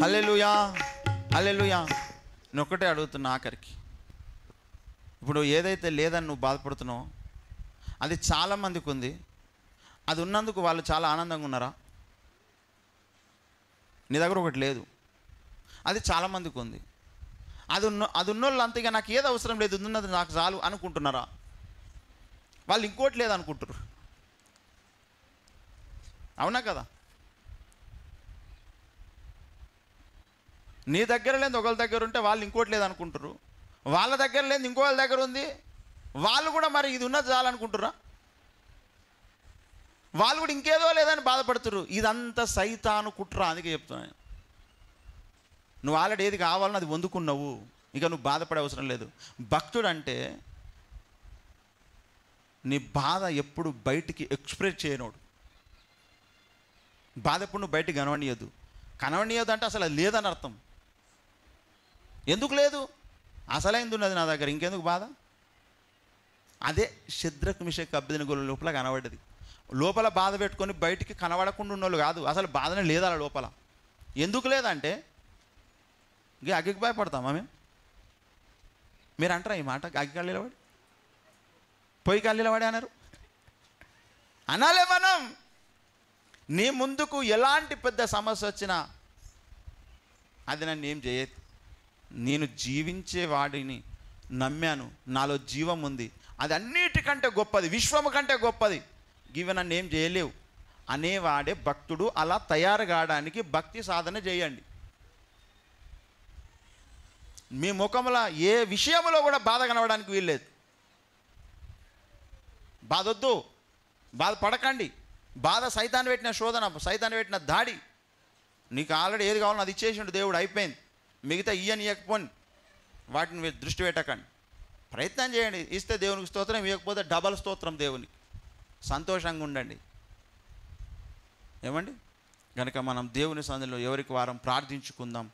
హల్లెలూయా, హల్లెలూయా. నేను ఒకటే అడుగుతున్నా ఆఖరికి, ఇప్పుడు ఏదైతే లేదని నువ్వు బాధపడుతున్నావో అది చాలామందికి ఉంది. అది ఉన్నందుకు వాళ్ళు చాలా ఆనందంగా ఉన్నారా? నీ దగ్గర ఒకటి లేదు, అది చాలామందికి ఉంది. అది ఉన్నోళ్ళు అంతగా నాకు ఏది అవసరం లేదు, ఉన్నది నాకు చాలు అనుకుంటున్నారా? వాళ్ళు ఇంకోటి లేదు అనుకుంటారు. అవునా కదా? నీ దగ్గర లేదు ఒకళ్ళ దగ్గర ఉంటే వాళ్ళు ఇంకోటి లేదు అనుకుంటారు, వాళ్ళ దగ్గర లేదు ఇంకో వాళ్ళ దగ్గర ఉంది, వాళ్ళు కూడా మరి ఇది ఉన్నది చాలనుకుంటురా? వాళ్ళు కూడా ఇంకేదో లేదని బాధపడుతురు. ఇదంతా సైతాను కుట్ర. అందుకే చెప్తున్నాను, నువ్వు ఆల్రెడీ ఏది కావాలని అది పొందుకున్నావు, ఇక నువ్వు బాధపడే అవసరం లేదు. భక్తుడు అంటే నీ బాధ ఎప్పుడు బయటికి ఎక్స్ప్రెస్ చేయనోడు. బాధ ఎప్పుడు నువ్వు బయటికి కనవనీయదు. కనవనీయదు అంటే అసలు అది లేదని అర్థం. ఎందుకు లేదు? అసలైంది ఉన్నది నా దగ్గర, ఇంకెందుకు బాధ? అదే శద్రకు మిషకు అబేద్నెగోల లోపల కనబడ్డది. లోపల బాధ పెట్టుకొని బయటికి కనబడకుండా ఉన్నోళ్ళు కాదు, అసలు బాధనే లేదు అలా లోపల. ఎందుకు లేదంటే ఇక అగ్గికి భయపడతామా మేము? మీరు అంటారా ఈ మాట? అగ్గి కళ్ళు నిలబడి పొయ్యి కళ్ళు నిలబడి అన్నారు అనాలే మనం. నీ ముందుకు ఎలాంటి పెద్ద సమస్య వచ్చినా అది నన్ను ఏం చేయదు. నేను జీవించే వాడిని నమ్మాను, నాలో జీవం ఉంది, అది అన్నిటికంటే గొప్పది, విశ్వము కంటే గొప్పది, ఇవి నన్ను ఏం చేయలేవు అనేవాడే భక్తుడు. అలా తయారు కావడానికి భక్తి సాధన చేయండి. మీ ముఖంలో ఏ విషయంలో కూడా బాధ కనబడడానికి వీల్లేదు. బాధొద్దు, బాధపడకండి. బాధ సైతాన్ని పెట్టిన శోధన, సైతాన్ని పెట్టిన దాడి. నీకు ఆల్రెడీ ఏది కావాలో అది ఇచ్చేసిండు దేవుడు, అయిపోయింది. మిగతా ఇయ్యకపోని వాటిని మీరు దృష్టి పెట్టకండి. ప్రయత్నం చేయండి, ఇస్తే దేవునికి స్తోత్రం, ఇవ్వకపోతే డబల్ స్తోత్రం దేవునికి. సంతోషంగా ఉండండి. ఏమండి? కనుక మనం దేవుని సన్నిధిలో ఎవరికి వారం ప్రార్థించుకుందాం,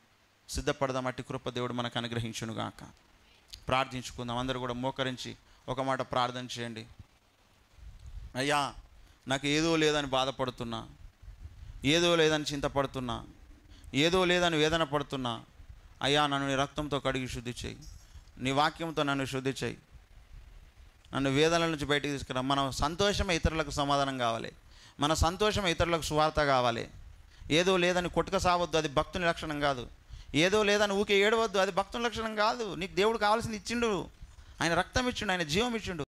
సిద్ధపడదాం. అట్టి కృప దేవుడు మనకు అనుగ్రహించునుగాక. ప్రార్థించుకుందాం. అందరూ కూడా మోకరించి ఒక మాట ప్రార్థన చేయండి. అయ్యా, నాకు ఏదో లేదని బాధపడుతున్నా, ఏదో లేదని చింతపడుతున్నా, ఏదో లేదని వేదన పడుతున్నా. అయ్యా, నన్ను నీ రక్తంతో కడిగి శుద్ధి చేయి, నీ వాక్యంతో నన్ను శుద్ధి చేయి, నన్ను వేదనల నుంచి బయటికి తీసుకురా. మన సంతోషమే ఇతరులకు సమాధానం కావాలి, మన సంతోషమే ఇతరులకు సువార్త కావాలి. ఏదో లేదని కొట్టుక సావద్దు, అది భక్తుని లక్షణం కాదు. ఏదో లేదని ఊకే ఏడవద్దు, అది భక్తుని లక్షణం కాదు. నీకు దేవుడు కావాల్సింది ఇచ్చిండు, ఆయన రక్తం ఇచ్చిండు, ఆయన జీవం ఇచ్చిండు.